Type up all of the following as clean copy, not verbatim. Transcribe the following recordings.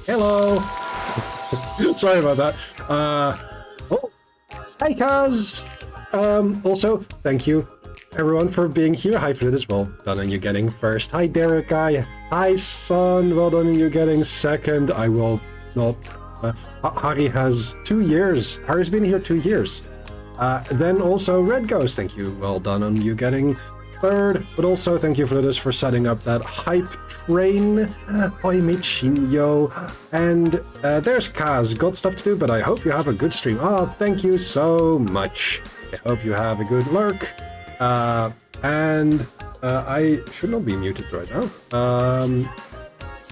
Hello. Sorry about that. Oh, hi, Kaz. Also, thank you, everyone, for being here. Hi, Fludis. Well done on you getting first. Hi, Derek. Hi, Son. Well done on you getting second. I will not. Harry has 2 years. Harry's been here 2 years. Then also Red Ghost. Thank you. Well done on you getting third. But also thank you, Fludis, for setting up that hype train. Oi, Michinyo. And there's Kaz. Got stuff to do, but I hope you have a good stream. Oh, thank you so much. I hope you have a good lurk. And I should not be muted right now.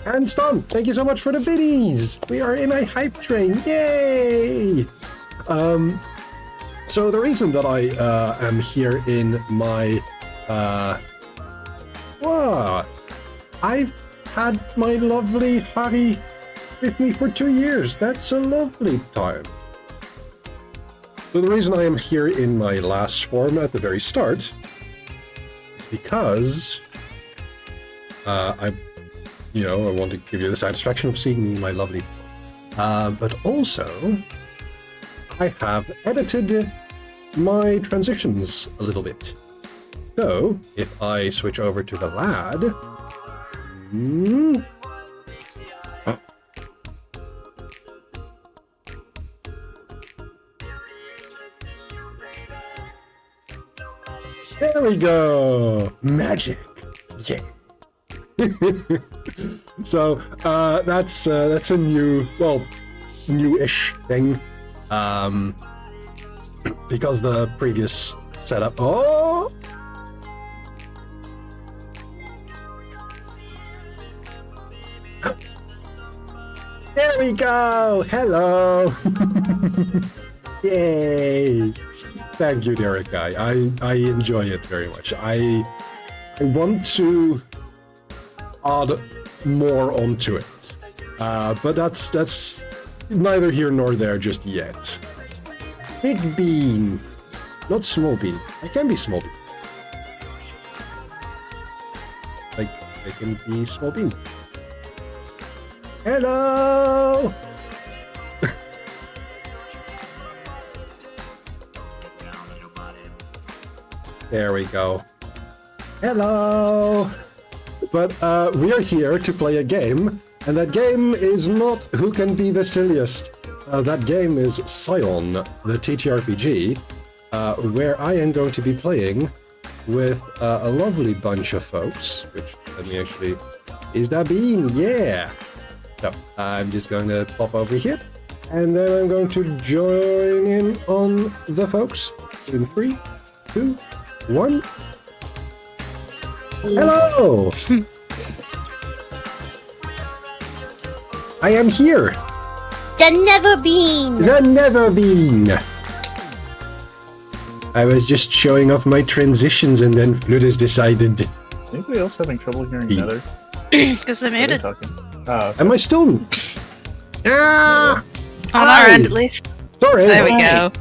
And Ston, thank you so much for the biddies. We are in a hype train. Yay! So the reason that I am here in my I've had my lovely Harry with me for 2 years. That's a lovely time. So the reason I am here in my last form at the very start is because I want to give you the satisfaction of seeing me, my lovely form. But also, I have edited my transitions a little bit. So, if I switch over to the lad... There we go! Magic! Yeah! So, that's a new-ish thing. Because the previous setup... Oh! There we go! Hello! Yay! Thank you, Derek Guy. I enjoy it very much. I want to add more onto it. But that's neither here nor there just yet. Big bean. Not small bean. I can be small bean. Like, I can be small bean. Hello! There we go. Hello! But we are here to play a game, and that game is not who can be the silliest. That game is Scion, the TTRPG, where I am going to be playing with a lovely bunch of folks, which, let me actually... Is that bean? Yeah! So, I'm just going to pop over here, and then I'm going to join in on the folks in 3, 2, 1. Hello! I am here! The Never Been! The Never Been! I was just showing off my transitions and then Fludis decided... Anybody else having trouble hearing Nether? Because they made it. Am I still... Ah! On our end, at least. Sorry. There we go.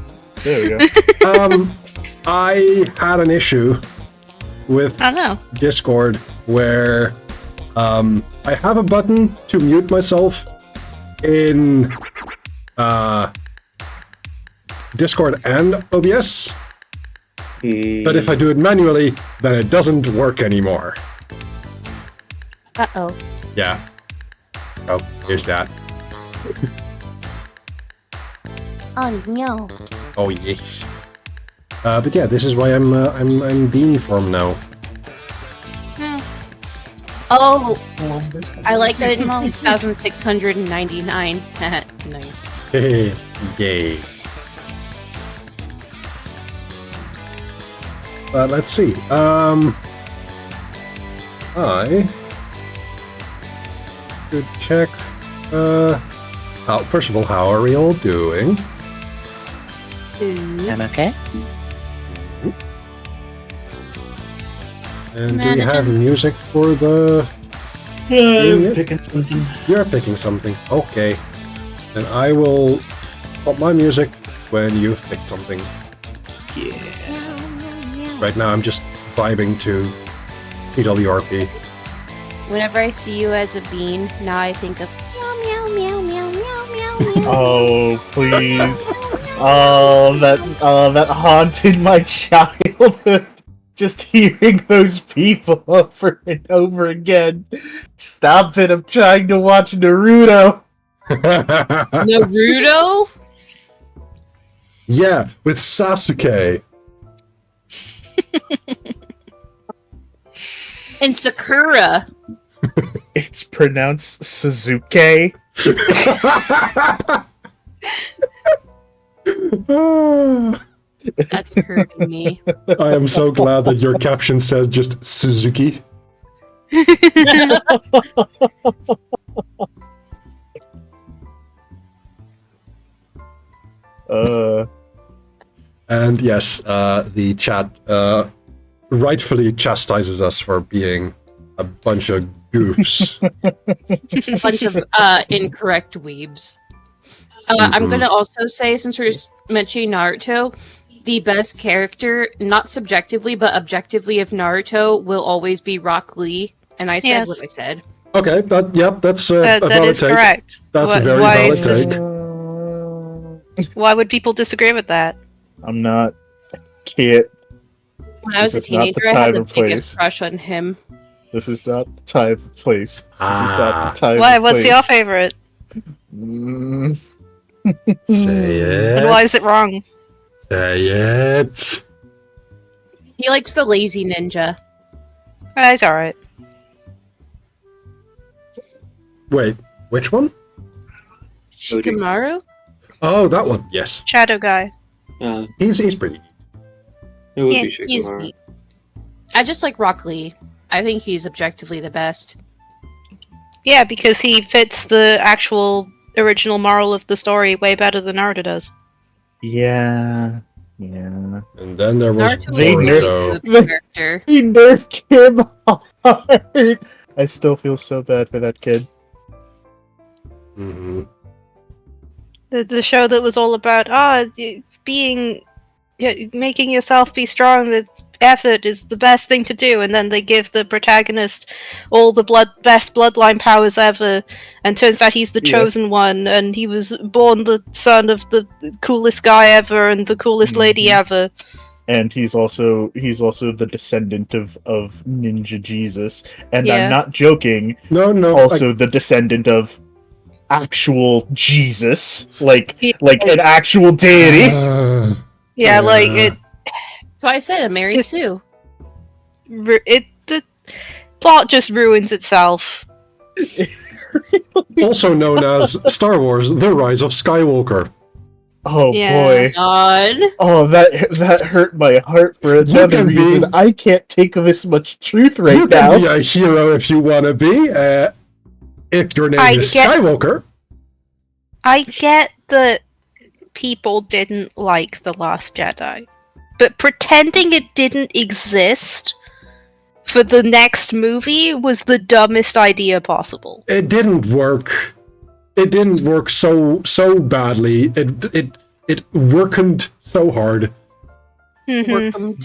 There we go. I had an issue with Discord where I have a button to mute myself in Discord and OBS, but if I do it manually, then it doesn't work anymore. Uh-oh. Yeah. Oh, here's that. Oh no. Oh yes. But yeah, this is why I'm bean form now. Oh, I like that it's 6,699. Nice. Hey, yay. Let's see. I should check. First of all, how are we all doing? I'm okay. And do we have music for the... Yeah, I'm picking something. You're picking something. Okay. Then I will pop my music when you've picked something. Yeah. Right now I'm just vibing to TWRP. Whenever I see you as a bean, now I think of meow meow meow, meow, meow, meow, meow. Oh, please. That haunted my childhood. Just hearing those people over and over again. Stop it, I'm trying to watch Naruto. Naruto? Yeah, with Sasuke. And Sakura. It's pronounced Suzuki. That's hurting me. I am so glad that your caption says just Suzuki. And yes, the chat rightfully chastises us for being a bunch of goofs. A bunch of incorrect weebs. I'm gonna also say, since we're mentioning Naruto, the best character, not subjectively but objectively, of Naruto will always be Rock Lee. And I said Yes. what I said. Okay, that's a That valid is take. correct. That's a very why valid is this- take. Why would people disagree with that? I'm not. I can't. When I was a This is not the teenager, I had time the and place. biggest crush on him. This is not the time and place. This is not the time Why? and What's place. your favorite? Mm, Say it. And why is it wrong? Say it. He likes the lazy ninja. It's alright. Wait, which one? Shikamaru? Oh, that one. Yes, Shadow guy. he's pretty. It would Yeah, be He's Shikamaru. neat. I just like Rock Lee. I think he's objectively the best. Yeah, because he fits the actual original moral of the story way better than Naruto does. yeah. Yeah. And then there was Naruto They is a very Boruto. good character. He nerfed him hard. I still feel so bad for that kid. Mhm. The show that was all about being making yourself be strong with effort is the best thing to do, and then they give the protagonist all the best bloodline powers ever, and turns out he's the Yeah. chosen one, and he was born the son of the coolest guy ever and the coolest lady Mhm. ever. And he's also the descendant of Ninja Jesus. And Yeah. I'm not joking, No. also the descendant of actual Jesus. Like Yeah. an actual deity. Yeah, like Yeah. So I said a Mary Just- Sue. the plot just ruins itself. Also known as Star Wars: The Rise of Skywalker. Oh Yeah. boy. God. Oh, that hurt my heart for another can be- reason. I can't take this much truth right you now. can be a hero if you want to be. If your name I is get- Skywalker. I get that people didn't like The Last Jedi, but pretending it didn't exist for the next movie was the dumbest idea possible. It didn't work. It didn't work so badly. It worked so hard. Mhm.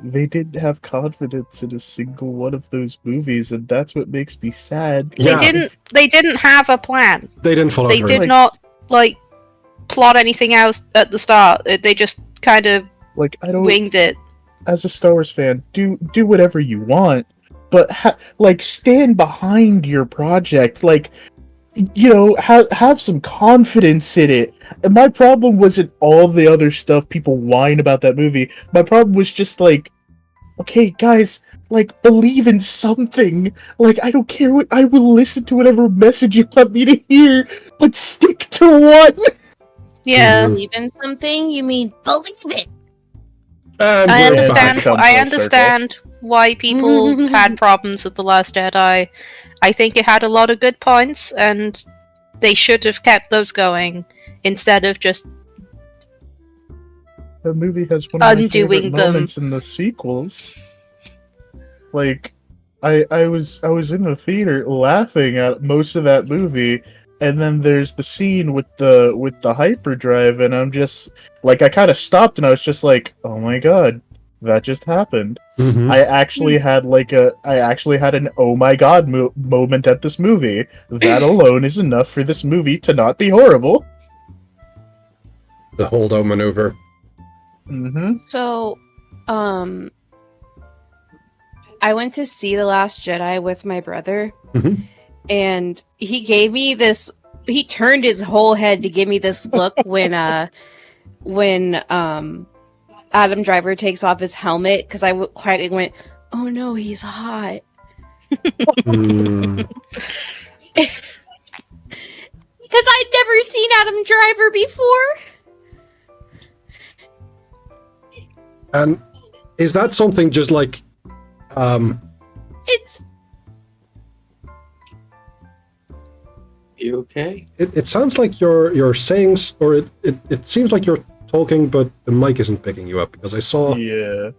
They didn't have confidence in a single one of those movies, and that's what makes me sad. Yeah. They didn't have a plan. They didn't follow They through. did Like- not plot anything else at the start. They just kind of Like I don't. winged it. As a Star Wars fan, do whatever you want, but stand behind your project. Like, have some confidence in it. And my problem wasn't all the other stuff people whine about that movie. My problem was just like, okay, guys, believe in something. I don't care what. I will listen to whatever message you want me to hear, but stick to one. Yeah. Mhm. Believe in something? You mean believe it? And I we're understand. back. Come I full understand why people had problems with The Last Jedi. I think it had a lot of good points, and they should have kept those going instead of just. The movie has one of my Undoing favorite them. moments in the sequels. I was in the theater laughing at most of that movie, and then there's the scene with the hyperdrive, and I'm just I kind of stopped and I was just like, oh my god, that just happened. Mhm. I actually had an oh my god moment at this movie. That alone is enough for this movie to not be horrible. The holdo maneuver. Mm-hmm. So, I went to see The Last Jedi with my brother, Mhm. and he gave me this. He turned his whole head to give me this look when Adam Driver takes off his helmet, because I quietly went, "Oh no, he's hot." Mm. Because I'd never seen Adam Driver before. And is that something just like, It's You okay? it sounds like you're saying, or it seems like you're talking, but the mic isn't picking you up, because I saw, Yeah.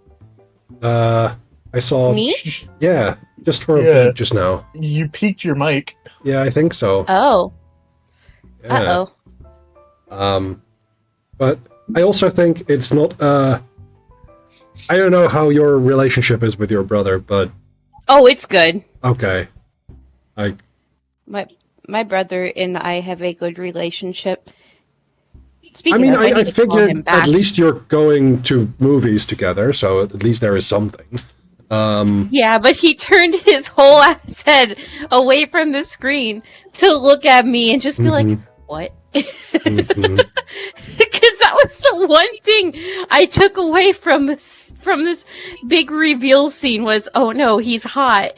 me? Yeah, just for a Yeah. beat just now. You peaked your mic. Yeah, I think so. Oh. Yeah. Uh-oh. But I also think it's not, I don't know how your relationship is with your brother, but Oh, it's good. okay. Like, My brother and I have a good relationship. I Speaking mean, of, I I need to call him figured back. at least you're going to movies together, so at least there is something. Yeah, but he turned his whole ass head away from the screen to look at me and just be like, "What?" mhm. Because that was the one thing I took away from this big reveal scene was, "Oh no, he's hot."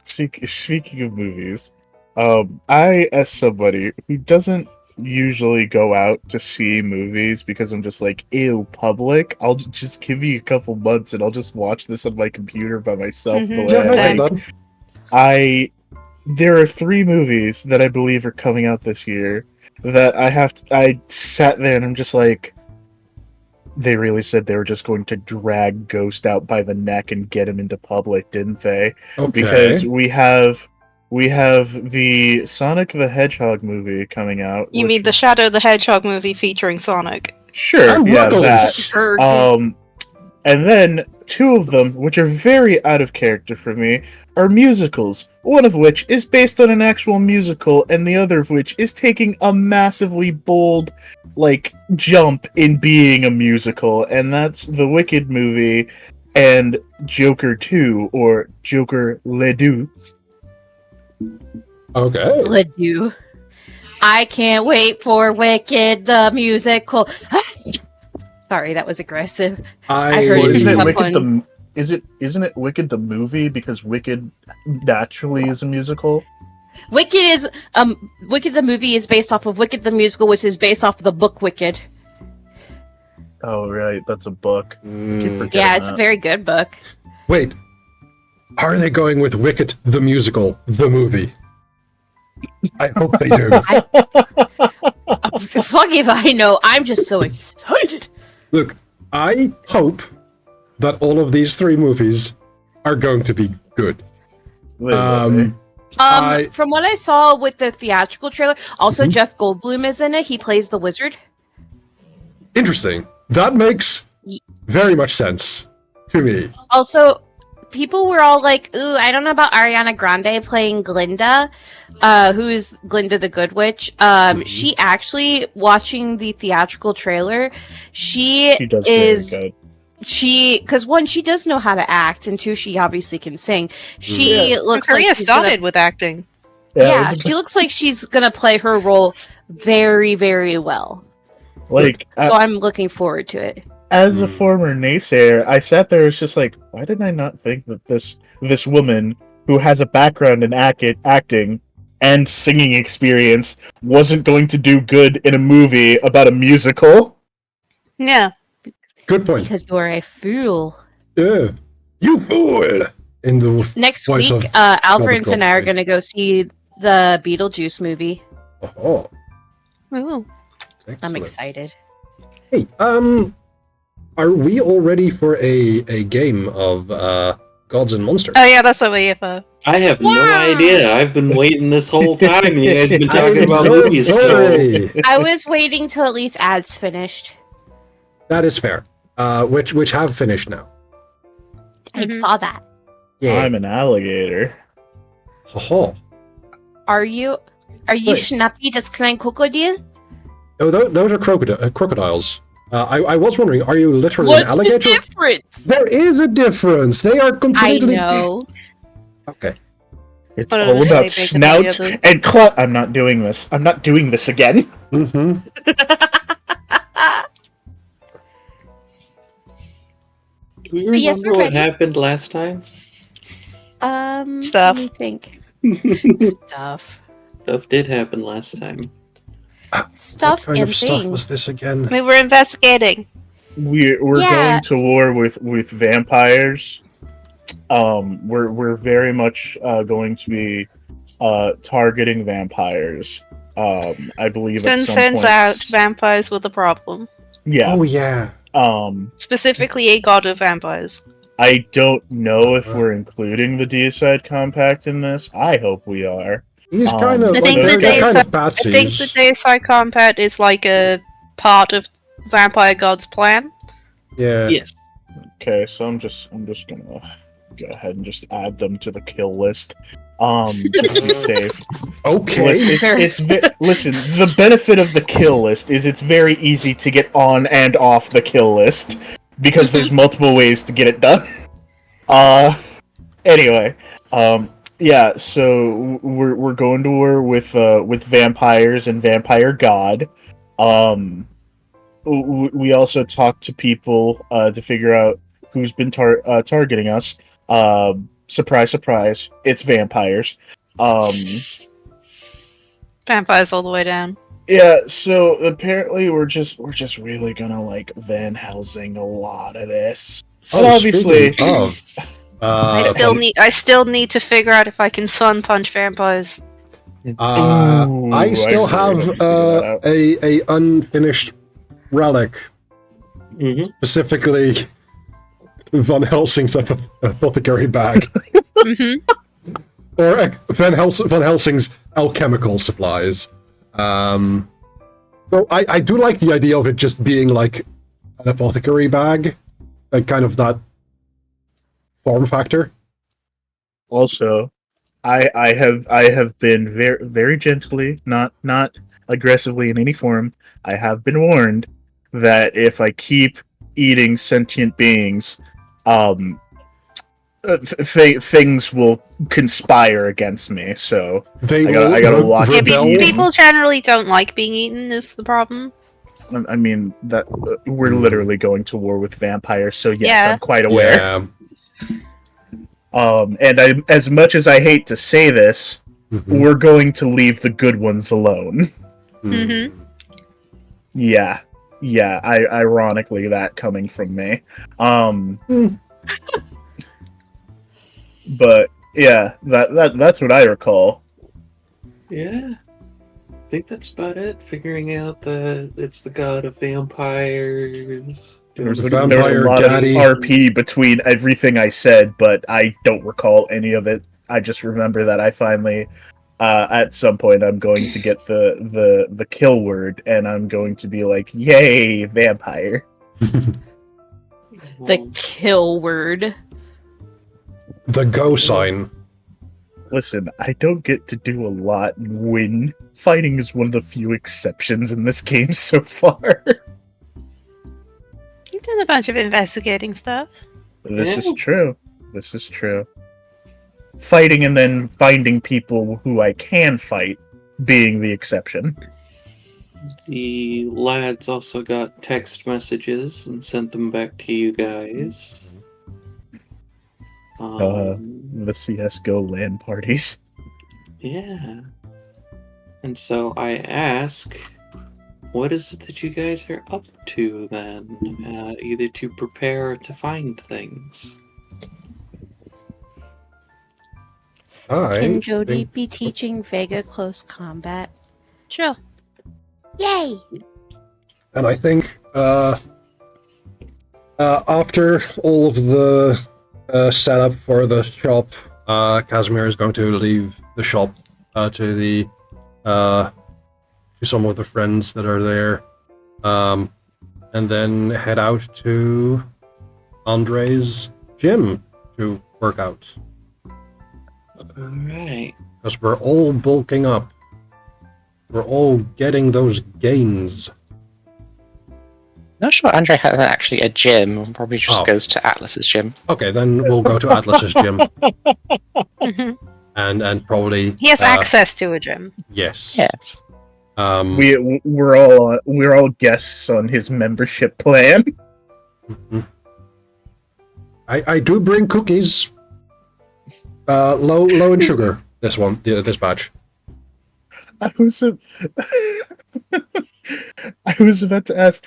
Speaking of movies, I, as somebody who doesn't usually go out to see movies because I'm just like, ew, public, I'll just give you a couple months and I'll just watch this on my computer by myself. Mhm. The Yeah, way I get that. there are 3 movies that I believe are coming out this year that I sat there and I'm just like, they really said they were just going to drag Ghost out by the neck and get him into public, didn't they? Okay. Because we have the Sonic the Hedgehog movie coming out. You mean the Shadow the Hedgehog movie featuring Sonic? Sure, And yeah, Knuckles. that. And then 2 of them, which are very out of character for me, are musicals. One of which is based on an actual musical, and the other of which is taking a massively bold, jump in being a musical, and that's the Wicked movie and Joker 2, or Joker Le Deux. Okay. Ledoux. I can't wait for Wicked the musical. Sorry, that was aggressive. I heard Well, it isn't it pick up Wicked on- isn't it Wicked the movie, because Wicked naturally is a musical? Wicked is Wicked the movie is based off of Wicked the musical, which is based off the book Wicked. Oh right, that's a book. Keep forgetting Yeah, it's a that. very good book. Wait. Are they going with Wicked the musical, the movie? I hope they do. Fuck if I know. I'm just so excited. Look, I hope that all of these 3 movies are going to be good. Literally. From what I saw with the theatrical trailer, also Jeff Goldblum is in it. He plays the wizard. Interesting. That makes very much sense to me. Also, people were all like, "Ooh, I don't know about Ariana Grande playing Glinda." Who is Glinda the Good Witch? She actually, watching the theatrical trailer, she does is very good. because 1, she does know how to act, and 2, she obviously can sing. She looks like Korea she's started with acting. yeah, she looks like she's gonna play her role very, very well. So I'm looking forward to it. As a former naysayer, I sat there, it's just like, why did I not think that this woman who has a background in acting and singing experience wasn't going to do good in a movie about a musical? Yeah. Good point. Because you're a fool. Yeah. You fool! In the Next voice week, of Alfred and I are Goldblum. gonna go see the Beetlejuice movie. Oh, Ooh. I'm excellent. excited. Hey, are we all ready for a game of Gods and Monsters? Oh yeah, that's what we're here for. I have no idea. I've been waiting this whole time, and you guys have been talking I'm about so movies. sorry. I was waiting till at least ads finished. That is fair. Which have finished now. I Mhm. saw that. I'm an alligator. Ho. Are you Wait. Schnappy, das kleine Krokodil? Oh, those are crocodiles. I was wondering, are you literally an What's alligator? the difference? There is a difference. They are I completely. know. Okay. It's One of all them is about way bigger than the snouts other. and claw. I'm not doing this. I'm not doing this again. Mm-hmm. Do we But yes, remember we're what ready. happened last time? Stuff. Let me think. Stuff. Stuff did happen last time. Stuff What kind and of stuff things. was this again? We were investigating. We're Yeah. going to war with vampires. We're very much going to be targeting vampires. I believe at some Turns point. out vampires were the problem. Yeah. Oh yeah. Specifically a god of vampires. I don't know if we're including the Deicide Compact in this. I hope we are. He's kind of I like think they're the kind of I think the patsies. Deicide Compact is like a part of Vampire God's plan. Yeah. Yes. Okay, so I'm just gonna go ahead and just add them to the kill list. Just to be safe. Okay. Listen, the benefit of the kill list is it's very easy to get on and off the kill list because there's multiple ways to get it done. Anyway, yeah, so we're going to war with vampires and Vampire God. We also talked to people to figure out who's been targeting us. Surprise, surprise, it's vampires. Vampires all the way down. Yeah, so apparently we're just really gonna like Van Helsing a lot of this. Oh, But obviously, speaking of, I still need to figure out if I can sun punch vampires. Ooh, I still I really have hope you figure that out. a unfinished relic, Mm-hmm. specifically Van Helsing's apothecary bag, hmm or Van Helsing's alchemical supplies. So I do like the idea of it just being like an apothecary bag, like kind of that form factor. Also, I have been very gently, not aggressively in any form. I have been warned that if I keep eating sentient beings, things will conspire against me. So They I gotta watch Yeah, the eating. people generally don't like being eaten. Is the problem? I mean that we're literally going to war with vampires. So yes, Yeah. I'm quite aware. Yeah. And as much as I hate to say this, Mhm. we're going to leave the good ones alone. Mhm. Yeah. Ironically, that coming from me. But yeah, that's what I recall. Yeah. I think that's about it. Figuring out it's the god of vampires. There's The a vampire lot daddy. of RP between everything I said, but I don't recall any of it. I just remember that I finally, at some point, I'm going to get the kill word, and I'm going to be like, "Yay, vampire!" The kill word. The go sign. Listen, I don't get to do a lot and win. Fighting is one of the few exceptions in this game so far. You've done a bunch of investigating stuff. This is Yeah. true. This is true. Fighting and then finding people who I can fight being the exception. The lads also got text messages and sent them back to you guys. The CSGO LAN parties. Yeah. And so I ask, what is it that you guys are up to then? Either to prepare or to find things. Can Jody think- be teaching Vega close combat? Sure. Yay! And I think after all of the setup for the shop, Casimir is going to leave the shop to some of the friends that are there. and then head out to Andre's gym to work out. Alright. Because we're all bulking up. We're all getting those gains. Not sure Andre has actually a gym. Probably just Oh. goes to Atlas's gym. Okay, then we'll go to Atlas's gym. Mhm. And probably... He has access to a gym. Yes. Yes. We're all guests on his membership plan. Mhm. I do bring cookies. Low in sugar. This this batch. I was about to ask.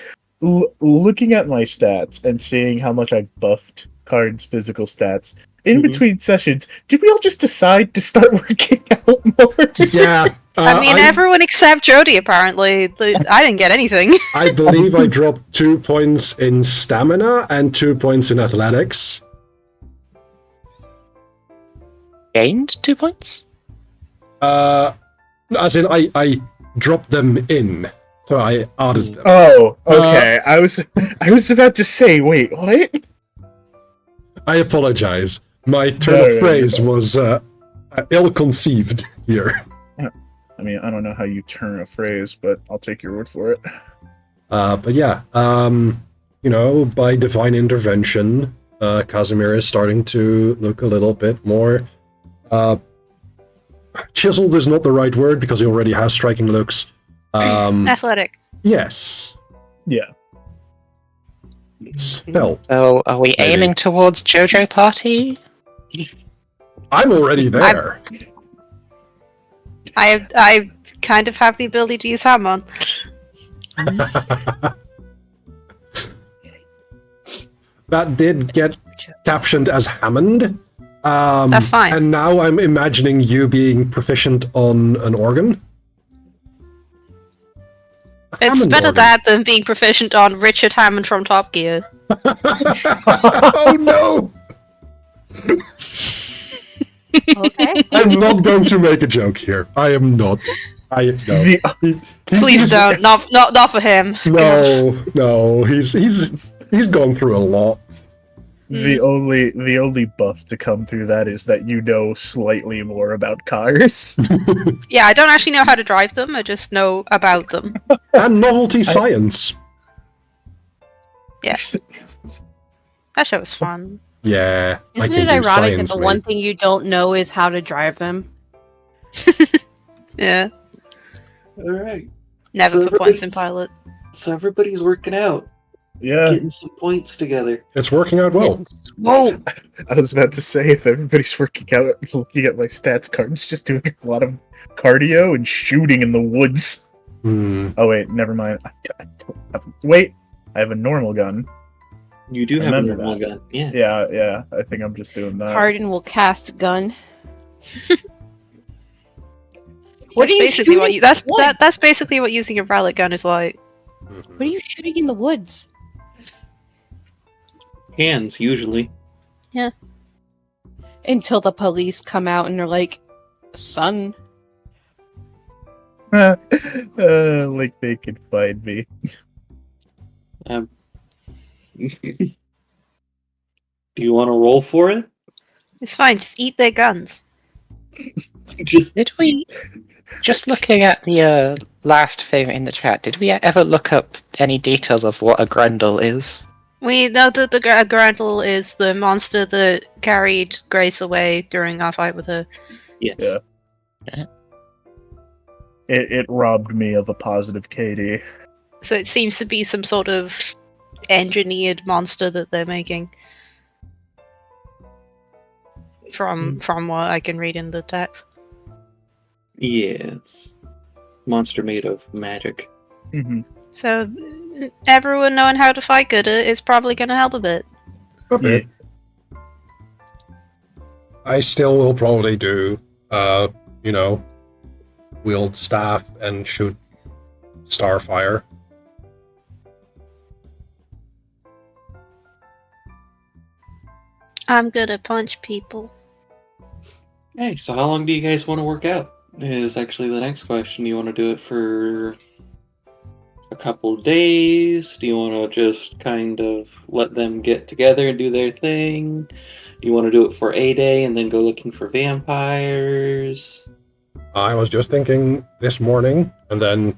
Looking at my stats and seeing how much I've buffed Card's physical stats in between sessions, did we all just decide to start working out more? Yeah. I mean, everyone except Jody, apparently. I didn't get anything. I believe I dropped 2 points in stamina and 2 points in athletics. Gained 2 points? As in, I dropped them in. So I added them. Oh, okay. I was about to say, wait, what? I apologize. My turn No, of phrase was ill-conceived here. I mean, I don't know how you turn a phrase, but I'll take your word for it. But yeah, by divine intervention, Casimir is starting to look a little bit more... chiseled is not the right word because he already has striking looks. Athletic. Yes. Yeah. Spelt. So, are we Maybe. aiming towards JoJo Party? I'm already there. I kind of have the ability to use Hamon. That did get captioned as Hammond. That's fine. And now I'm imagining you being proficient on an organ. It's Hammond better organ. that than being proficient on Richard Hammond from Top Gear. Oh no! Okay. I'm not going to make a joke here. I am not. No. Please don't. Not for him. No. He's gone through a lot. The only buff to come through that is that you know slightly more about cars. Yeah, I don't actually know how to drive them. I just know about them. And novelty science. Yeah. That show was fun. Yeah. I Isn't can it do ironic that science, the mate. one thing you don't know is how to drive them? Yeah. Alright. Never So put points in everybody's- pilot. So everybody's working out, Yeah, getting some points together. It's working out well. Whoa! I was about to say, if everybody's working out, looking at my stats, Card's just doing a lot of cardio and shooting in the woods. Oh wait, never mind. I don't have, wait, I have a normal gun. You do have a Remember normal that. gun. Yeah. Yeah, I think I'm just doing that. Cardin will cast gun. That's are you basically what shooting? you, that's What? that, that's basically what using a relic gun is like. What are you shooting in the woods? Hands, usually. Until the police come out and they're like, "Son, Like they could find me. Do you want to roll for it? It's fine. Just eat their guns. Just Did we... Just looking at the last thing in the chat, did we ever look up any details of what a Grendel is? We know that the Grandel is the monster that carried Grace away during our fight with her. yes. Yeah. It robbed me of a positive KD. So it seems to be some sort of engineered monster that they're making. From what I can read in the text. Yes. Monster made of magic. Mm-hmm. So everyone knowing how to fight good is probably going to help a bit. A bit. I still will probably do, wield staff and shoot starfire. I'm gonna punch people. Hey, so how long do you guys want to work out? Is actually the next question. You want to do it for a couple days? Do you want to just kind of let them get together and do their thing? Do you want to do it for a day and then go looking for vampires? I was just thinking this morning, and then,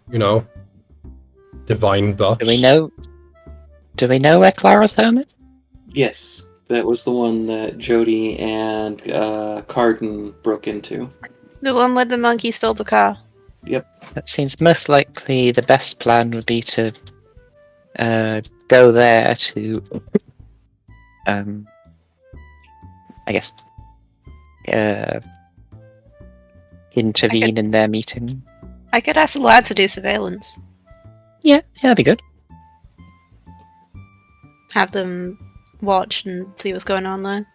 divine buffs. Do we know? Do we know where Clara's home is? Yes, that was the one that Jody and Carden broke into. The one where the monkey stole the car. It seems most likely the best plan would be to go there to, I guess, intervene in their meeting. I could ask the lad to do surveillance. Yeah, that'd be good. Have them watch and see what's going on there.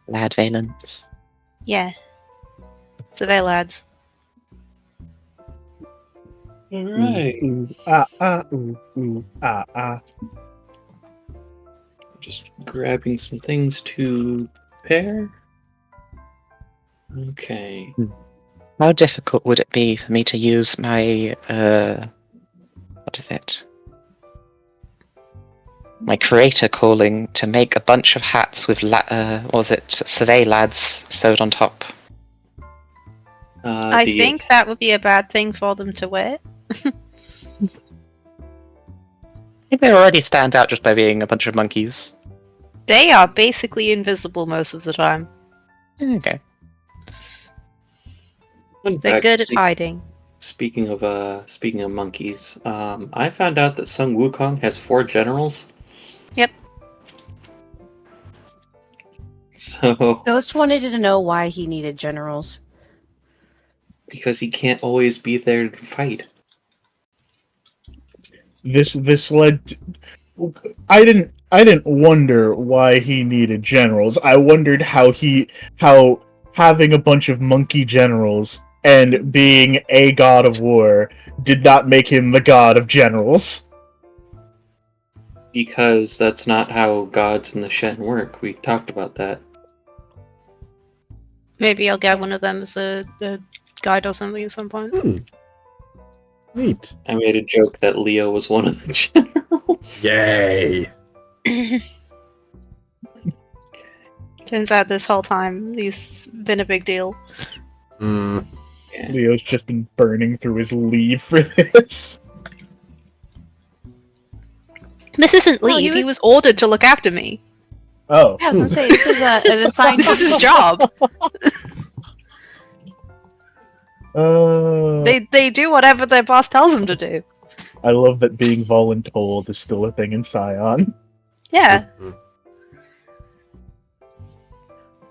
Lad valence. Yeah. Survey lads. All right. Ooh, ah. Just grabbing some things to prepare. Okay. How difficult would it be for me to use my what is it? My creator calling to make a bunch of hats with what was it? Survey lads sewed on top. I think that would be a bad thing for them to wear. I think they already stand out just by being a bunch of monkeys. They are basically invisible most of the time. Okay. They're good at hiding. Speaking of monkeys, I found out that Sun Wukong has 4 generals. Yep. So Ghost wanted to know why he needed generals. because he can't always be there to fight. This led to, I didn't wonder why he needed generals. I wondered how having a bunch of monkey generals and being a god of war did not make him the god of generals. Because that's not how gods in the Shen work. We talked about that. Maybe I'll get one of them as a guide or something at some point. Neat. I made a joke that Leo was one of the generals. Yay. Turns out this whole time he's been a big deal. Yeah. Leo's just been burning through his leave for this. This isn't Well, leave. he He was- was ordered to look after me. Oh. I was gonna say this is an assigned. This is his job. They do whatever their boss tells them to do. I love that being voluntold is still a thing in Scion. Yeah.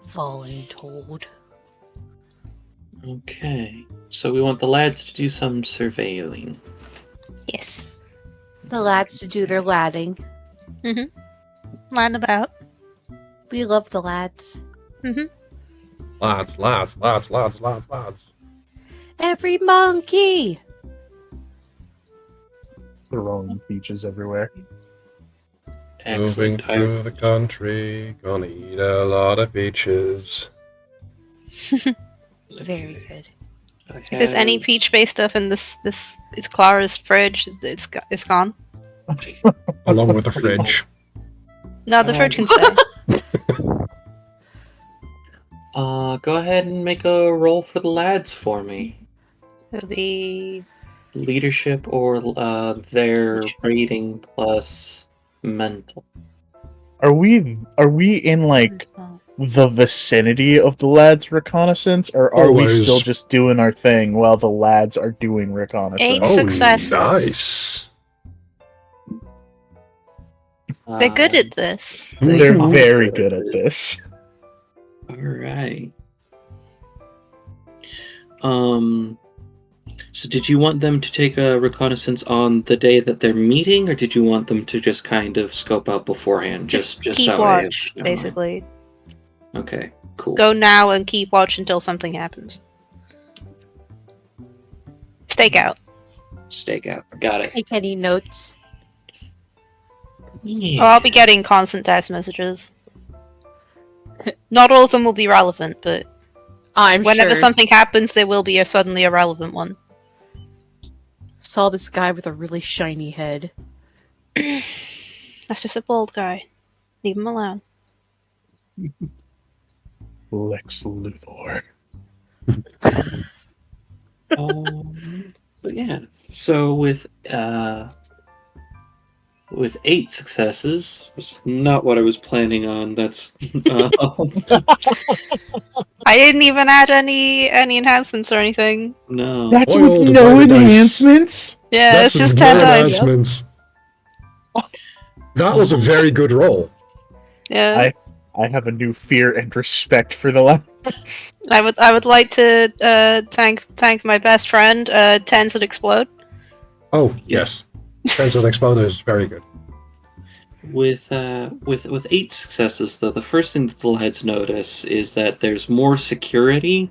Voluntold. Okay. So we want the lads to do some surveilling. Yes. The lads to do their ladding. Line about. We love the lads. Lads. Every monkey. Throwing peaches everywhere. Moving Excellent. through the country, gonna eat a lot of peaches. Very good. If there's any peach-based stuff in this it's Clara's fridge, it's gone. Along with the fridge. No, the fridge can stay. Go ahead and make a roll for the lads for me. It'll be Leadership or their rating plus mental. Are we in like the vicinity of the lads' reconnaissance, or are we Always. still just doing our thing while the lads are doing reconnaissance? 8 successes. Nice. They're good at this. They're very good at this. All right. So did you want them to take a reconnaissance on the day that they're meeting, or did you want them to just kind of scope out beforehand? Just keep that way watch, of- basically. Okay, cool. Go now and keep watch until something happens. Stake out. Stake out. Got it. Take any notes. Yeah. Oh, I'll be getting constant text messages. Not all of them will be relevant, but I'm whenever sure. something happens, there will be suddenly a relevant one. saw this guy with a really shiny head. That's just a bald guy. Leave him alone. Lex Luthor. But yeah, so with 8 successes, was not what I was planning on. That's I didn't even add any enhancements or anything. no. That's Boy, with old no brighter dice. enhancements? Yeah, That's it's just no 10 dice. enhancements. That was a very good roll. Yeah. I have a new fear and respect for the lads. I would like to thank my best friend, Tens that Explode. Oh, yes. Sense of Exploder is very good. With 8 successes, though, the first thing that the lads notice is that there's more security,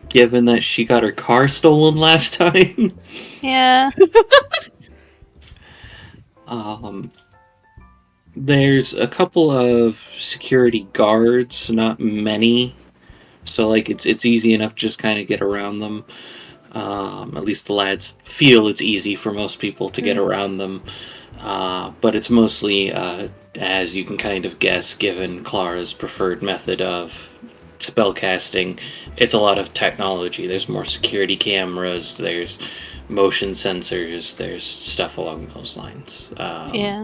given that she got her car stolen last time. Yeah. There's a couple of security guards, not many, so like it's easy enough to just kind of get around them. At least the lads feel it's easy for most people to get around them, but it's mostly, as you can kind of guess, given Clara's preferred method of spellcasting, it's a lot of technology. There's more security cameras, there's motion sensors, there's stuff along those lines. Yeah.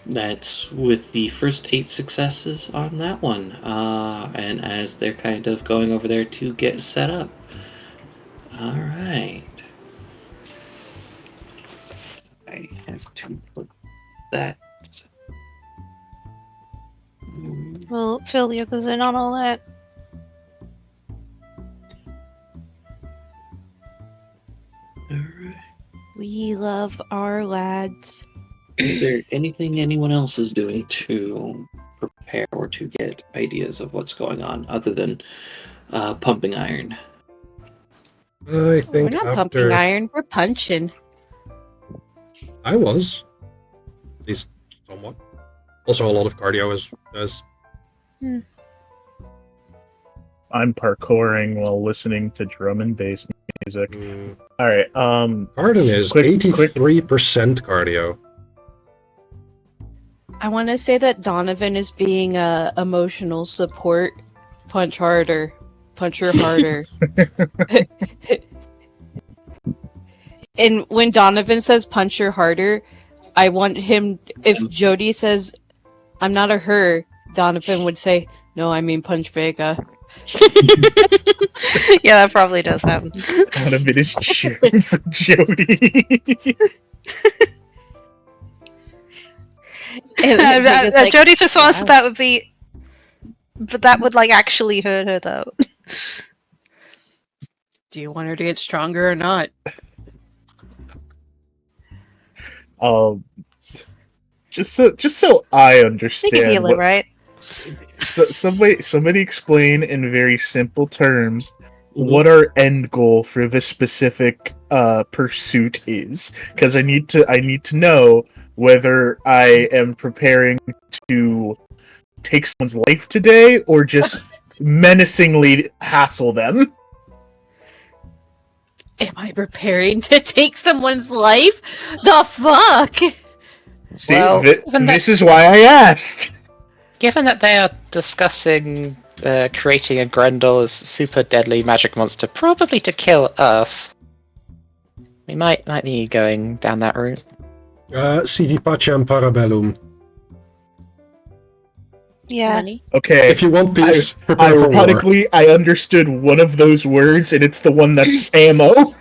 That's with the first 8 successes on that one. And as they're kind of going over there to get set up. Alright. I have to put that. We'll fill the others in on all that. Alright. We love our lads. Is there anything anyone else is doing to prepare or to get ideas of what's going on other than pumping iron? I We're think not after pumping iron, we're punching. I was, at least somewhat. Also, a lot of cardio as I'm parkouring while listening to drum and bass music. Alright, Pardon is Quick- 83% cardio. I want to say that Donovan is being emotional support. Punch harder. Punch her harder. And when Donovan says punch her harder, I want him, if Jody says, I'm not a her, Donovan would say, no, I mean punch Vega. Yeah, that probably does happen. Donovan is cheering for Jody. And Vega's like, Jody's response to wow. that would be, but that would like actually hurt her though. Do you want her to get stronger or not? Just so I understand. They can heal it, what- right? So, somebody explain in very simple terms what our end goal for this specific pursuit is, because I need to know whether I am preparing to take someone's life today or just menacingly hassle them. Am I preparing to take someone's life? The fuck? See, Well, this is why I asked. Given that they are discussing creating a Grendel super deadly magic monster, probably to kill us, we might be going down that route. Sivi pacem parabellum. Yeah. Money? Okay. If you want peace, prepare for war. Ironically, I understood one of those words, and it's the one that's ammo.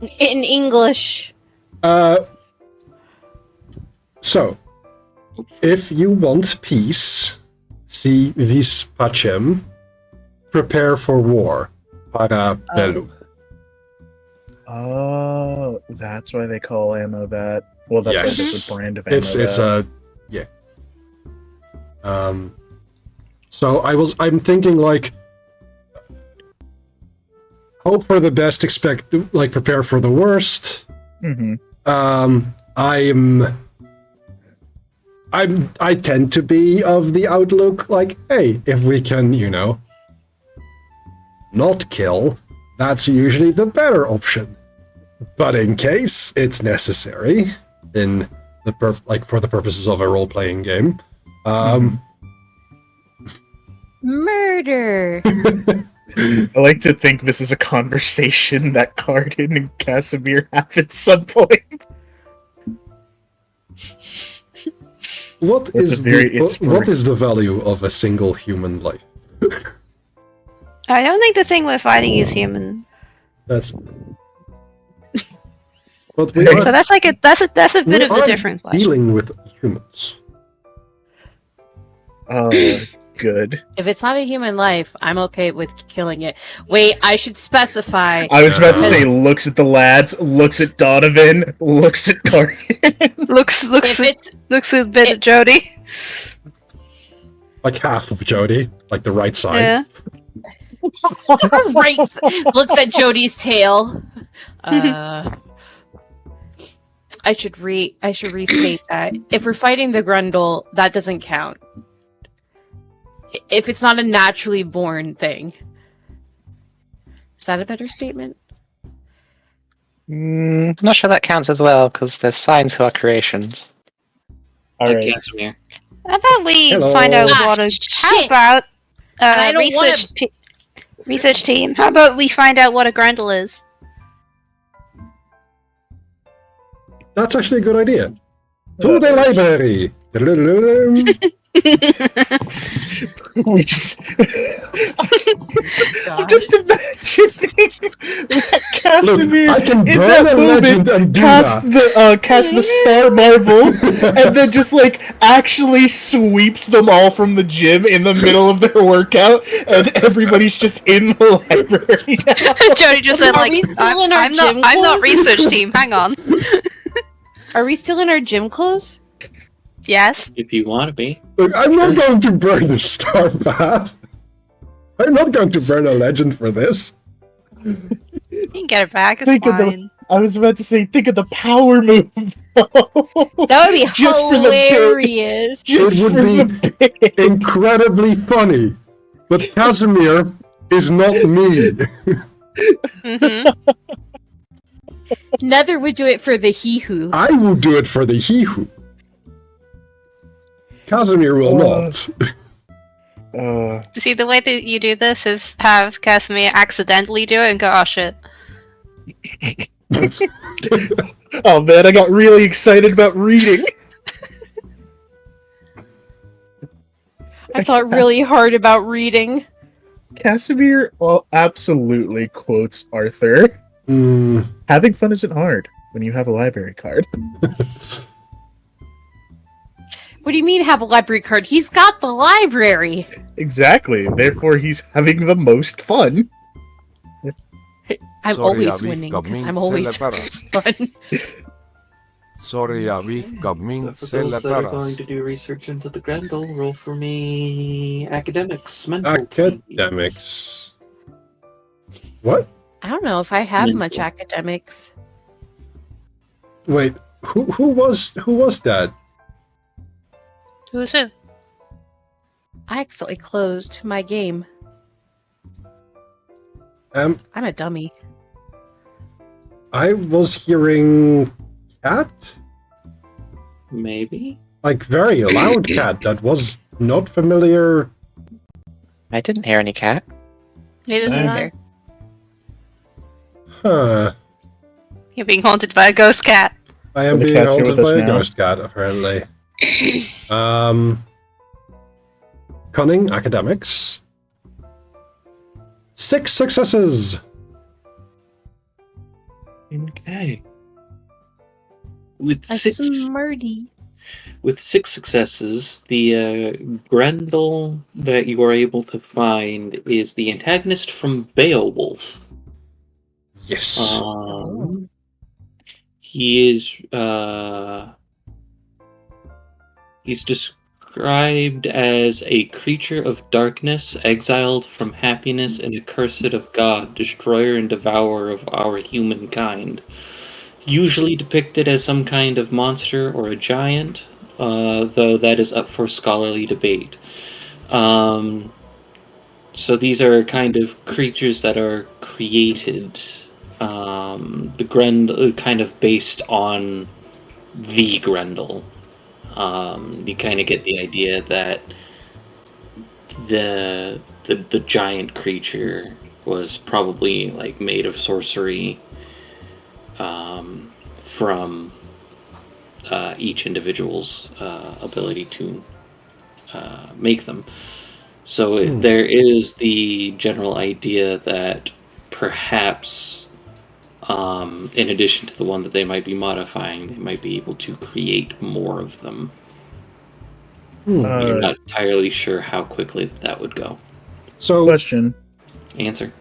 In English. So, if you want peace, si vis pacem, prepare for war. Parabellum. Oh, that's why they call ammo that. Well, that's Yes. a different brand of ammo. It's that. yeah. So I'm thinking like, hope for the best, expect like prepare for the worst. Mm-hmm. I tend to be of the outlook like, hey, if we can, not kill, that's usually the better option. But in case it's necessary, in the for the purposes of a role-playing game, Murder. I like to think this is a conversation that Cardin and Casimir have at some point. what is it's what is the value of a single human life? I don't think the thing we're fighting is human. That's. But we So are So that's a bit of a different question. dealing with humans. Oh, good. If it's not a human life, I'm okay with killing it. Wait, I should specify. I was about to say, looks at the lads, looks at Donovan, looks at Cardin. Looks a bit at Jody. Like half of Jody, like the right side. Yeah. Right, looks at Jody's tail. I should restate that. If we're fighting the Grundle, that doesn't count. If it's not a naturally born thing. Is that a better statement? I'm not sure that counts as well, because there's Scions who are creations. Alright. Casimir. How about we Hello. find out Ah, what a... How shit. about... And I don't wanna- research team, how about we find out what a Grundle is? That's actually a good idea. To the library. We just... I'm just imagining that Casimir Look, I can in burn that a legend moment and do cast the Star Marvel and then just like actually sweeps them all from the gym in the middle of their workout and everybody's just in the library now. Jody just said, Are like, we still in our I'm not gym clothes? research team, hang on. Are we still in our gym clothes? Yes? If you want to be. Look, I'm not going to burn the star path. I'm not going to burn a legend for this. You can get it back, it's Think of the- fine. I was about to say, think of the power move. That would be Just for the bit. hilarious. Just It would for be the bit. incredibly funny. But Casimir is not me. Mm-hmm. Nether would do it for the he-who. I will do it for the he-who. Casimir will not. See, the way that you do this is have Casimir accidentally do it and go, oh shit. Oh man, I got really excited about reading. I thought really hard about reading. Casimir absolutely quotes Arthur. Having fun isn't hard when you have a library card. What do you mean have a library card? He's got the library. Exactly. Therefore, he's having the most fun. I'm Sorry, always Abby, winning because Gabmin, I'm always Celebraras. fun. Sorry, Abby, Gabmin, So for those that are going Celebraras. to do research into the Grendel, roll for me academics, mental peace. Academics. What? I don't know if I have Mental. much academics. Wait, who was that? Who's who? I accidentally closed my game. I'm a dummy. I was hearing cat? Maybe? Like very loud cat that was not familiar. I didn't hear any cat. Neither did I. Huh. You're being haunted by a ghost cat. I am The being cat's here haunted with by us a now. ghost cat, apparently. Cunning academics. 6 successes. Okay. With A six, smarty. with 6 successes, the Grendel that you are able to find is the antagonist from Beowulf. Yes. He is he's described as a creature of darkness, exiled from happiness and accursed of God, destroyer and devourer of our humankind. Usually depicted as some kind of monster or a giant, though that is up for scholarly debate. So these are kind of creatures that are created. The Grendel kind of based on the Grendel. You kind of get the idea that the giant creature was probably like made of sorcery from each individual's ability to make them. So there is the general idea that perhaps, in addition to the one that they might be modifying, they might be able to create more of them. You're not entirely sure how quickly that would go. So, Question. Answer.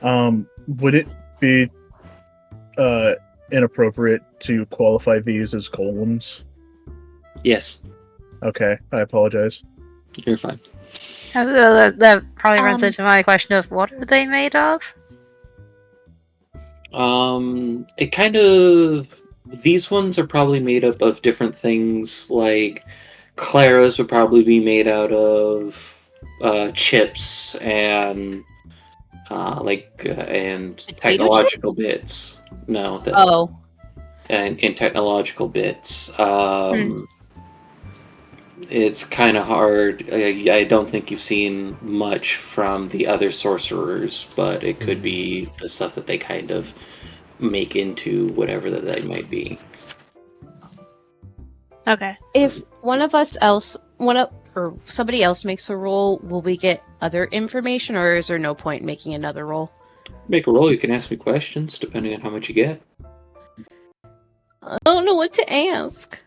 Would it be inappropriate to qualify these as golems? Yes, Okay, I apologize. you're fine. That probably runs Um, into my question of what are they made of? It kind of... These ones are probably made up of different things, like Clara's would probably be made out of chips and and Potato technological bits. No, that Oh, and technological bits. It's kind of hard. I don't think you've seen much from the other sorcerers, but it could be the stuff that they kind of make into whatever that they might be. Okay. if one of us else, or somebody else makes a roll, will we get other information, or is there no point in making another roll? Make a roll. You can ask me questions depending on how much you get. I don't know what to ask.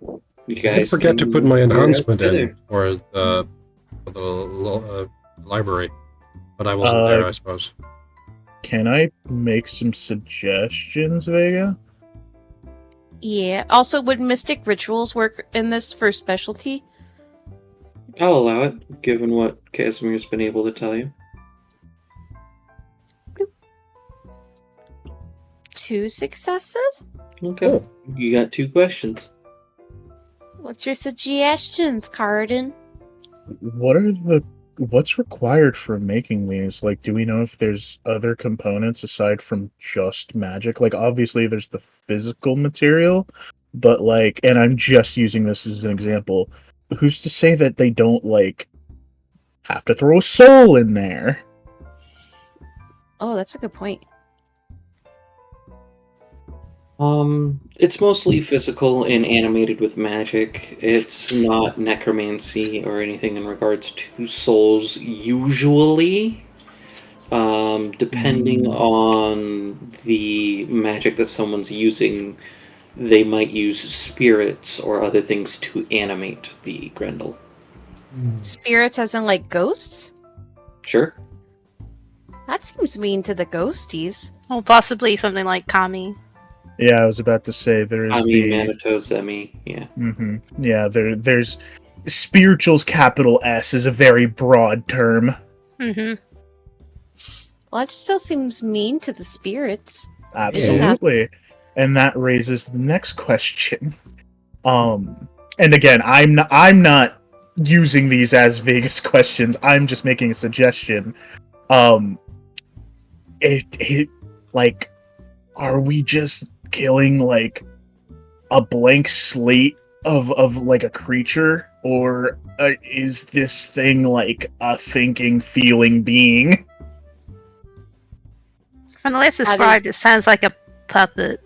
You I guys forget to can put my figure it out enhancement together. in for the library, but I wasn't there, I suppose. Can I make some suggestions, Vega? Yeah. Also, would mystic rituals work in this for specialty? I'll allow it, given what Casimir's been able to tell you. 2 successes? Okay. Oh. You got 2 questions. What's your suggestions, Cardin? What's required for making these? Like, do we know if there's other components aside from just magic? Like, obviously there's the physical material, but like, and I'm just using this as an example, who's to say that they don't, like, have to throw a soul in there? Oh, that's a good point. It's mostly physical and animated with magic. It's not necromancy or anything in regards to souls, usually. Depending on the magic that someone's using, they might use spirits or other things to animate the Grendel. Spirits as in like ghosts? Sure. That seems mean to the ghosties. Or possibly something like Kami. Yeah, I was about to say there is Manitou, Zemi, yeah. Yeah, there's spirituals. Capital S is a very broad term. Mm-hmm. Well, that still seems mean to the spirits. Absolutely. And that raises the next question. And again, I'm not using these as Vegas questions. I'm just making a suggestion. It like, are we just killing like a blank slate of like a creature, or is this thing like a thinking, feeling being? From the way it's described, it sounds like a puppet.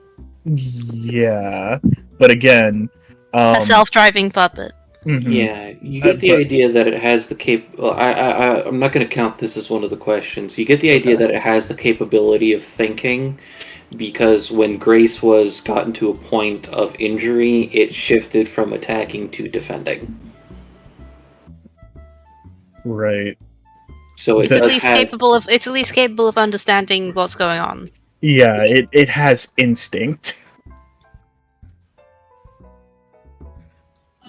Yeah, but again, A self-driving puppet. Yeah, you get the idea that it has the I'm not going to count this as one of the questions. You get the idea that it has the capability of thinking, because when Grace was gotten to a point of injury, it shifted from attacking to defending. Right. So It's at least capable of understanding what's going on. Yeah, it has instinct.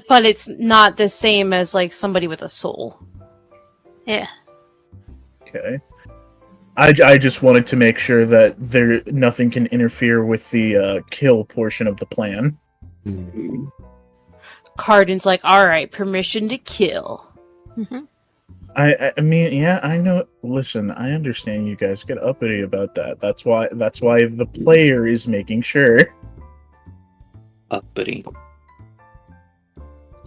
But it's not the same as like somebody with a soul. Yeah. Okay. I just wanted to make sure that nothing can interfere with the kill portion of the plan. Cardin's like, alright, permission to kill. Mm-hmm. I mean, yeah, I know. Listen, I understand you guys get uppity about that. That's why the player is making sure. Uppity.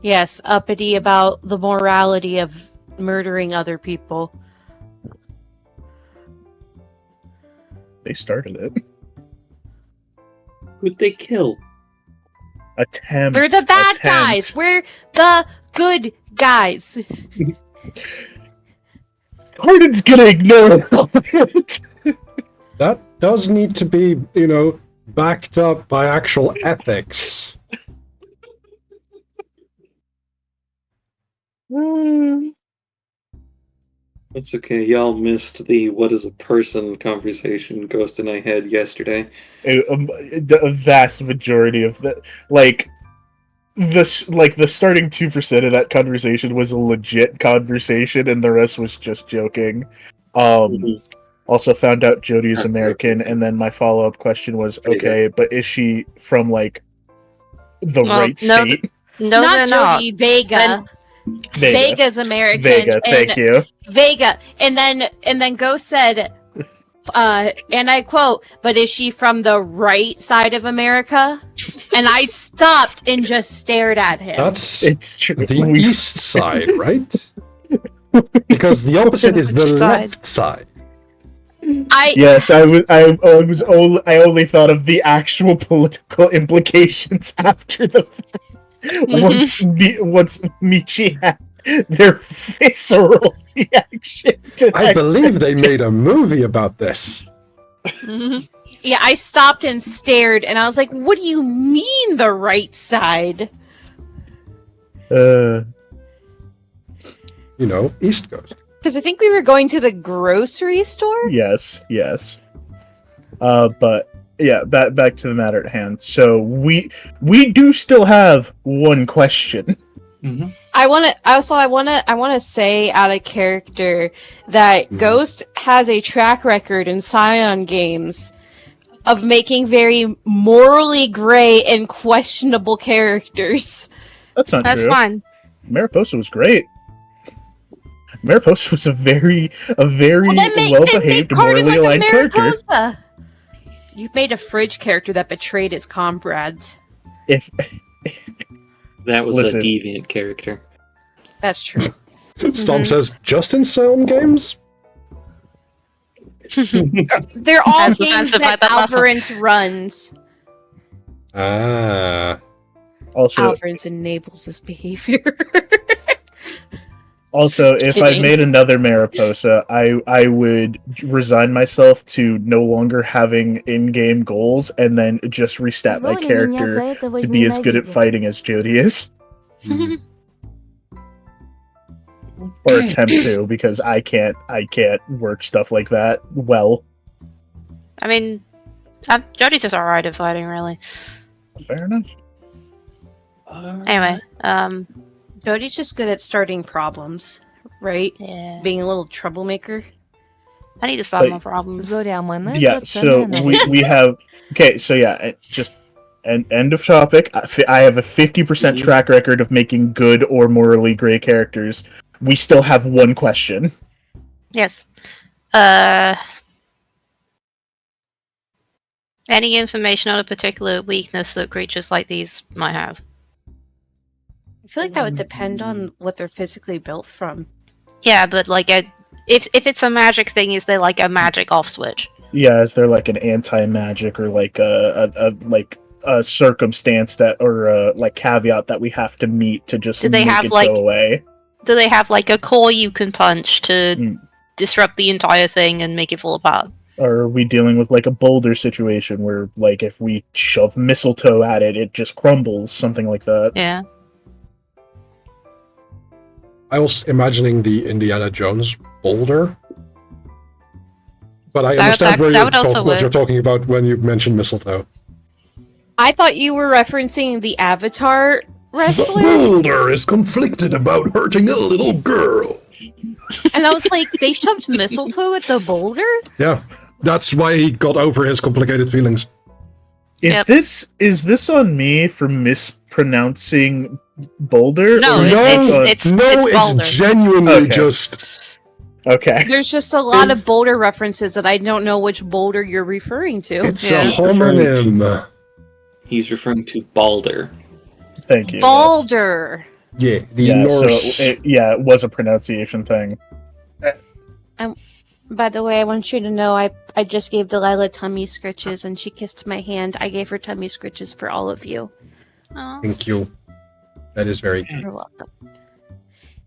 Yes, uppity about the morality of murdering other people. They started it. Who'd they kill? Attempt. We're the bad guys. We're the good guys. Harden's gonna ignore it. That does need to be, backed up by actual ethics. It's okay. Y'all missed the "what is a person" conversation Ghost and I had yesterday. A vast majority of the the starting 2% of that conversation was a legit conversation, and the rest was just joking. Also found out Jodie is American, and then my follow-up question was, okay, but is she from the right state? No, not they're Jodie, not. Vega. Vega's American. Vega, thank you. Vega, and then Ghost said, and I quote, "But is she from the right side of America?" And I stopped and just stared at him. It's true. The east side, right? Because the opposite is the Which side? left side. Yes, I only thought of the actual political implications after the fact. Once Michi had their visceral reaction to that. I believe they made a movie about this. Yeah, I stopped and stared, and I was like, "What do you mean the right side?" East Coast. Because I think we were going to the grocery store. Yes. But yeah, back to the matter at hand. So we do still have one question. Mm-hmm. I want to say out of character that Ghost has a track record in Scion games of making very morally gray and questionable characters. That's not That's true. fine. Mariposa was great. Mariposa was a very well-behaved, morally aligned character. You've made a fridge character that betrayed his comrades. If That was Listen. a deviant character. That's true. Storm says, just in Scion games? They're all As games offensive that by that last one. Alvarance runs. also, Alvarance enables this behavior. if I kidding. made another Mariposa, I would resign myself to no longer having in-game goals and then just restat my Зори меня character за это to be as good at возненавидит. fighting as Jodie is. Or attempt to, because I can't work stuff like that well. I mean, Jodie's just alright at fighting, really. Fair enough. Anyway, Jody's just good at starting problems, right? yeah. Being a little troublemaker. I need to solve But- more problems. Зоря мене Yeah, за це so ненавидить. we have just end of topic. I have a 50% track record of making good or morally gray characters. We still have one question. Yes. Any information on a particular weakness that creatures like these might have? I feel like that would depend on what they're physically built from. Yeah, but if it's a magic thing, is there like a magic off switch? Yeah, is there like an anti-magic or like a circumstance that or like caveat that we have to meet to just Do they make have, it like- go away? Do they have like a core you can punch to Mm. disrupt the entire thing and make it fall apart? Or are we dealing with like a boulder situation where like if we shove mistletoe at it, it just crumbles, something like that? Yeah. I was imagining the Indiana Jones boulder. But I understand what you're talking about when you mentioned mistletoe. I thought you were referencing the Avatar The wrestler, boulder is conflicted about hurting a little girl. and I was like, they shoved mistletoe at the boulder? Yeah, that's why he got over his complicated feelings. Is this on me for mispronouncing Boulder? No, or is it's that Boulder. genuinely Okay. just. okay. There's just a lot of Boulder references that I don't know which Boulder you're referring to. It's Yeah. a homonym. He's referring to Balder. Thank you. yes. Balder. Yeah, the Yeah, Norse. so it was a pronunciation thing. By the way, I want you to know I just gave Delilah tummy scritches and she kissed my hand. I gave her tummy scritches for all of you. Oh. Thank you. That is very good. You're welcome.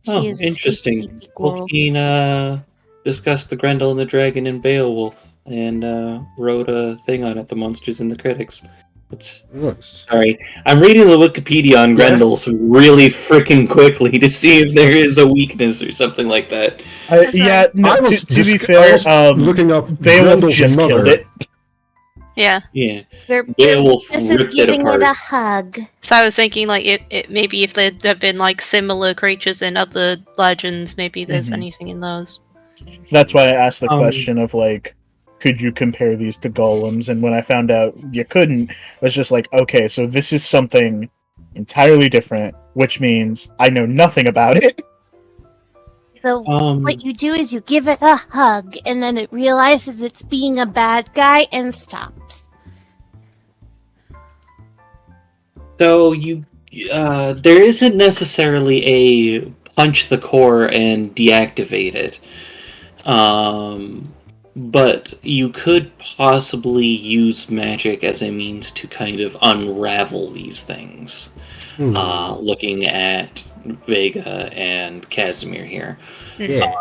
Oh, She is a interesting. sweet baby girl. Tolkien discussed the Grendel and the Dragon in Beowulf and wrote a thing on it, The Monsters and the Critics. It's Nice. sorry. I'm reading the Wikipedia on Grendels really freaking quickly to see if there is a weakness or something like that. Yeah, no, I was to be just- fair, I was looking up Beowulf Grendel's just mother. killed it. Yeah. Yeah. Their Beowulf weakness is ripped it giving it apart. a hug. So I was thinking, like, it maybe if there had been like similar creatures in other legends, maybe there's Mhm. anything in those. That's why I asked the Um, question of like, could you compare these to golems? And when I found out you couldn't, I was just like, okay, so this is something entirely different, which means I know nothing about it. So what you do is you give it a hug, and then it realizes it's being a bad guy and stops. So there isn't necessarily a punch the core and deactivate it, but you could possibly use magic as a means to kind of unravel these things. Looking at Vega and Casimir here, Yeah.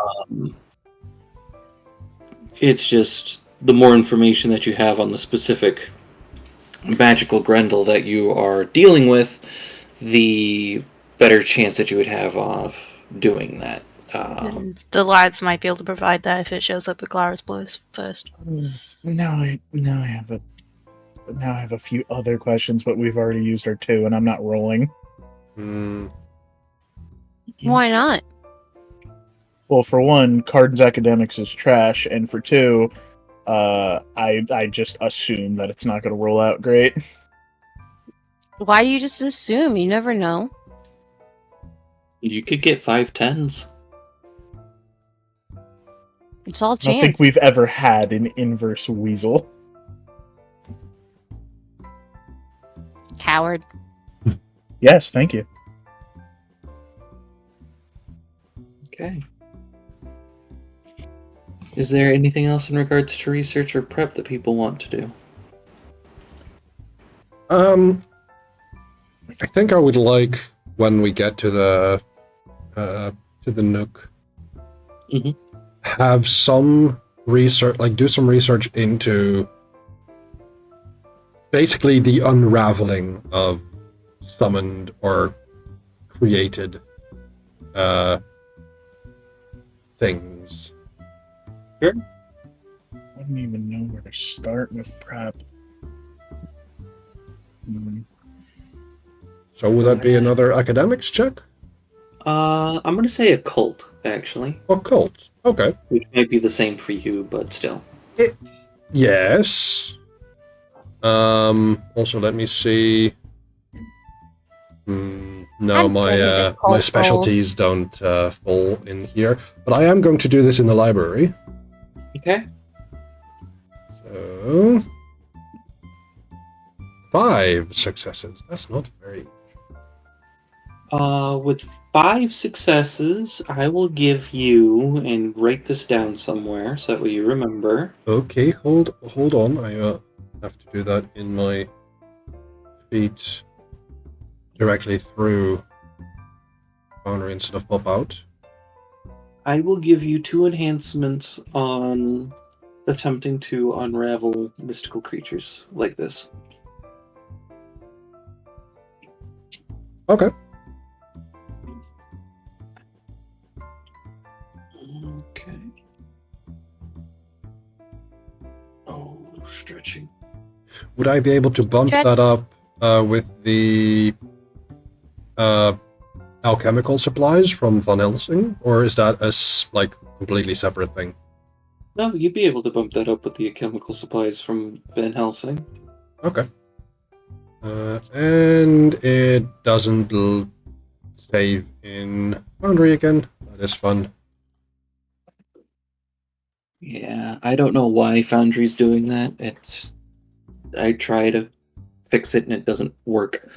it's just the more information that you have on the specific magical Grendel that you are dealing with, the better chance that you would have of doing that. And the lads might be able to provide that if it shows up at Clara's place first. Now I have a few other questions, but we've already used our 2, and I'm not rolling. Why not? Well, for one, Cardin's Academics is trash, and for 2, I just assume that it's not going to roll out great. Why do you just assume? You never know. You could get 5 10s. It's all I don't think chance. we've ever had an inverse weasel. Coward. Yes, thank you. Okay. Is there anything else in regards to research or prep that people want to do? I think I would like when we get to the Nook, Mhm. have some research, like do some research into basically the unraveling of summoned or created things. Sure. I don't even know where to start with prep. So would that be another academics check? I'm gonna say occult, actually, Occult. Okay. which might be the same for you, but still. Yes. Also, let me see. No, I'm good at occult my specialties don't fall in here, but I am going to do this in the library. Okay. So 5 successes. That's not very. With 5 successes, I will give you, and write this down somewhere so that way you remember. Okay, hold on. I have to do that in my feet directly through boundary instead of pop out. I will give you 2 enhancements on attempting to unravel mystical creatures like this. Okay. Okay. Oh, stretching. Would I be able to bump Stretch. that up with the alchemical supplies from Van Helsing, or is that a like completely separate thing? No, you'd be able to bump that up with the chemical supplies from Van Helsing. Okay. And it doesn't save in Foundry again. That is fun. Yeah, I don't know why Foundry's doing that. I try to fix it and it doesn't work.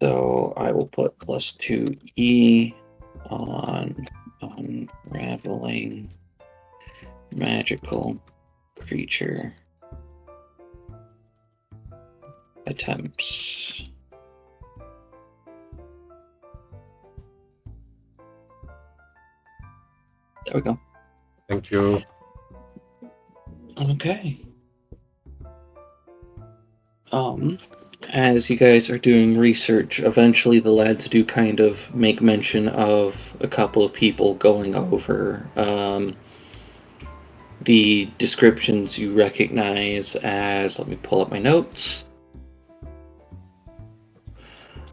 So I will put +2E on unraveling magical creature attempts. There we go. Thank you. Okay. As you guys are doing research, eventually the lads do kind of make mention of a couple of people going over the descriptions you recognize as, let me pull up my notes.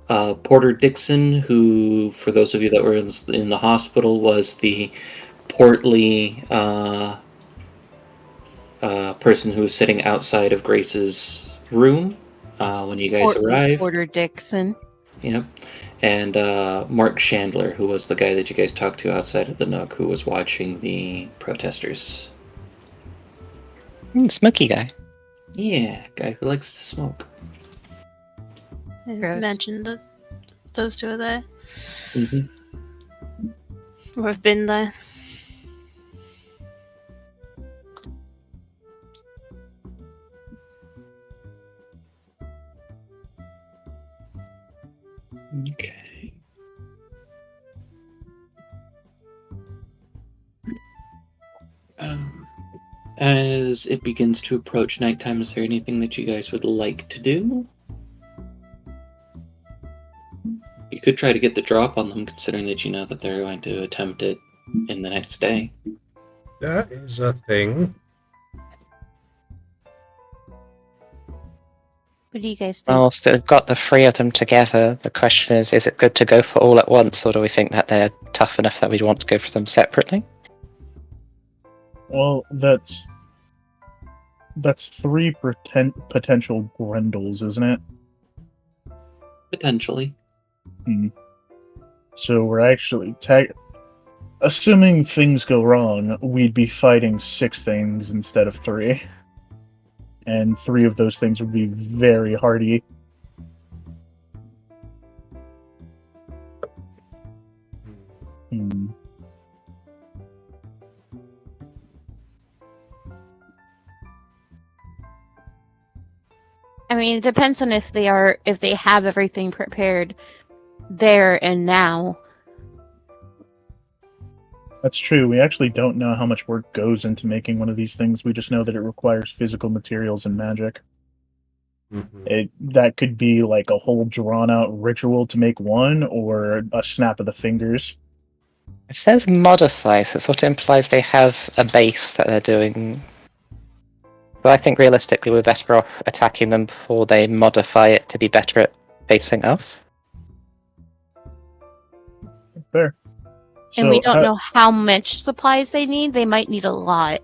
Porter Dixon, who, for those of you that were in the hospital, was the portly person who was sitting outside of Grace's room when you guys arrived. Porter Dixon. Yep. And Mark Chandler, who was the guy that you guys talked to outside of the Nook, who was watching the protesters. Smoky guy. Yeah, guy who likes to smoke. I Gross. mentioned that those two are there. Mm-hmm. Or have been there. Okay. As it begins to approach nighttime, is there anything that you guys would like to do? You could try to get the drop on them, considering that you know that they're going to attempt it in the next day. That is a thing. What do you guys think? Well, so we've got the three of them together. The question is it good to go for all at once, or do we think that they're tough enough that we'd want to go for them separately? Well, that's three potential Grendels, isn't it? Potentially. So we're actually assuming things go wrong, we'd be fighting 6 things instead of 3. And 3 of those things would be very hardy. I mean, it depends on if they have everything prepared there and now. That's true. We actually don't know how much work goes into making one of these things. We just know that it requires physical materials and magic. That could be like a whole drawn-out ritual to make one, or a snap of the fingers. It says modify, so it sort of implies they have a base that they're doing. But I think realistically we're better off attacking them before they modify it to be better at facing us. Fair. And we don't know how much supplies they need. They might need a lot.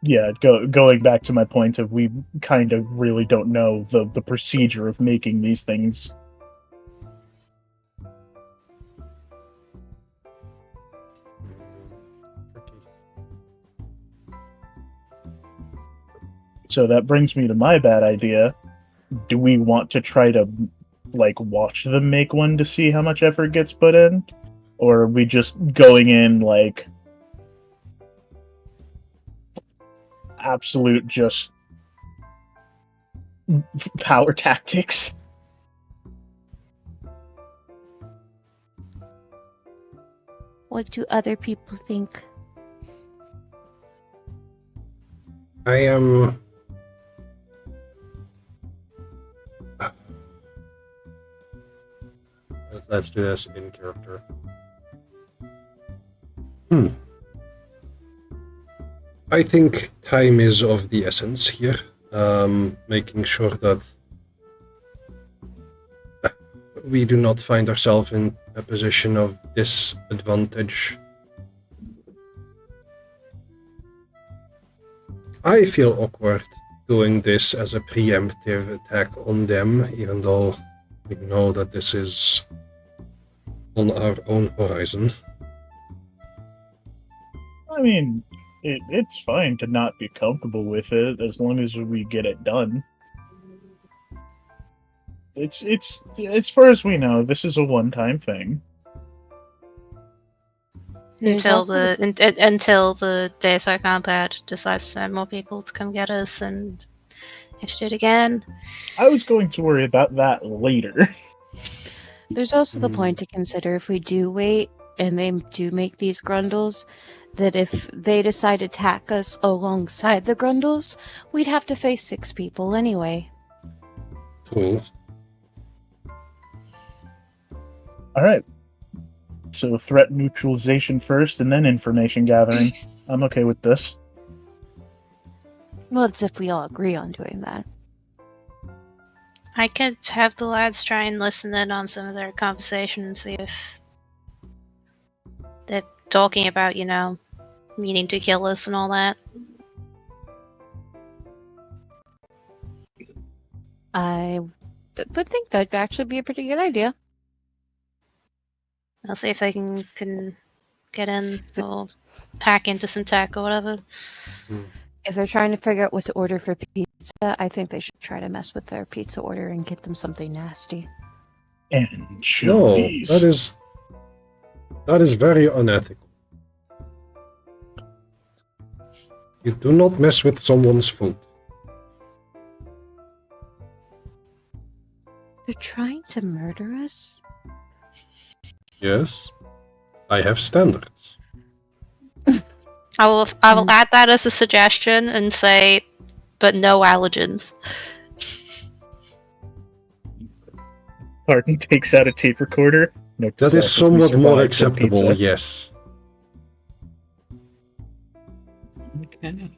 Yeah, going back to my point of we kind of really don't know the procedure of making these things. So that brings me to my bad idea. Do we want to try to, like, watch them make one to see how much effort gets put in? Or are we just going in, like, absolute just power tactics? What do other people think? I am... Let's do this in character. I think time is of the essence here. Making sure that we do not find ourselves in a position of disadvantage. I feel awkward doing this as a preemptive attack on them, even though we know that this is on our own horizon. I mean, it's fine to not be comfortable with it as long as we get it done. It's as far as we know, this is a one-time thing. There's Until also until the DSO combat decides to send more people to come get us and have to do it again. I was going to worry about that later. There's also the point to consider if we do wait and they do make these grundles, that if they decide to attack us alongside the grundles, we'd have to face 6 people anyway. True. All right. So threat neutralization first, and then information gathering. I'm okay with this. Well, it's if we all agree on doing that. I could have the lads try and listen in on some of their conversation and see if they're talking about, meaning to kill us and all that. I would think that'd actually be a pretty good idea. I'll see if they can get in or hack into some tech or whatever. If they're trying to figure out what to order for pizza, I think they should try to mess with their pizza order and get them something nasty. No, Anchovies. that is very unethical. You do not mess with someone's food. They're trying to murder us? Yes, I have standards. I will add that as a suggestion and say, but no allergens. Martin takes out a tape recorder. Note to That is self, if we somewhat more survive the acceptable, pizza. yes. Okay.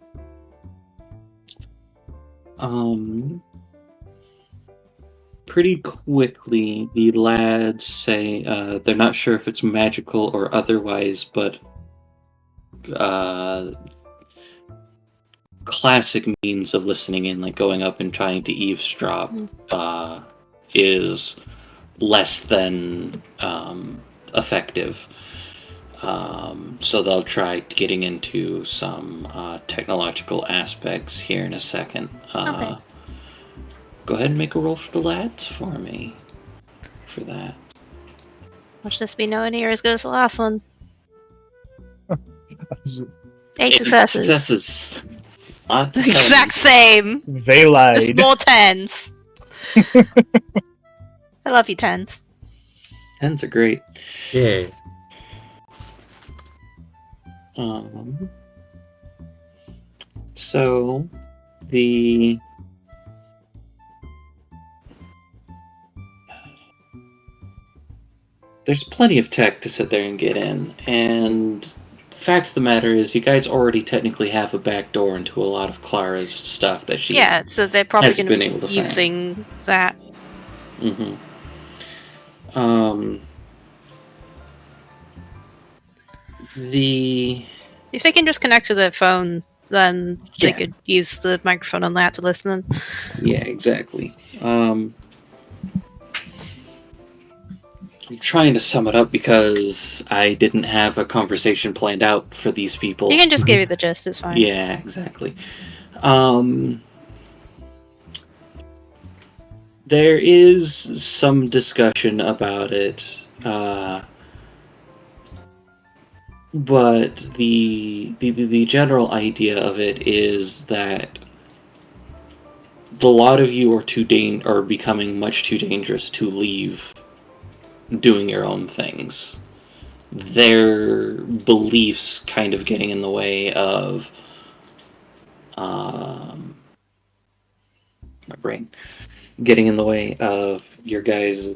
Pretty quickly, the lads say they're not sure if it's magical or otherwise, but classic means of listening in, like going up and trying to eavesdrop, is less than effective. So they'll try getting into some technological aspects here in a second. Okay. Go ahead and make a roll for the lads for me. For that. Watch this be nowhere near as good as the last one. 8 Eight successes. Successes. Lots of Exact same. They Just lied. more 10s. I love you, 10s. 10s are great. Yeah. So there's plenty of tech to sit there and get in, and the fact of the matter is you guys already technically have a back door into a lot of Clara's stuff that she Yeah, so they're probably hasn't going to been able be to using that. If they can just connect to their phone, then they Yeah. could use the microphone on that to listen. Yeah, exactly. I'm trying to sum it up because I didn't have a conversation planned out for these people. You can just give you the gist, it's fine. Yeah, exactly. There is some discussion about it, but the general idea of it is that the lot of you are becoming much too dangerous to leave doing your own things. Their beliefs kind of getting in the way of my brain getting in the way of your guys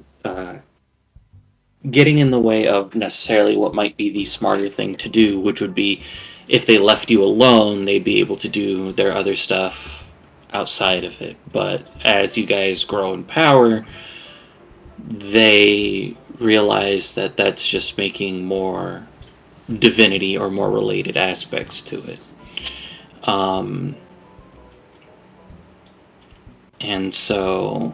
getting in the way of necessarily what might be the smarter thing to do, which would be if they left you alone, they'd be able to do their other stuff outside of it. But as you guys grow in power, they realize that that's just making more divinity or more related aspects to it. And so,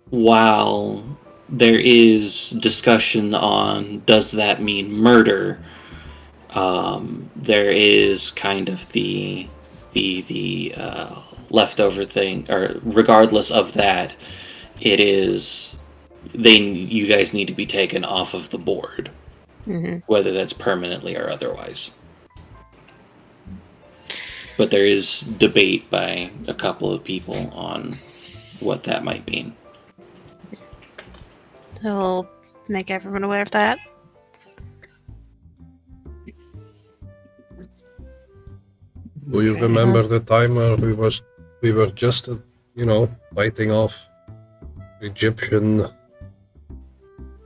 while there is discussion on does that mean murder, there is kind of the leftover thing, or regardless of that, it is you guys need to be taken off of the board, whether that's permanently or otherwise. But there is debate by a couple of people on what that might mean. So we'll make everyone aware of that. Do you remember the time where we were just, fighting off Egyptian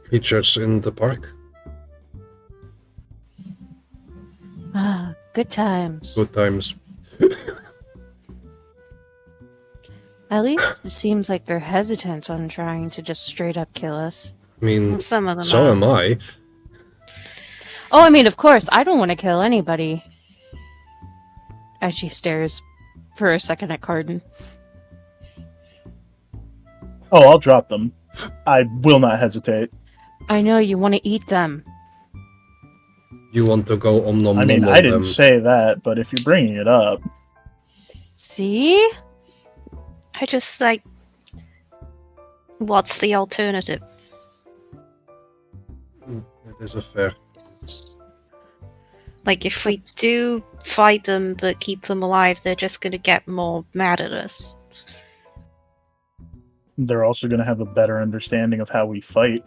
creatures in the park? Ah, good times. Good times. At least it seems like they're hesitant on trying to just straight up kill us. I mean, Some of them so are. am I. Oh, I mean, of course, I don't want to kill anybody. As she stares for a second at Carden. Oh, I'll drop them. I will not hesitate. I know you want to eat them. You want to go om nom I mean, nom I on didn't them. say that, but if you're bringing it up, See? I just like. What's the alternative? That is a fair. Like, if we do fight them but keep them alive, they're just gonna get more mad at us. they're also going to have a better understanding of how we fight.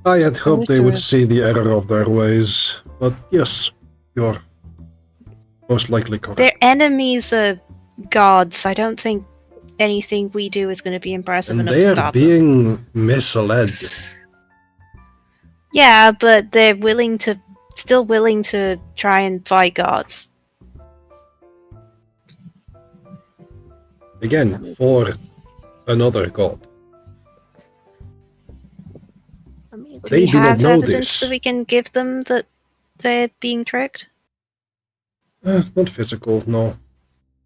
I had hoped they would true. see the error of their ways, but yes, you're most likely correct. Their enemies are gods. I don't think anything we do is going to be impressive And enough they to are stop them. being misled. Yeah, but they're still willing to try and fight gods. Again, for another god. I mean, do They we do not have know evidence this. that we can give them that they're being tricked? Not physical, no.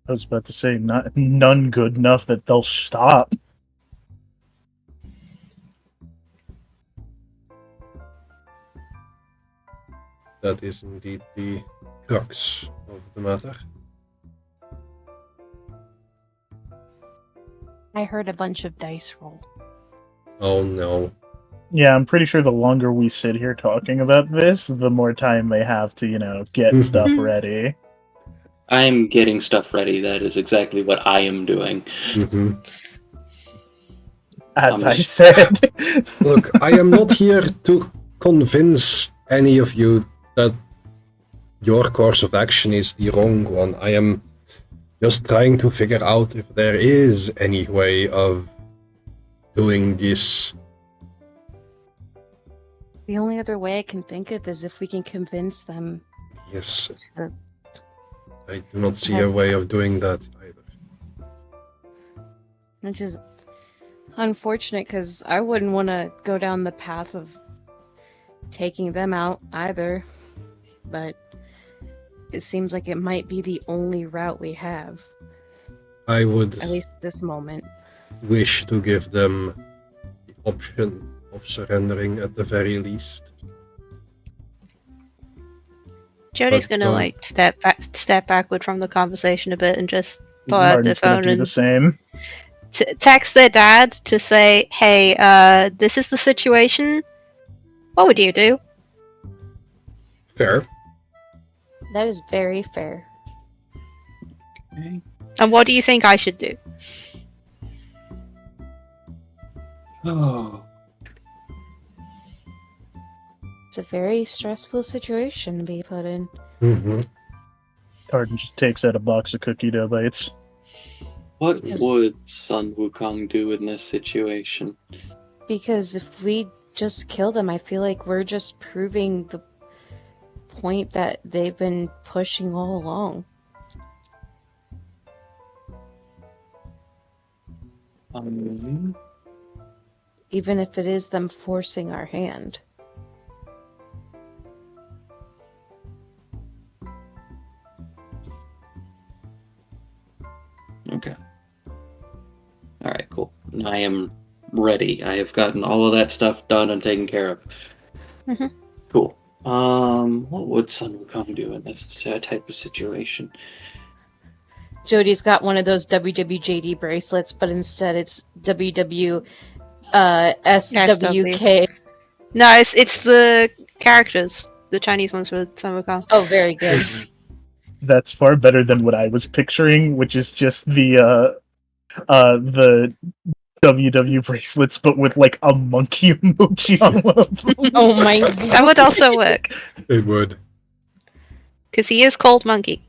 I was about to say, none good enough that they'll stop. That is indeed the crux of the matter. I heard a bunch of dice roll. Oh no. Yeah, I'm pretty sure the longer we sit here talking about this, the more time they have to, get Mhm. stuff ready. I'm getting stuff ready. That is exactly what I am doing. Hmm. As I just- said. Look, I am not here to convince any of you that your course of action is the wrong one. I am just trying to figure out if there is any way of doing this. The only other way I can think of is if we can convince them Yes, to. I do not see a way of doing that either. Which is unfortunate because I wouldn't want to go down the path of taking them out either. But it seems like it might be the only route we have, I would at least at this moment. wish to give them the option of surrendering at the very least. Jody's But, gonna step backward from the conversation a bit and just pull out the Martin's gonna phone do the and same. text their dad to say, "Hey, this is the situation. What would you do?" Fair. That is very fair. Okay. And what do you think I should do? Oh, It's a very stressful situation to be put in. Mm-hmm. Arden just takes out a box of cookie dough bites. what Yes. would Sun Wukong do in this situation? Because if we just kill them, I feel like we're just proving the point that they've been pushing all along. Um, Even if it is them forcing our hand. I am ready. I have gotten all of that stuff done and taken care of. Mhm. Cool. What would Sun Wukong do in this type of situation? Jody's got one of those WWJD bracelets, but instead it's WW SWK. No, it's the characters. The Chinese ones for Sun Wukong. Oh, very good. That's far better than what I was picturing, which is just the WW bracelets, but with like a monkey emoji on one of them. Oh my That god. would also work. It would. Because he is called Monkey.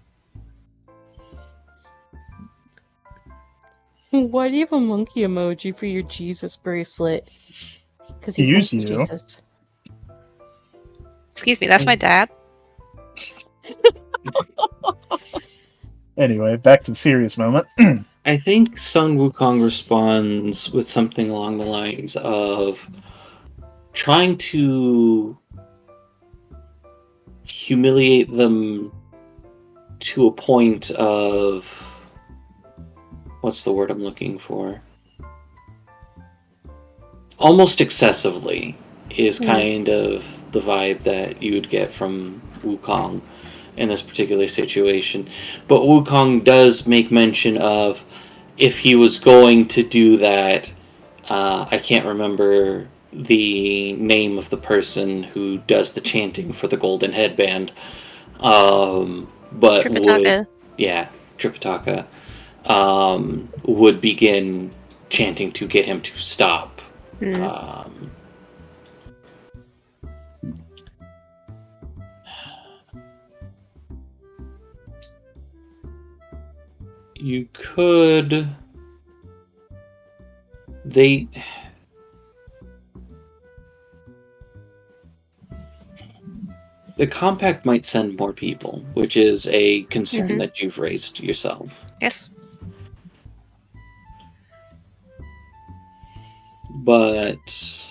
Why do you have a monkey emoji for your Jesus bracelet? Because he's Use monkey you. Jesus. Excuse me, that's my dad. Anyway, back to the serious moment. I think Sun Wukong responds with something along the lines of trying to humiliate them to a point of what's the word I'm looking for? Almost excessively is kind of the vibe that you would get from Wukong in this particular situation. But Wukong does make mention of if he was going to do that, I can't remember the name of the person who does the chanting for the golden headband. But Tripitaka. Tripitaka would begin chanting to get him to stop. You could... The compact might send more people, which is a concern that you've raised yourself. Yes. But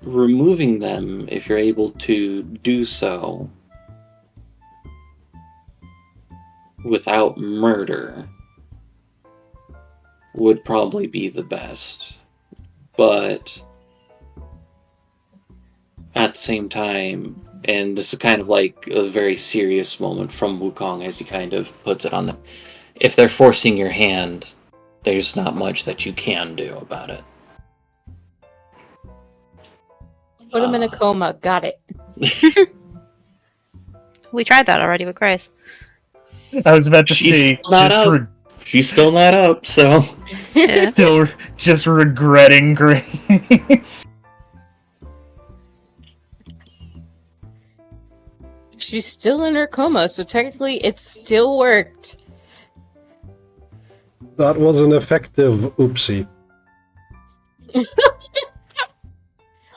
removing them, if you're able to do so without murder, would probably be the best. But at the same time, and this is kind of like a very serious moment from Wukong as he kind of puts it on the... If they're forcing your hand, there's not much that you can do about it. Put him in a coma. Got it. We tried that already with Grace. I was about to She's say, still not just up. She's still not up, so... Yeah. still just regretting Grace. She's still in her coma, so technically it still worked. That was an effective oopsie.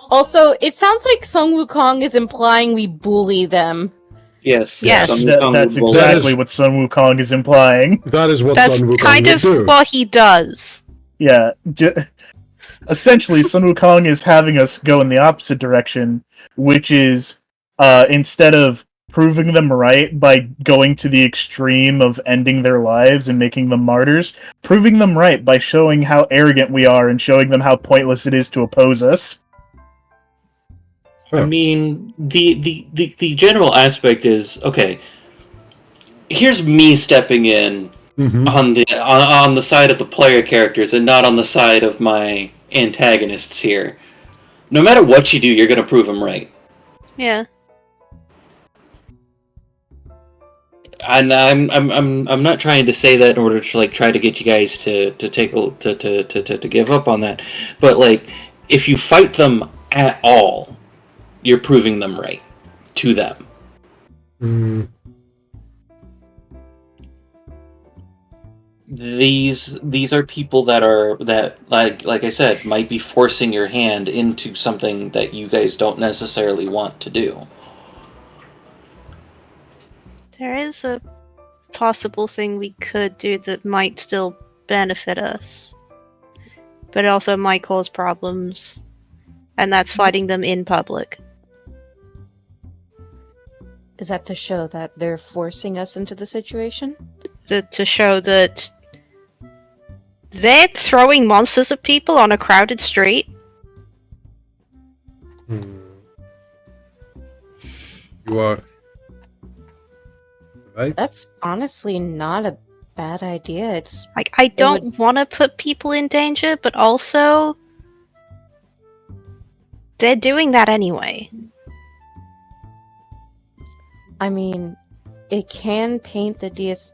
Also, it sounds like Sun Wukong is implying we bully them. Yes. Yes. That's exactly what Sun Wukong is implying. That is what That's Sun Wukong kind would of do. what he does. Yeah. Essentially, Sun Wukong is having us go in the opposite direction, which is instead of proving them right by going to the extreme of ending their lives and making them martyrs, proving them right by showing how arrogant we are and showing them how pointless it is to oppose us. I mean, the general aspect is, okay, here's me stepping in on the side of the player characters and not on the side of my antagonists here. No matter what you do, you're going to prove them right. Yeah. And I'm not trying to say that in order to like try to get you guys to give up on that, but like if you fight them at all, you're proving them right to them. These are people that like I said might be forcing your hand into something that you guys don't necessarily want to do. There is a possible thing we could do that might still benefit us. But it also might cause problems. And that's fighting them in public. Is that to show that they're forcing us into the situation? To show that They're throwing monsters at people on a crowded street. You are right. That's honestly not a bad idea. It's Like, I would- don't want to put people in danger, but also they're doing that anyway. I mean, it can paint the DS.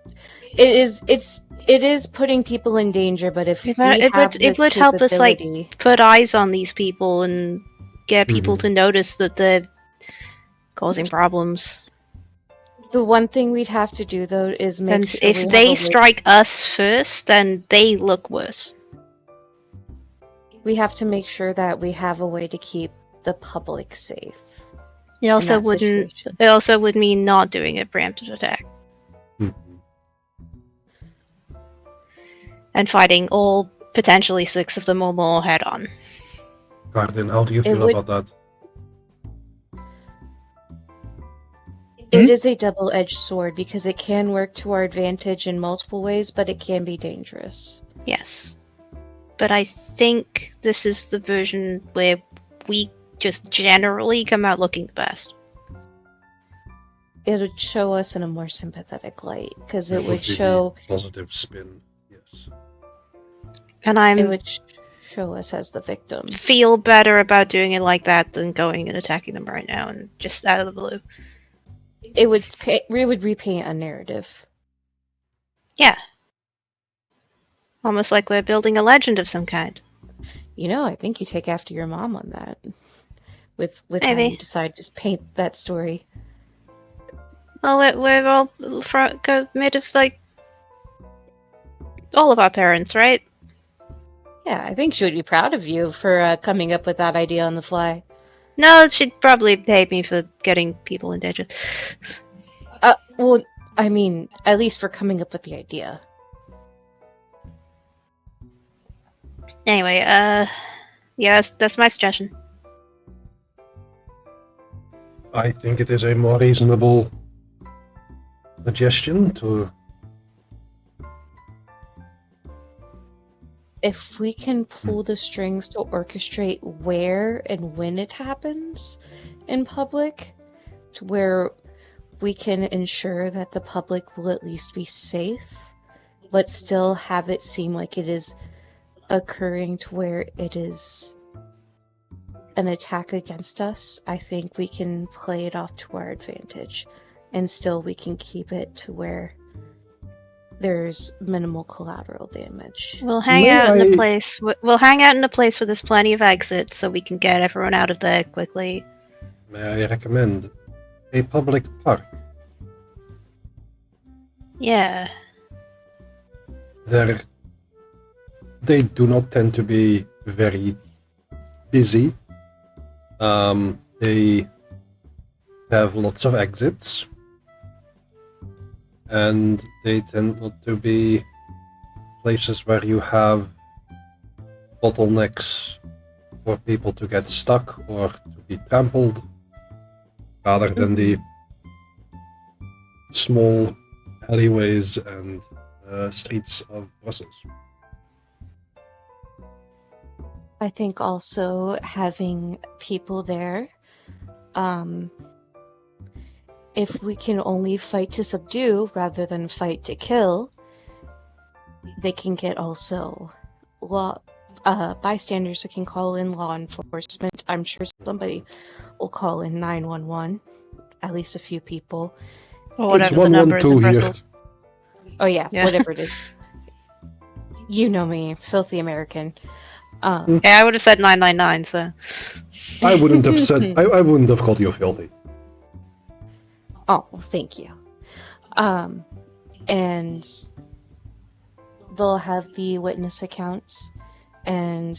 It is putting people in danger, but if It we would- have it the would help us, like, capability- Put eyes on these people and get people to notice that they're causing problems. The one thing we'd have to do though is make And sure if we have a they way- strike us first, then they look worse. we have to make sure that we have a way to keep the public safe. It also that wouldn't. situation. It also would mean not doing a preemptive attack and fighting all potentially 6 of them or more head on. Garden, how do you feel would- about that? It is a double-edged sword because it can work to our advantage in multiple ways, but it can be dangerous. Yes, but I think this is the version where we just generally come out looking the best. It would show us in a more sympathetic light because it would be the show positive spin. Yes. And it would show us as the victim. feel better about doing it like that than going and attacking them right now and just out of the blue. We would repaint a narrative. Yeah. Almost like we're building a legend of some kind. You know, I think you take after your mom on that. With how Maybe. you decide to paint that story. Well, we're all made of, like, all of our parents, right? Yeah, I think she would be proud of you for coming up with that idea on the fly. No, she'd probably hate me for getting people in danger. Well, I mean, at least for coming up with the idea. Anyway, yeah, that's my suggestion. I think it is a more reasonable suggestion to. If we can pull the strings to orchestrate where and when it happens in public, to where we can ensure that the public will at least be safe, but still have it seem like it is occurring to where it is an attack against us, I think we can play it off to our advantage. And still we can keep it to where there's minimal collateral damage. We'll hang May out in I- a place. We'll hang out in a place where there's plenty of exits, so we can get everyone out of there quickly. May I recommend a public park? Yeah. They do not tend to be very busy. They have lots of exits, and they tend not to be places where you have bottlenecks for people to get stuck or to be trampled, rather than the small alleyways and streets of Brussels. I think also having people there, if we can only fight to subdue rather than fight to kill, they can get also bystanders who can call in law enforcement. I'm sure somebody will call in 911, at least a few people. Or whatever the 112 number is in here. Brussels. Oh yeah, Yeah. whatever it is. You know me, filthy American. Yeah, I would have said 999, so. I wouldn't have said. I wouldn't have called you filthy. Oh, well, thank you. And they'll have the witness accounts, and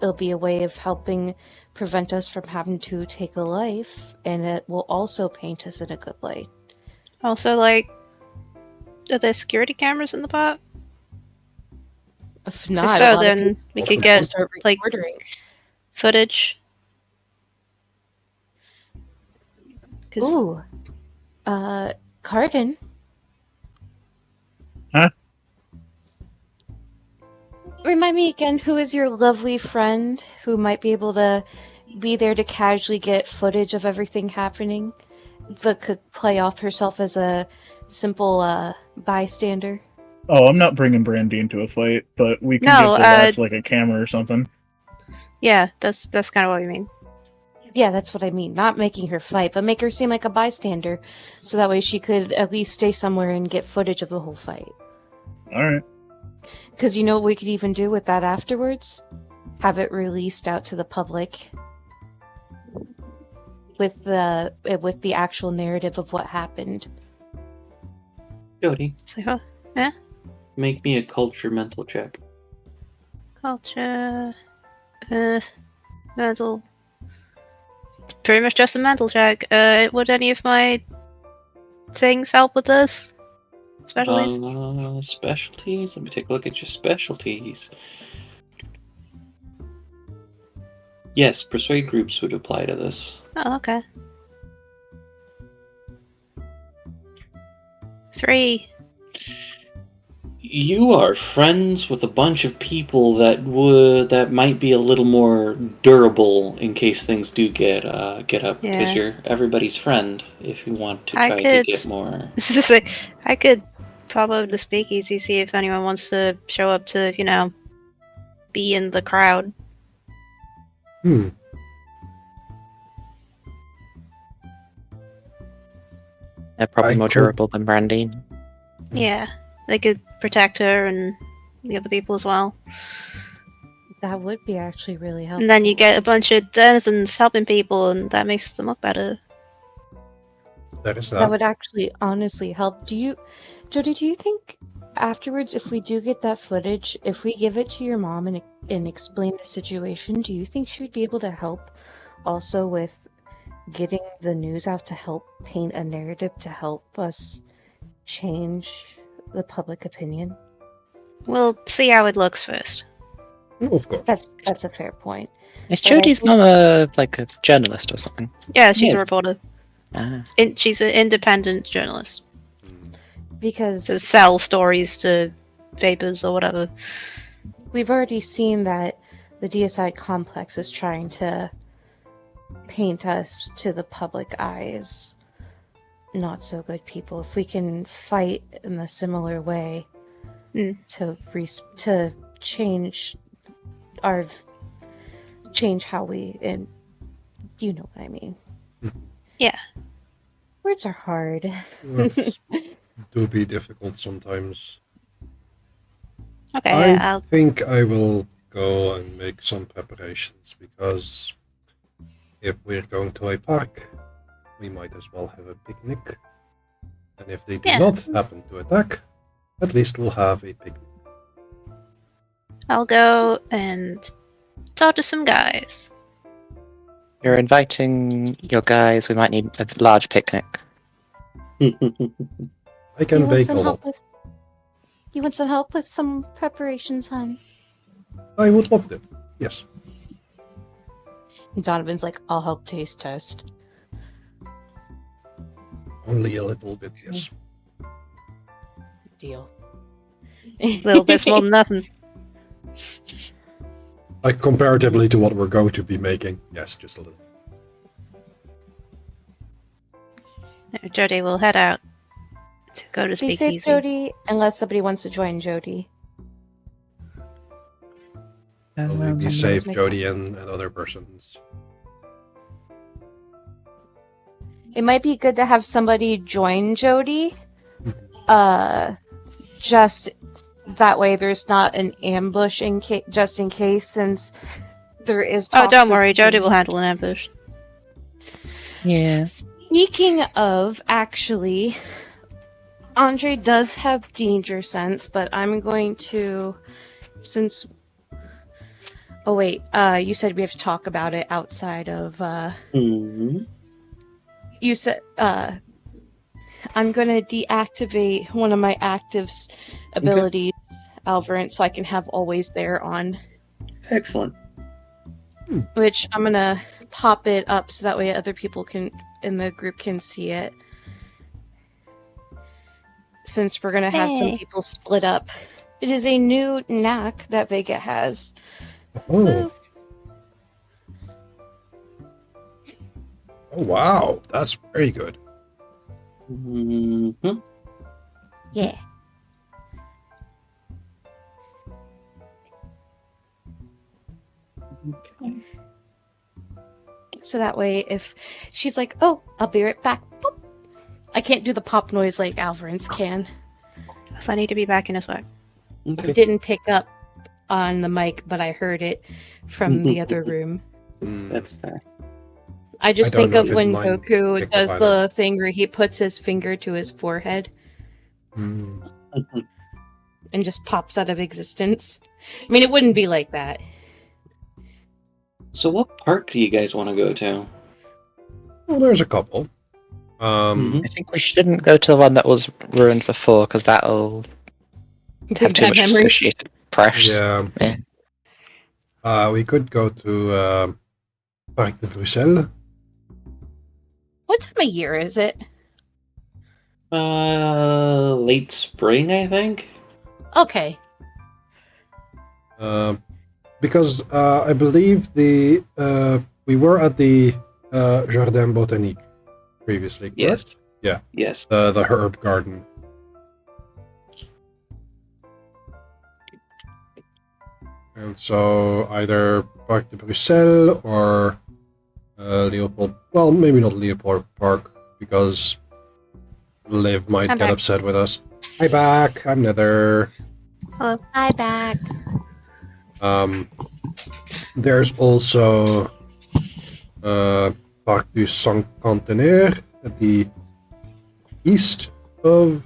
it'll be a way of helping prevent us from having to take a life, and it will also paint us in a good light. Also, like, are there security cameras in the park? If If not, so, a lot of then people we will could get start like, recording. footage. 'Cause- Ooh, Cardin. Huh? Remind me again, who is your lovely friend who might be able to be there to casually get footage of everything happening, but could play off herself as a simple bystander? Oh, I'm not bringing Brandy into a fight, but we can No, give the lads like a camera or something. Yeah, that's kind of what we mean. Yeah, that's what I mean. Not making her fight, but make her seem like a bystander, so that way she could at least stay somewhere and get footage of the whole fight. All right. Because you know what we could even do with that afterwards? Have it released out to the public with the actual narrative of what happened. Jody, So, oh, make me a culture mental check. culture, mental. Pretty much just a mental check. Would any of my things help with this? Specialties? Specialties? Let me take a look at your specialties. Yes, persuade groups would apply to this. Oh, okay. 3. You are friends with a bunch of people that might be a little more durable in case things do get up, because Yeah. you're everybody's friend. If you want to I try to could- get more, I could pop over to Speakeasy, see if anyone wants to show up to, be in the crowd. Hmm. They're probably I more could- durable than Brandine. Yeah, they could protect her and the other people as well. That would be actually really helpful. And then you get a bunch of denizens helping people, and that makes them look better. That is That would actually honestly help. Jody, do you think afterwards, if we do get that footage, if we give it to your mom and explain the situation, do you think she would be able to help also with getting the news out to help paint a narrative to help us change the public opinion? We'll see how it looks first. Oh, of course. That's a fair point. Is But I Jody's think- mum a journalist or something? Yeah, she's a Yes. reporter. Ah. She's an independent journalist. Because To sell stories to papers or whatever. we've already seen that the DSI complex is trying to paint us to the public eye as not so good people. If we can fight in a similar way to change how we, and you know what I mean. Yeah. Words are hard. Words do be difficult sometimes. Okay, I yeah, I'll... think I will go and make some preparations because if we're going to a park, we might as well have a picnic. And if they do Yeah. not happen to attack, at least we'll have a picnic. I'll go and talk to some guys. You're inviting your guys. We might need a large picnic. I can bake a lot. You want some help with some preparations, hon? I would love to. Yes. And Donovan's like, I'll help taste test. Only a little bit, yes. Deal. A little bit's more than nothing. Like comparatively to what we're going to be making, yes, just a little. Jody will head out to go to Be Speakeasy. safe, Jody, unless somebody wants to join Jody. Only be Somebody safe, else make Jody and other persons. It might be good to have somebody join Jody. Just that way there's not an ambush just in case, since there is Oh, talks don't of- worry, Jody will handle an ambush. Yeah. Speaking of, actually, Andre does have danger sense, but I'm going to, since... Oh wait, you said we have to talk about it outside of, Mhm. You said, I'm gonna deactivate one of my actives abilities, Alvarant, so I can have always there on. Excellent. Which I'm gonna pop it up so that way other people in the group can see it. Since we're gonna have some Hey. people split up. It is a new knack that Vega has. Oh. Oh wow, that's very good. Mhm. Yeah. Okay. So that way, if she's like, "Oh, I'll be right back," boop. I can't do the pop noise like Alvarez can. So I need to be back in a sec. It didn't pick up on the mic, but I heard it from the other room. That's fair. I just don't think know of if when it's mine Goku picked up does either. the thing where he puts his finger to his forehead Mm. and just pops out of existence. I mean, it wouldn't be like that. So, what park do you guys want to go to? Well, there's a couple. Mhm. I think we shouldn't go to the one that was ruined before, because that'll have Bring too back much memories. associated press. Yeah. We could go to Parc de Bruxelles. What time of year is it? Late spring, I think. Okay. Because I believe we were at the Jardin Botanique previously, correct? Yes. Yeah. Yes. The herb garden. And so either Parc de Bruxelles or Leopold. Well, maybe not Leopold Park because Liv might I'm get back. upset with us. Hi back. I'm Nether. Hi, back. There's also Parc du Cinquantenaire at the east of.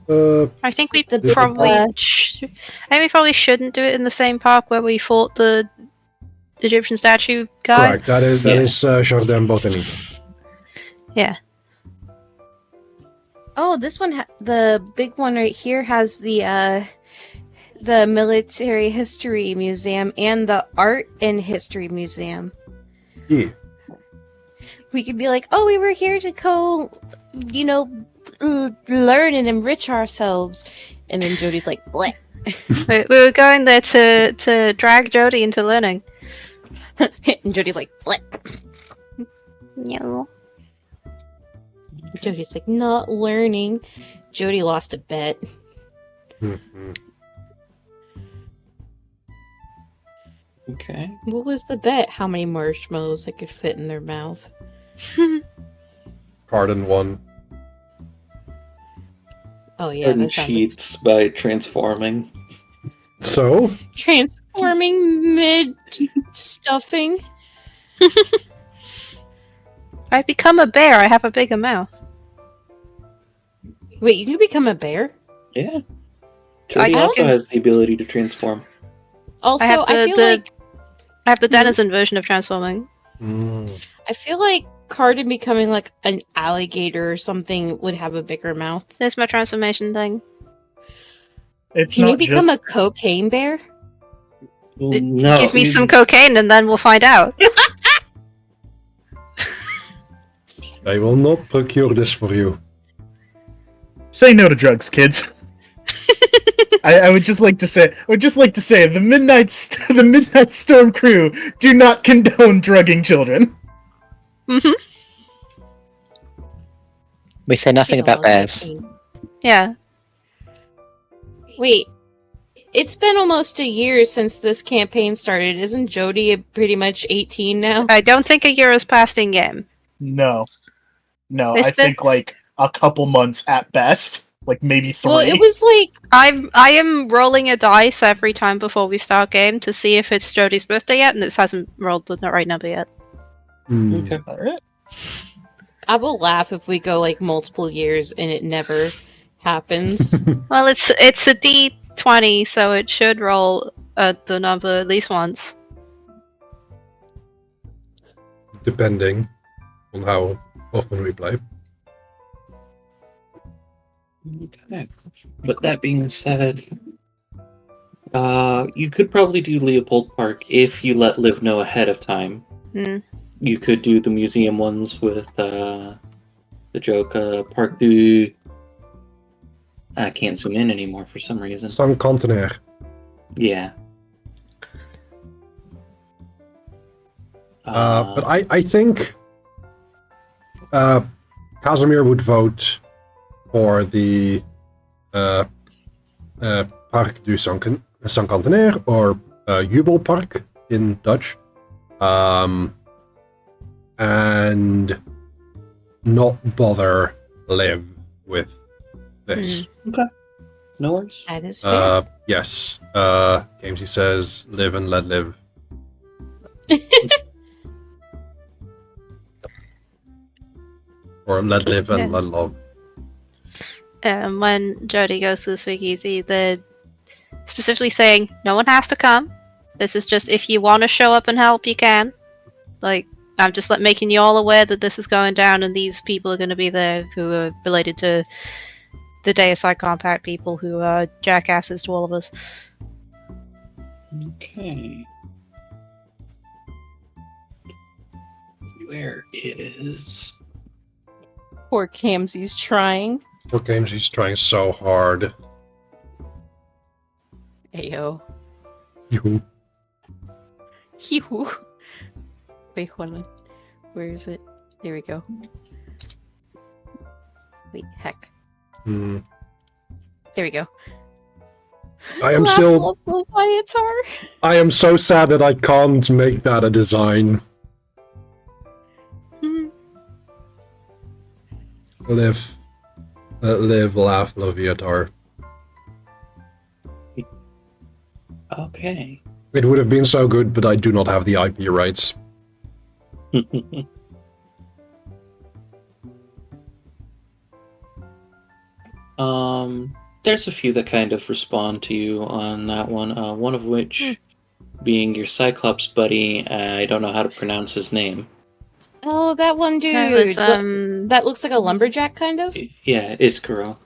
I think we The big, probably uh, I think we probably shouldn't do it in the same park where we fought the Egyptian statue guy. Correct. That is Jardin Botanique. Yeah. Oh, this one, the big one right here has the military history museum and the art and history museum. Yeah. We could be like, oh, we were here to go, learn and enrich ourselves. And then Jody's like, bleh. We were going there to drag Jody into learning. And Jody's like, bleh. No. Jody's like, not learning. Jody lost a bet. Mhm. Okay. What was the bet? How many marshmallows they could fit in their mouth? Pardon one. Oh yeah, And that sounds cheats by transforming. So transforming mid stuffing. I become a bear. I have a bigger mouth. Wait, you can become a bear? Yeah. Jody I also can- has the ability to transform. Also, have I the- feel the- like I have the denizen version of transforming. Carden becoming like an alligator or something would have a bigger mouth. There's my transformation thing. It's Can you not become just a cocaine bear? No, Give me you- some cocaine and then we'll find out. I will not procure this for you. say no to drugs, kids. I would just like to say the Midnight Storm crew do not condone drugging children. Hmm. We say nothing She's about almost bears. 18. Yeah. Wait, it's been almost a year since this campaign started. Isn't Jody pretty much 18 now? I don't think a year has passed in game. No, It's I think like a couple months at best, like maybe 3. Well, it was like I am rolling a dice every time before we start game to see if it's Jody's birthday yet, and it hasn't rolled the right number yet. Okay. All right. I will laugh if we go like multiple years and it never happens. Well, it's a D20, so it should roll the number at least once. Depending on how often we play. Okay. But that being said, you could probably do Leopold Park if you let Liv know ahead of time. Hmm. You could do the museum ones with the joke Parc du I can't zoom in anymore for some reason. San Contenair. Yeah. But I think Casimir would vote for the Parc du Saint-Contenaire, or Jubelpark in Dutch, and not bother Liv with this. No worries. That is fair. Yes. Gamesy says live and let live. Or let live and let love. When Jody goes to the speakeasy, they're specifically saying no one has to come. This is just if you want to show up and help, you can. Like, I'm just making you all aware that this is going down, and these people are going to be there who are related to the Deicide Compact people who are jackasses to all of us. Okay. Where is... Poor Kamsy's trying. Poor Gamesy's trying so hard. Ayo. You. Hee-hoo. Wait, hold on. Where is it? There we go. Wait, heck. Hmm. There we go. I am still. I am so sad that I can't make that a design. Live, laugh, Loviatar. Okay. It would have been so good, but I do not have the IP rights. There's a few that kind of respond to you on that one. One of which being your Cyclops buddy. I don't know how to pronounce his name. Oh, that one dude. That was, that looks like a lumberjack, kind of. Yeah, Iskaro.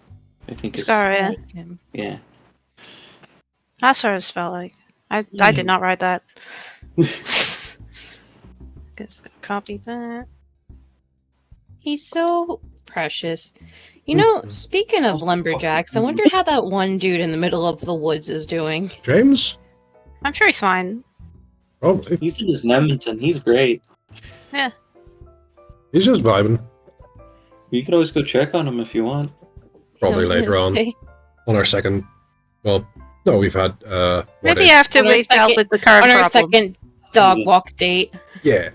I think it's... Scar, yeah. Like him. Yeah. That's what it spelled like. I did not write that. Just gonna copy that. He's so precious. You know, speaking of lumberjacks, I wonder how that one dude in the middle of the woods is doing. James? I'm sure he's fine. Probably. He's in his Nementon. He's great. Yeah. He's just vibing. You can always go check on him if you want. Probably I was later gonna on. say. On our second. Well, no, we've had. Maybe after On our we've dealt second- with the current On our problem. second dog walk date. Yeah.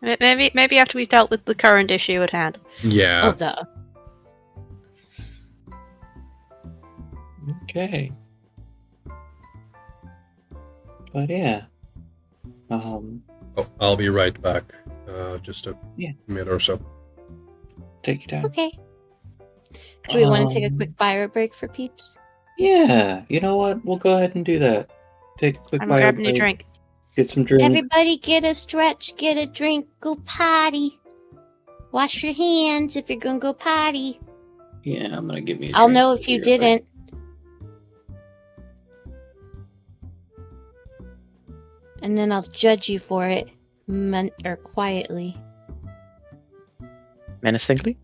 Maybe after we've dealt with the current issue at hand. Yeah. Oh, duh. Okay. But yeah. Oh, I'll be right back. Just a minute or so. Take your time. Okay. Do we want to take a quick bio break for peeps? Yeah. You know what? We'll go ahead and do that. Take a quick I'm bio grabbing a break, drink. Get some drink. Everybody get a stretch, get a drink, go potty. Wash your hands if you're gonna go potty. Yeah, I'm gonna give me. I'll know if you didn't. And then I'll judge you for it, quietly. Menacingly?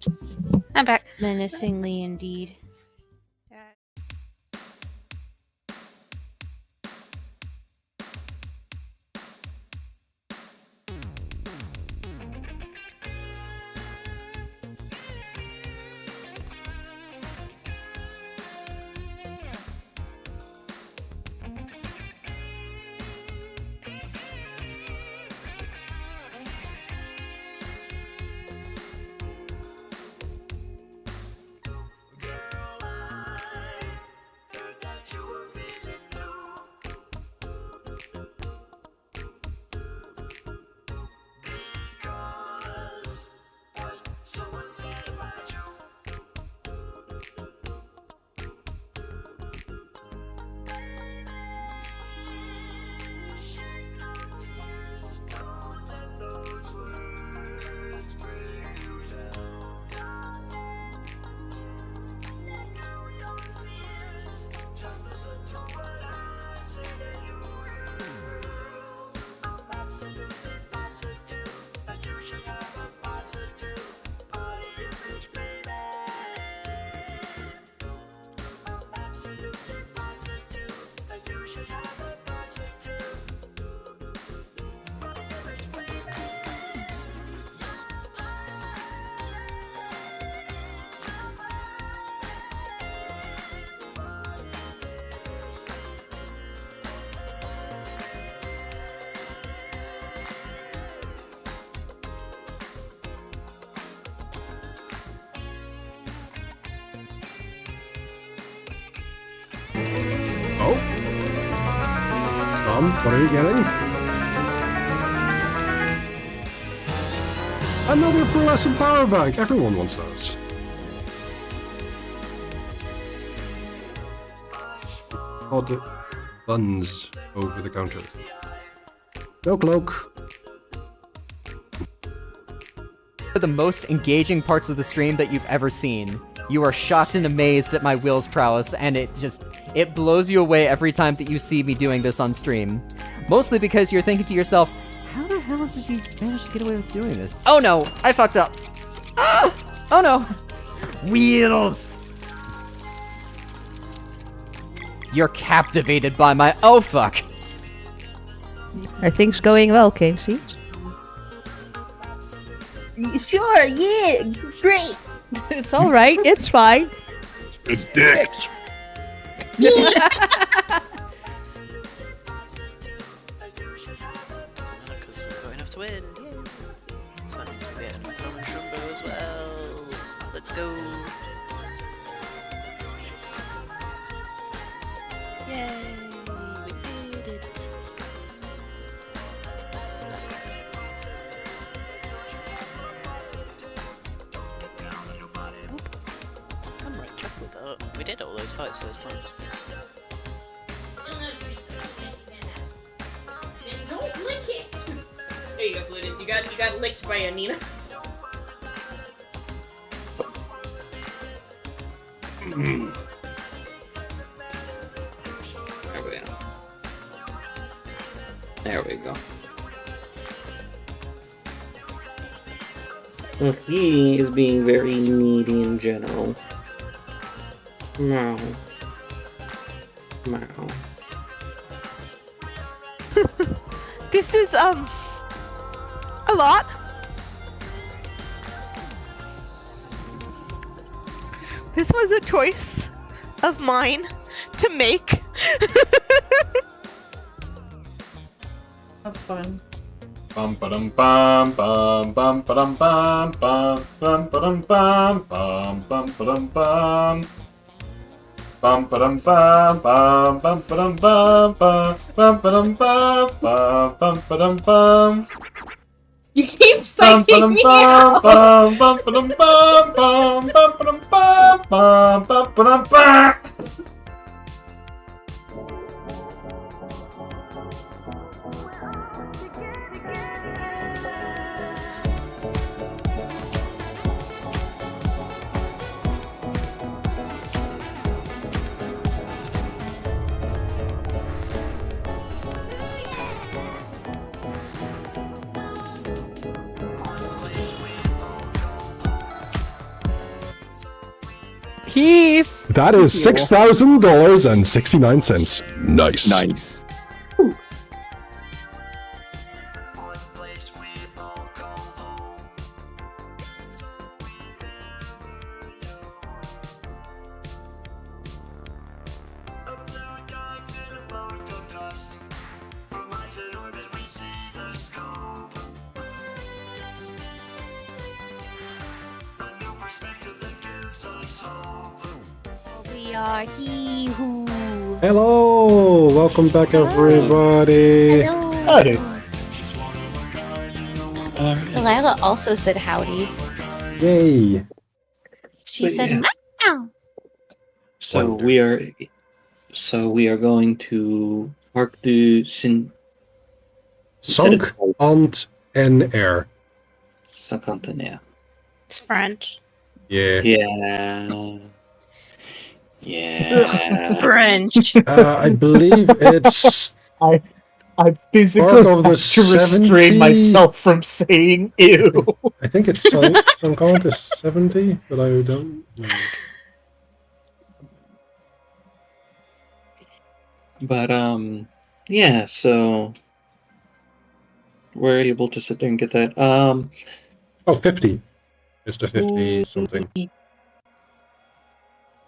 I'm back. Menacingly, indeed. on, what are you getting? Another pearlescent power bank! Everyone wants those. Odd buns over the counter. No cloak. The most engaging parts of the stream that you've ever seen. You are shocked and amazed at my Will's prowess, and it blows you away every time that you see me doing this on stream. Mostly because you're thinking to yourself, how the hell does he manage to get away with doing this? Oh no, I fucked up. Ah! Oh no. Wheels! You're captivated by my— oh fuck. Are things going well, Casey? Sure, yeah, great. It's alright, it's fine. It's dick. Because we've got enough to win. Yay. So I need to get another Shumbo as well. Let's go. Yay, we did it. I'm right chuffed with that. We did all those fights first times. Don't lick it. There you go, Flutus. You got licked by a Nina. There we go. There we go. Well, he is being very needy in general. No. No. This is a lot. This was a choice of mine to make. Have fun. Bum ba-dum bum bum bum ba-dum bum bum bum ba-dum bum bum bum ba-dum bum bum ba-dum bum bum bum ba-dum bum bum bum ba-dum bum bum bum ba-dum bum. You keep psyching me out! Bum bum ba-dum bum bum bum ba-dum bum bum bum ba-dum bum. Peace! That is $6,000.69. Nice. Nice. We are he who. Hello! Welcome back, everybody. Howdy. Delilah also said howdy. Yay. She But said, yeah. meow. So we are going to Parc du Sunk ont en air. Sacantanea. It's French. Yeah. Yeah. Yeah. French. I believe it's I physically Park of the have to restrain 70. myself from saying ew. I think it's sunk ont is 70, but I don't know. But yeah, so we're able to sit there and get that. Oh, 50. It's the 50 something.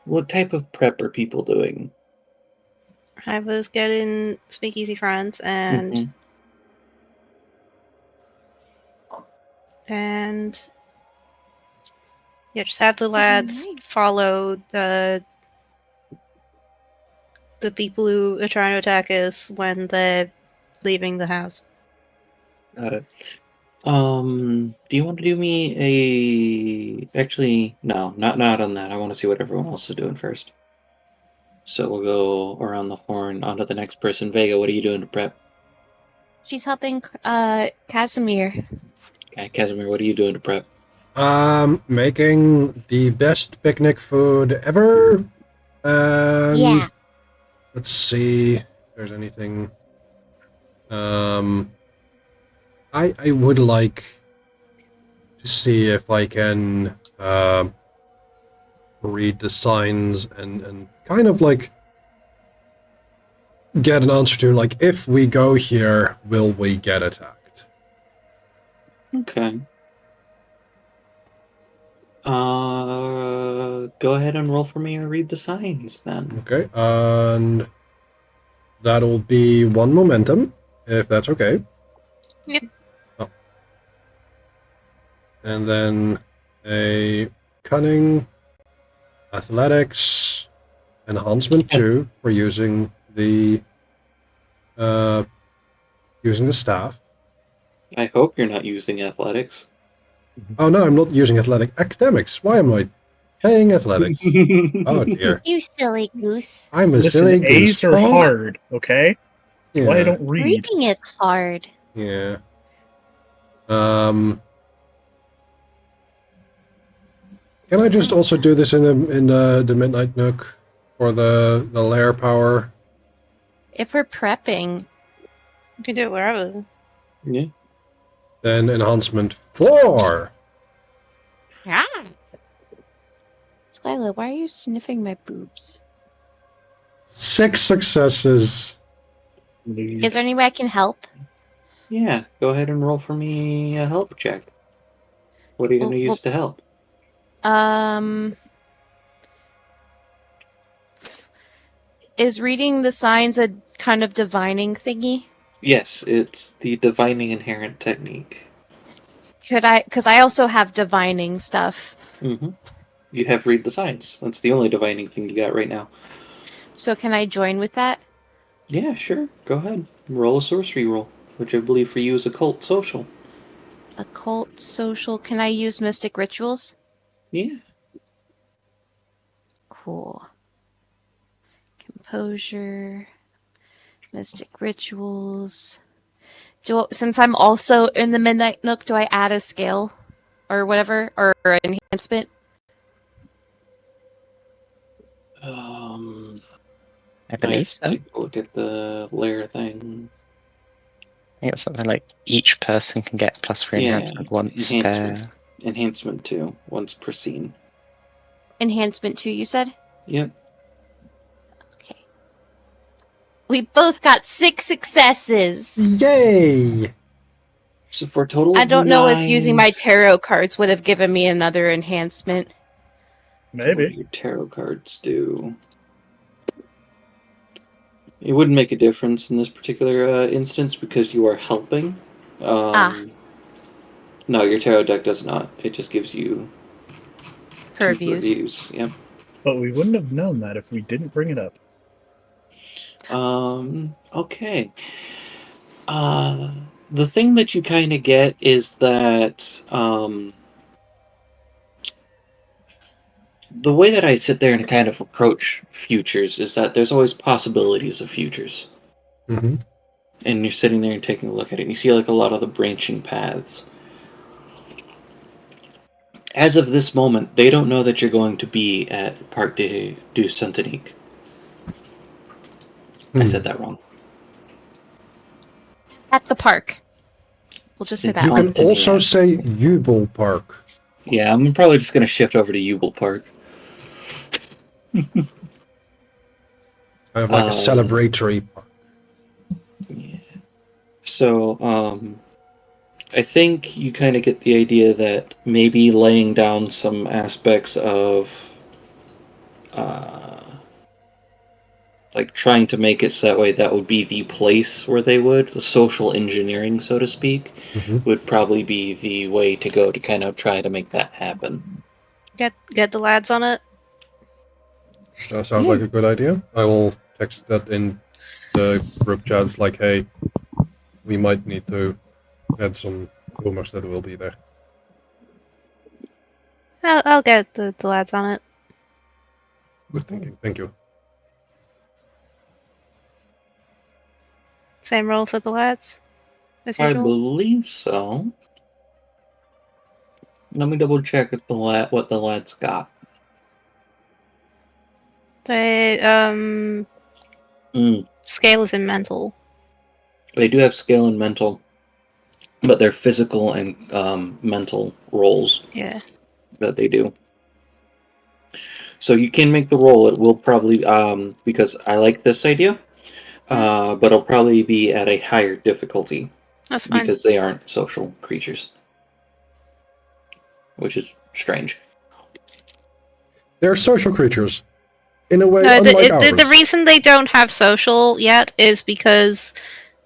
What type of prep are people doing? I was getting Speakeasy Friends and Mhm. and yeah, just have the lads follow the people who are trying to attack us when the leaving the house. Got it. Do you want to do me a... Actually, no, not on that. I want to see what everyone else is doing first. So we'll go around the horn onto the next person. Vega, what are you doing to prep? She's helping Casimir. Okay, Casimir, what are you doing to prep? Making the best picnic food ever. Yeah. Let's see if there's anything. I would like to see if I can read the signs and kind of like get an answer to like if we go here, will we get attacked? Okay. Go ahead and roll for me or read the signs then. Okay, and that'll be 1 momentum, if that's okay. Yep. Oh. And then a cunning, athletics, enhancement 2 for using the staff. I hope you're not using athletics. Oh no, I'm not using academics. Why am I paying athletics? Oh dear. You silly goose. I'm a Listen, silly goose. A's are Oh, hard, okay? That's why I don't read. Reading is hard. Yeah. Can I just also do this in the Midnight Nook for the lair power? If we're prepping. You can do it wherever. Yeah. Then enhancement 4. Yeah. Skyla, why are you sniffing my boobs? 6 successes. Is there any way I can help? Yeah, go ahead and roll for me a help check. What are you going to use to help? Is reading the signs a kind of divining thingy? Yes, it's the divining inherent technique. Could I? Because I also have divining stuff. Mm-hmm. You have read the signs. That's the only divining thing you got right now. So can I join with that? Yeah, sure. Go ahead. Roll a sorcery roll, which I believe for you is occult social. Occult, social. Can I use mystic rituals? Yeah. Cool. Composure. Mystic rituals. Since I'm also in the Midnight Nook, do I add a skill? Or whatever? Or an enhancement? I believe so. Take a look at the lair thing. I think it's something like each person can get +3 enhancement once per... Enhancement 2, once per scene. Enhancement 2, you said? Yep. Okay. We both got 6 successes! Yay! So for a total I of don't know if 9 using my tarot cards would have given me another enhancement. Maybe. What do your tarot cards do? It wouldn't make a difference in this particular instance because you are helping. No, your tarot deck does not. It just gives you Purviews. Yep. But we wouldn't have known that if we didn't bring it up. Okay. The thing that you kind of get is that the way that I sit there and kind of approach futures is that there's always possibilities of futures. Mm-hmm. And you're sitting there and taking a look at it, and you see like a lot of the branching paths. As of this moment, they don't know that you're going to be at Parc du Saint-Denis. I said that wrong. At the park. We'll just say that. You can also say Jubel Park. Yeah, I'm probably just going to shift over to Jubel Park. Kind of like a celebratory park. Yeah. So, I think you kind of get the idea that maybe laying down some aspects of, like trying to make it so that way that would be the place where they would, the social engineering, so to speak, would probably be the way to go to kind of try to make that happen. Get the lads on it. That sounds like a good idea. I will text that in the group chats like, hey, we might need to add some rumors that will be there. I'll get the lads on it. Good thinking. Thank you. Same role for the lads, as I usual. believe so. Let me double check if what the lads got. They scale is in mental. They do have skill and mental, but they're physical and mental rolls. Yeah. That they do. So you can make the roll. It will probably because I like this idea, but it'll probably be at a higher difficulty. That's fine. Because they aren't social creatures, which is strange. They're social creatures, in a way No, unlike ours. the reason they don't have social yet is because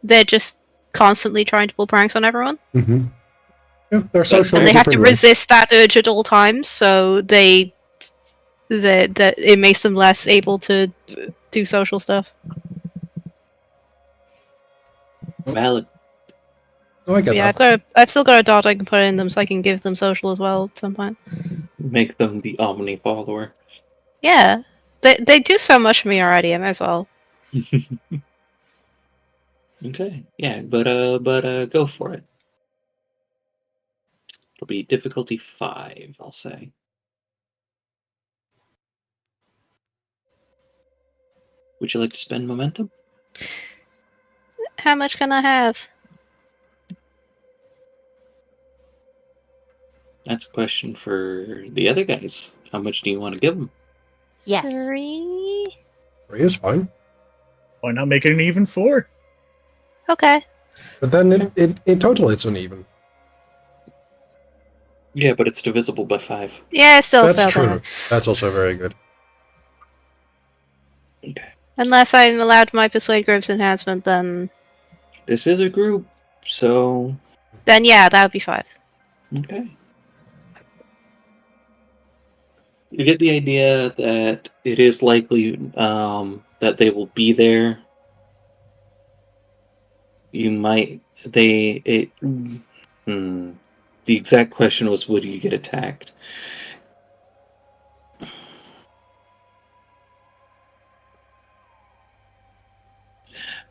they're just constantly trying to pull pranks on everyone. Mm-hmm. Yeah, they're social. And in they have to different ways. resist that urge at all times, so it makes them less able to do social stuff. Valid. Oh, I get Yeah, that. I've still got a dot I can put in them, so I can give them social as well at some point. Make them the Omni follower. Yeah, they do so much for me already. I might as well. Okay, yeah, but go for it. It'll be difficulty 5, I'll say. Would you like to spend momentum? How much can I have? That's a question for the other guys. How much do you want to give them? Yes. 3. 3 is fine. Why not make it an even 4? Okay. But then in total it's uneven. Yeah, but it's divisible by 5. Yeah, I still That's failed true. that. That's also very good. Okay. Unless I'm allowed my persuade groups enhancement, then This is a group, so yeah, that would be 5. okay. You get the idea that it is likely that they will be there. You might the exact question was, would you get attacked?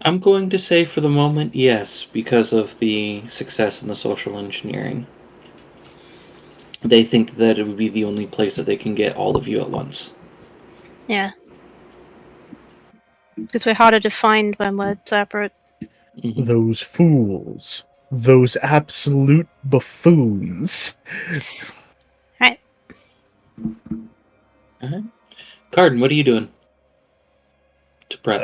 I'm going to say for the moment, yes, because of the success in the social engineering. They think that it would be the only place that they can get all of you at once. Yeah. Because we're harder to find when we're separate. Mm-hmm. Those fools. Those absolute buffoons. Right. Uh-huh. Carden, what are you doing to prep?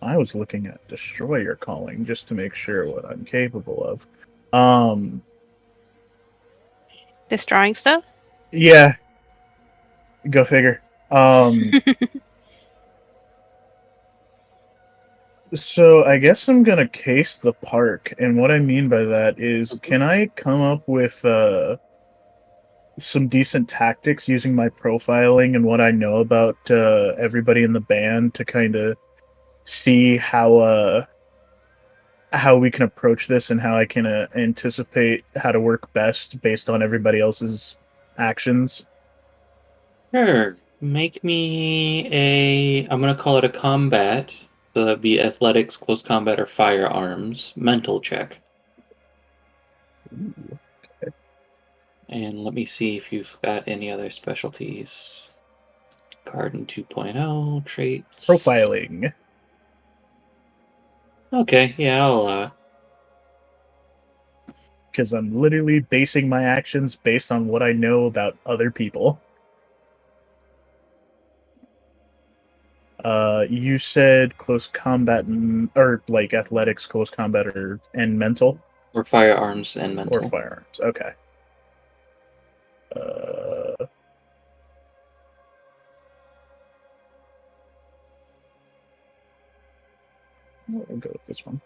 I was looking at Destroyer Calling just to make sure what I'm capable of. Destroying stuff? Yeah. Go figure. So I guess I'm gonna case the park, and what I mean by that is, can I come up with some decent tactics using my profiling and what I know about everybody in the band to kind of see how we can approach this and how I can anticipate how to work best based on everybody else's actions? Sure. Make me I'm going to call it a combat. So that'd be athletics, close combat, or firearms. Mental check. Ooh, okay. And let me see if you've got any other specialties. Garden 2.0, traits. Profiling. Okay, yeah, I'll allow it. Because I'm literally basing my actions based on what I know about other people. You said close combat or like athletics, close combat, and mental, Or firearms and mental. or firearms. Okay. I'll go with this one.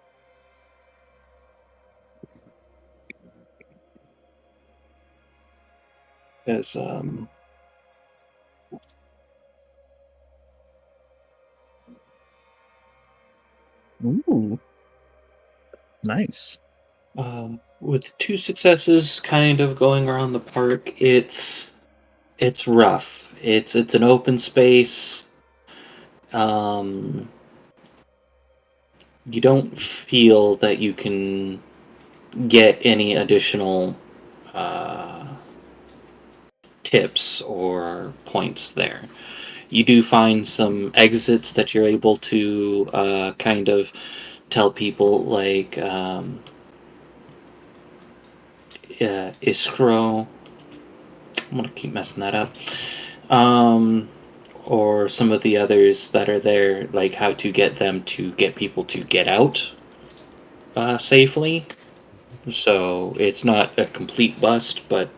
As Ooh. Nice. With 2 successes kind of going around the park, it's rough. It's an open space. You don't feel that you can get any additional tips or points there. You do find some exits that you're able to kind of tell people, like Iskro. I'm gonna keep messing that up. Or some of the others that are there, like how to get them to get people to get out safely. So it's not a complete bust, but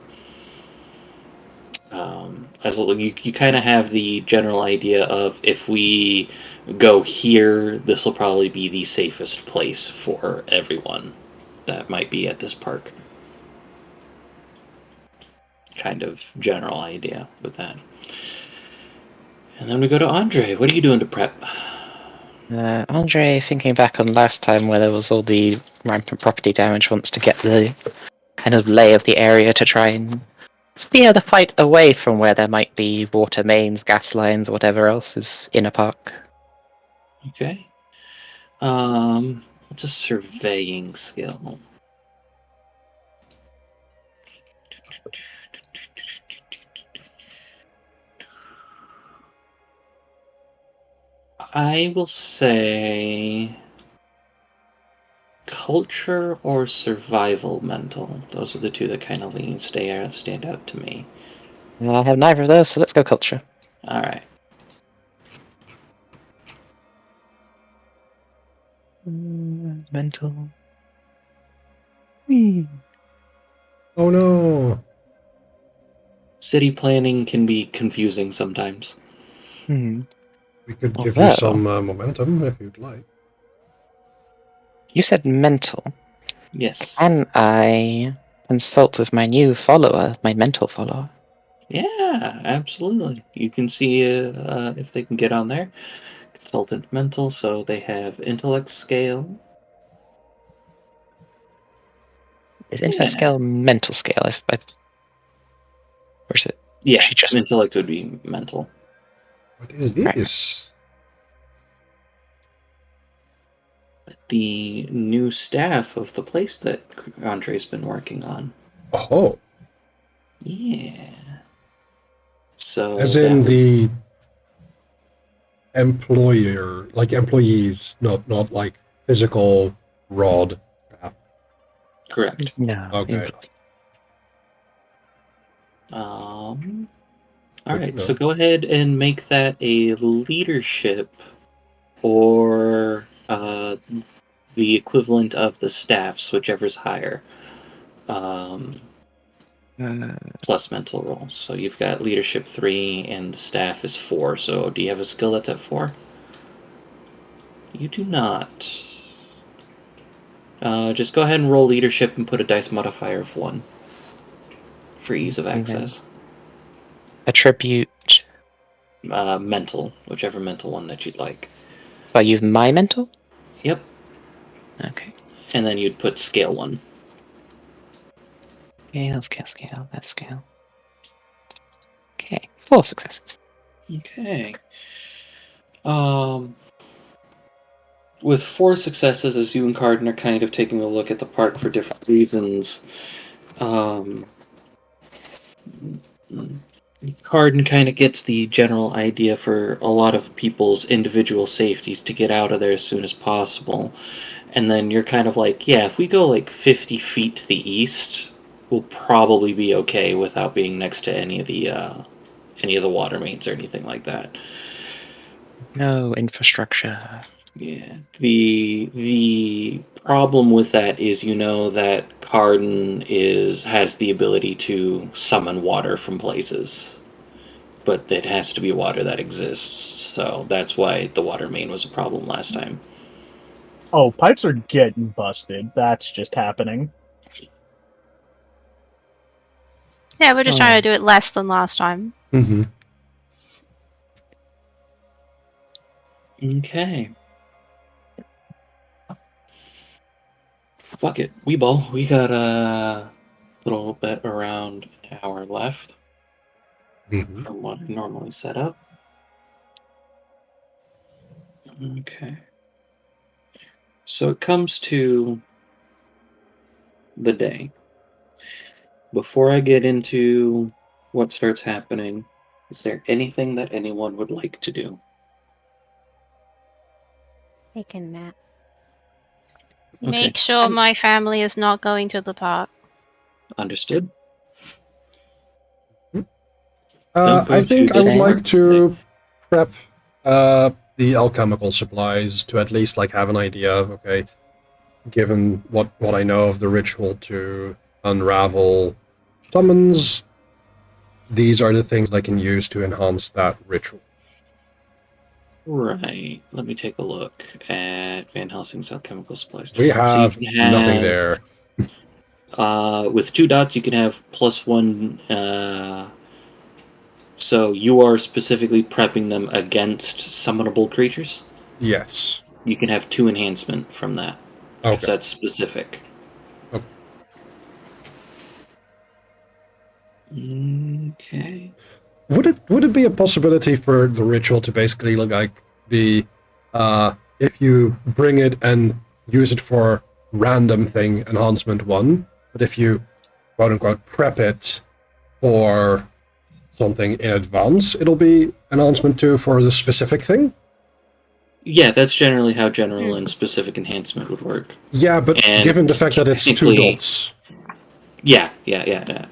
as you kind of have the general idea of, if we go here, this will probably be the safest place for everyone that might be at this park. Kind of general idea with that. And then we go to Andre. What are you doing to prep? Andre, thinking back on last time where there was all the rampant property damage, wants to get the kind of lay of the area to try and steer the fight away from where there might be water mains, gas lines, or whatever else is in a park. Okay. What's a surveying skill? I will say culture or survival mental. Those are the two that kind of stand out to me. I have neither of those, so let's go culture. All right. Mental. Oh no. City planning can be confusing sometimes. We could give you some momentum if you'd like. You said mental. Yes. Can I consult with my new follower, my mental follower? Yeah, absolutely. You can see if they can get on there. Consultant mental, so they have intellect scale. Is intellect scale mental scale? Or is it? Yeah, just... intellect would be mental. What is this? The new staff of the place that Andre's been working on. Oh. Yeah. So as in the employer, like employees, not like physical rod staff. Correct. No. Okay. All right, so go ahead and make that a leadership, or the equivalent of the staffs, whichever's higher. Plus mental roll. So you've got leadership 3 and the staff is 4. So do you have a skill that's at 4? You do not. Just go ahead and roll leadership and put a dice modifier of 1 for ease of access. Attribute. Mental, whichever mental one that you'd like. So I use my mental? Yep. Okay. And then you'd put scale 1. Scale, that scale. Okay, 4 successes. Okay. With 4 successes, as you and Carden are kind of taking a look at the park for different reasons, Carden kind of gets the general idea for a lot of people's individual safeties to get out of there as soon as possible. And then you're kind of like, yeah, if we go like 50 feet to the east, we'll probably be okay without being next to any of the water mains or anything like that. No infrastructure. Yeah. The problem with that is, that Carden has the ability to summon water from places, but it has to be water that exists. So that's why the water main was a problem last time. Oh, pipes are getting busted. That's just happening. Yeah, we're just trying to do it less than last time. Mm-hmm. Okay. fuck it. Weeball. We got a little bit around an hour left from what I normally set up. Okay. So it comes to the day. Before I get into what starts happening, is there anything that anyone would like to do? Take a nap. Make sure my family is not going to the park. Understood. I think I would like to prep the alchemical supplies to at least like have an idea of, okay, given what I know of the ritual to unravel summons, these are the things I can use to enhance that ritual. Right. Let me take a look at Van Helsing's alchemical supplies. We have nothing there. With 2 dots, you can have +1. So you are specifically prepping them against summonable creatures? Yes. You can have 2 enhancement from that. Okay. Because that's specific. Okay. Would it be a possibility for the ritual to basically like be if you bring it and use it for random thing enhancement 1, but if you quote unquote prep it for something in advance, it'll be enhancement 2 for the specific thing? Yeah, that's generally how general and specific enhancement would work. Yeah, but given the fact that it's 2 dots. Yeah.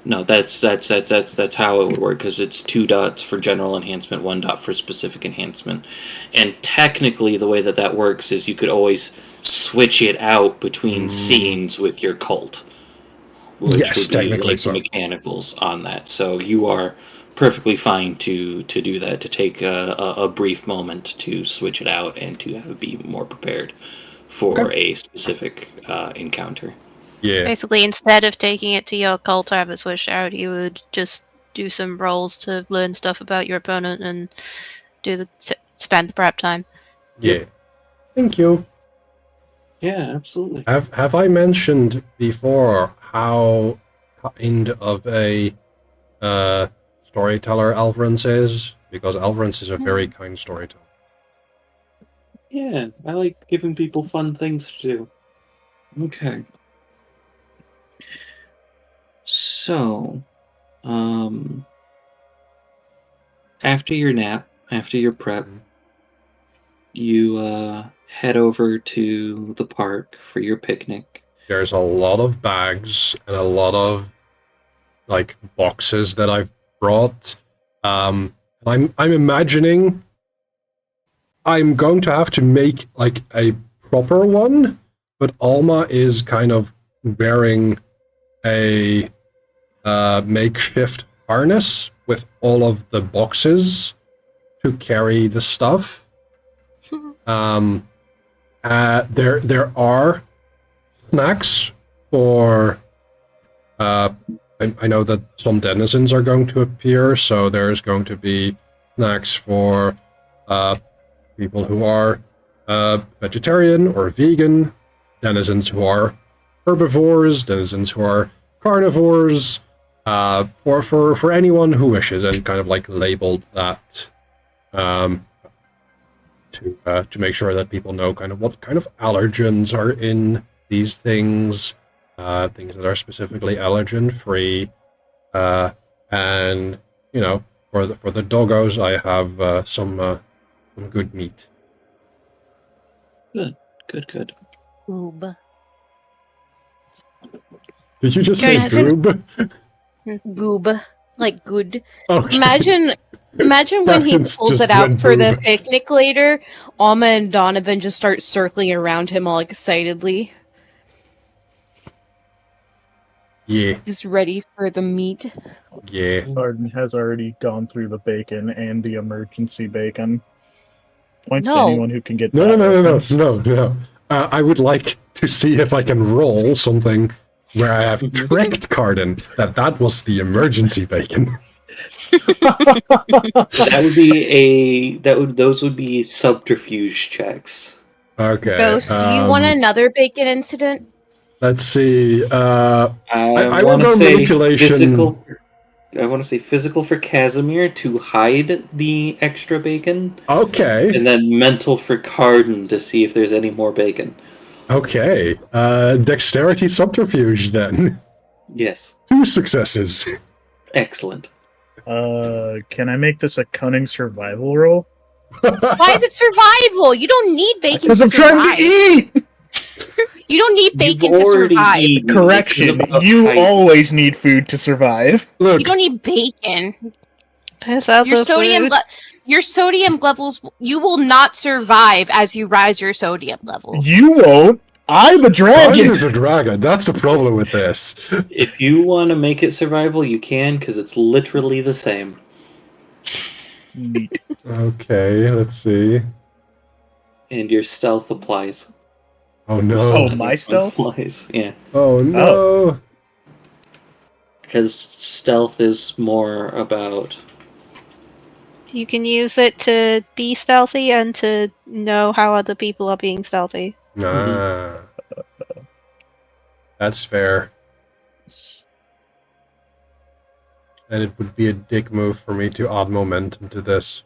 No, that's how it would work, because it's 2 dots for general enhancement, 1 dot for specific enhancement. And technically, the way that works is you could always switch it out between scenes with your cult, which would be like the mechanicals on that. So you are perfectly fine to do that, to take a brief moment to switch it out and to be more prepared for a specific encounter. Yeah. Basically, instead of taking it to your cult to have it switched out, you would just do some rolls to learn stuff about your opponent and spend the prep time. Yeah. Thank you. Yeah, absolutely. Have I mentioned before how kind of a storyteller Alvarez is? Because Alvarez is a very kind storyteller. Yeah, I like giving people fun things to do. Okay. So, after your nap, after your prep, you head over to the park for your picnic. There's a lot of bags and a lot of like boxes that I've brought. I'm imagining I'm going to have to make like a proper one, but Alma is kind of wearing a makeshift harness with all of the boxes to carry the stuff. There are snacks for I know that some denizens are going to appear, so there's going to be snacks for people who are vegetarian or vegan, denizens who are herbivores, denizens who are carnivores, for anyone who wishes, and kind of like labeled that to make sure that people know kind of what kind of allergens are in these things, things that are specifically allergen free, and you know, for the doggos, I have some good meat. Good. Goob. Did you just say goob? Goob. Like good. Okay. Imagine when he It's pulls just it out went for the boob. picnic later, Alma and Donovan just start circling around him all excitedly. Yeah. Just ready for the meat. Yeah. Arden has already gone through the bacon and the emergency bacon. Points to No. anyone who can get No. that reference. I would like to see if I can roll something where I have tricked Carden that was the emergency bacon. Those would be subterfuge checks. Okay. Ghost, do you want another bacon incident? Let's see. I will wanna go say manipulation. Physical, I want to say physical for Casimir to hide the extra bacon. Okay. And then mental for Carden to see if there's any more bacon. Okay. Dexterity subterfuge then. Yes. 2 successes. Excellent. Can I make this a cunning survival roll? Why is it survival? You don't need bacon Because to I'm trying survive. to eat! You don't need bacon You've to already survive. eaten. Correction, This is about you hiding. always need food to survive. Look, You don't need bacon. There's other Your sodium, food. your sodium levels. You will not survive as you rise your sodium levels. You won't. I'm a Carden dragon! is a dragon. That's the problem with this. If you want to make it survival, you can, because it's literally the same. Neat. Okay, let's see. And your stealth applies. Oh no. Oh, my stealth? Applies, yeah. Oh no. Because stealth is more about... You can use it to be stealthy and to know how other people are being stealthy. Nah. That's fair. And it would be a dick move for me to add momentum to this.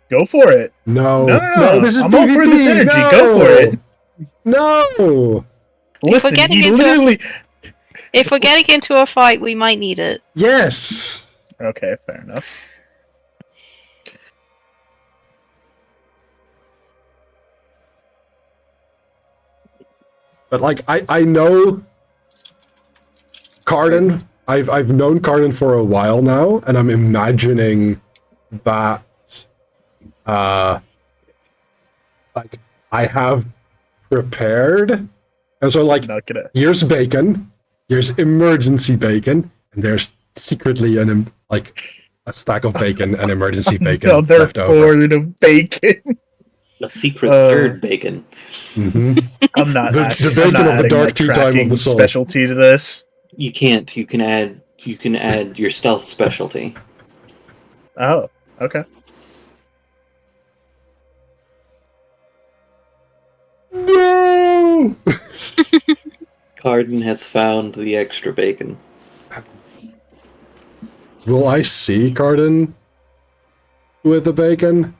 Go for it. No. No, this is I'm PvP. all for this energy. No. Go for it. No. Listen, getting he into a- literally... If we're getting into a fight, we might need it. Yes. Okay, fair enough. But like I know Carden. I've known Carden for a while now, and I'm imagining that like I have prepared, and so like Not gonna... here's bacon, here's emergency bacon, and there's secretly like a stack of bacon and emergency bacon Another left over. horde of bacon. A secret third bacon. Mm-hmm. I'm not. The bacon I'm not of the adding dark my tea time of tracking the soul. specialty to this. You can't. You can add your stealth specialty. Oh, okay. No. Carden has found the extra bacon. Will I see Carden with the bacon?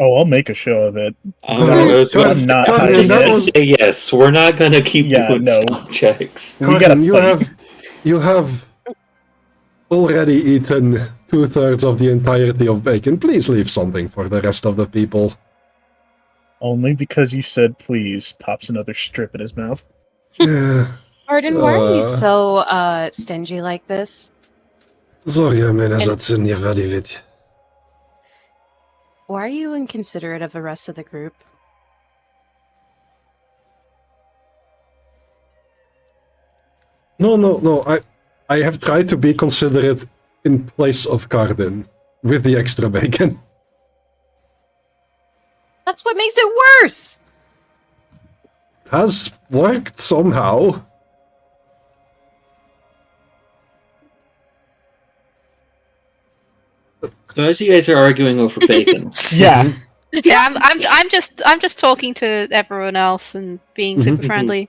Oh, I'll make a show of it. I was Carden, about to say, not I'm hiding just it. gonna say yes. We're not gonna keep doing no. stealth checks. We gotta Carden, fight. you have already eaten 2/3 of the entirety of bacon. Please leave something for the rest of the people. Only because you said please. Pops another strip in his mouth. Arden, why are you so stingy like this? Sorry, I mean, that's in your ready. Why are you inconsiderate of the rest of the group? No. I have tried to be considerate in place of Carden with the extra bacon. That's what makes it worse! Has worked somehow. So as you guys are arguing over bacon, Yeah. Yeah, I'm just talking to everyone else and being super friendly.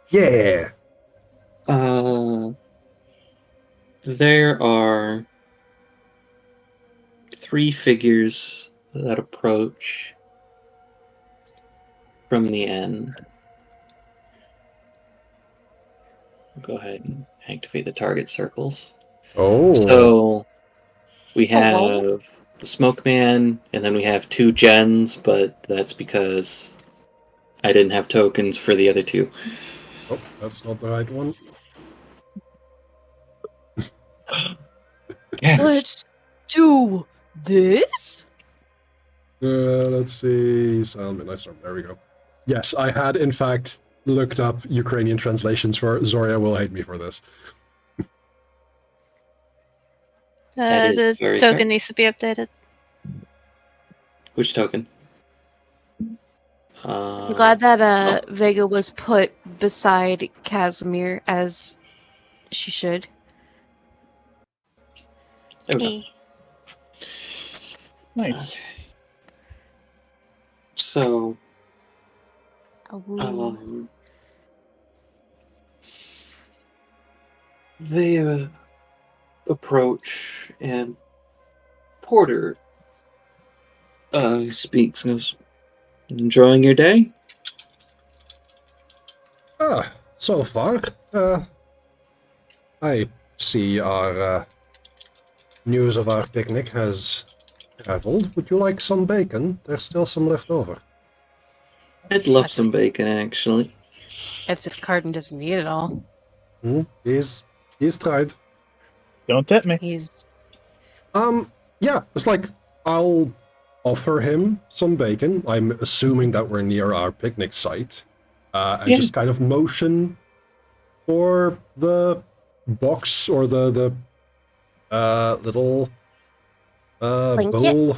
Yeah. There are 3 figures that approach from the end. Go ahead and activate the target circles. Oh. So we have the Smoke Man, and then we have 2 gens, but that's because I didn't have tokens for the other 2. Oh, that's not the right one. Yes. Let's do this? Let's see. Sound Midnight Storm. There we go. Yes, I had in fact looked up Ukrainian translations for Zoria will hate me for this. That is The very token fair. needs to be updated. Which token? I'm glad that Vega was put beside Casimir as she should. There we go. Nice. So, They approach, and Porter speaks and goes, "Enjoying your day?" So far, I see our news of our picnic has traveled. Would you like some bacon? There's still some left over. I'd love some bacon, actually. That's if Carden doesn't eat it all. He's tried. Don't tempt me. He's Yeah, it's like I'll offer him some bacon. I'm assuming that we're near our picnic site, and Yeah. just kind of motion for the box or the little bowl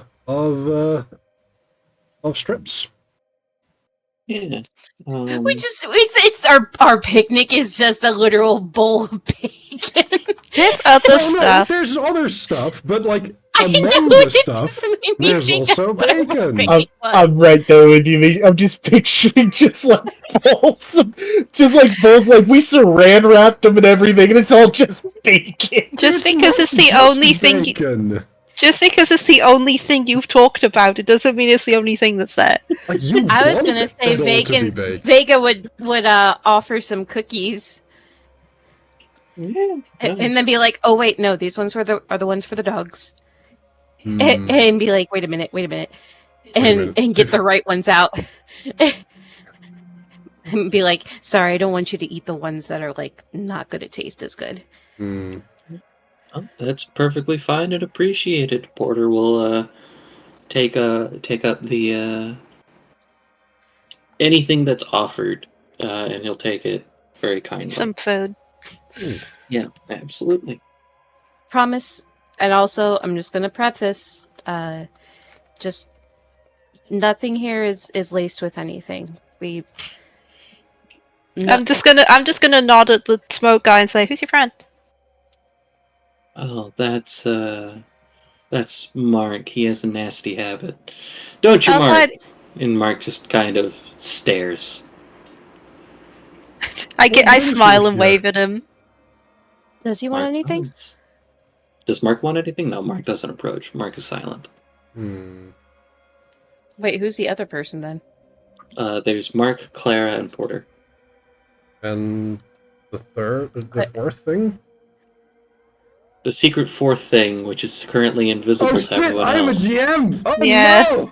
of strips. Yeah. we just it's our picnic is just a literal bowl of bacon. There's other Oh no, stuff. there's other stuff, but like I among know, the it stuff, just made me there's think also that's what bacon. it was. I'm right there with you. I'm just picturing just like bowls, like we saran wrapped them and everything, and it's all just bacon. Just It's because not it's the just only thing. bacon. Just because it's the only thing you've talked about, it doesn't mean it's the only thing that's there. Like you I was want gonna say it all to be baked. Vega would offer some cookies Yeah. and then be like, "Oh wait, no, these ones are the ones for the dogs," Hmm. and be like, "Wait a minute," and get the right ones out, and be like, "Sorry, I don't want you to eat the ones that are like not gonna taste as good." Hmm. Oh, that's perfectly fine and appreciated. Porter will take up the anything that's offered, and he'll take it very kindly. Some food. Yeah, absolutely. Promise. And also, I'm just gonna preface, just nothing here is laced with anything. I'm just gonna nod at the smoke guy and say, "Who's your friend?" Oh, that's Mark. He has a nasty habit. Don't you, Outside. Mark? And Mark just kind of stares. I smile and wave at him. Does he want Mark anything? nods. Does Mark want anything? No, Mark doesn't approach. Mark is silent. Wait, who's the other person then? There's Mark, Clara, and Porter. And the fourth thing? The secret fourth thing, which is currently invisible to everyone I'm a else. GM! Oh Yeah. no!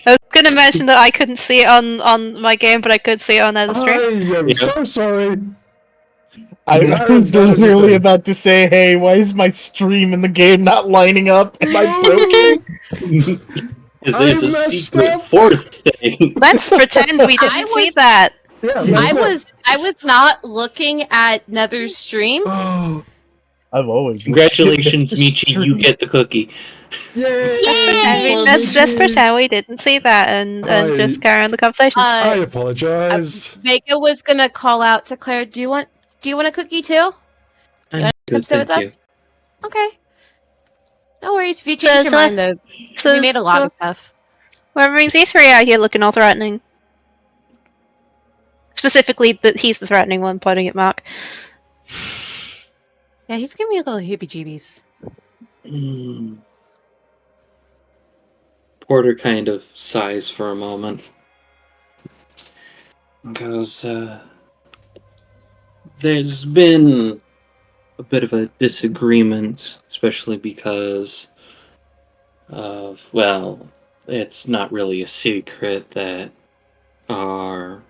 I was gonna mention that I couldn't see it on my game, but I could see it on the stream. I am so sorry. I That was is a literally thing. about to say, "Hey, why is my stream in the game not lining up? Am I broken?" Because there's I a messed secret up. fourth thing. Let's pretend we didn't see that. Yeah, I was not looking at Nether's stream. Oh, I've always Congratulations, Michi, you get the cookie. yay! I mean, let's pretend we didn't see that and just carry on the conversation. I apologize. Vega was gonna call out to Claire. Do you want a cookie too? You I'm want to come good, sit with thank us? Okay. No worries. If you change your mind, though, we made a lot of stuff. What brings you three out here looking all threatening? Specifically, that he's the threatening one, pointing at Mark. Yeah, he's giving me a little heebie-jeebies. Porter kind of sighs for a moment. And goes, there's been a bit of a disagreement, especially because of, well, it's not really a secret that our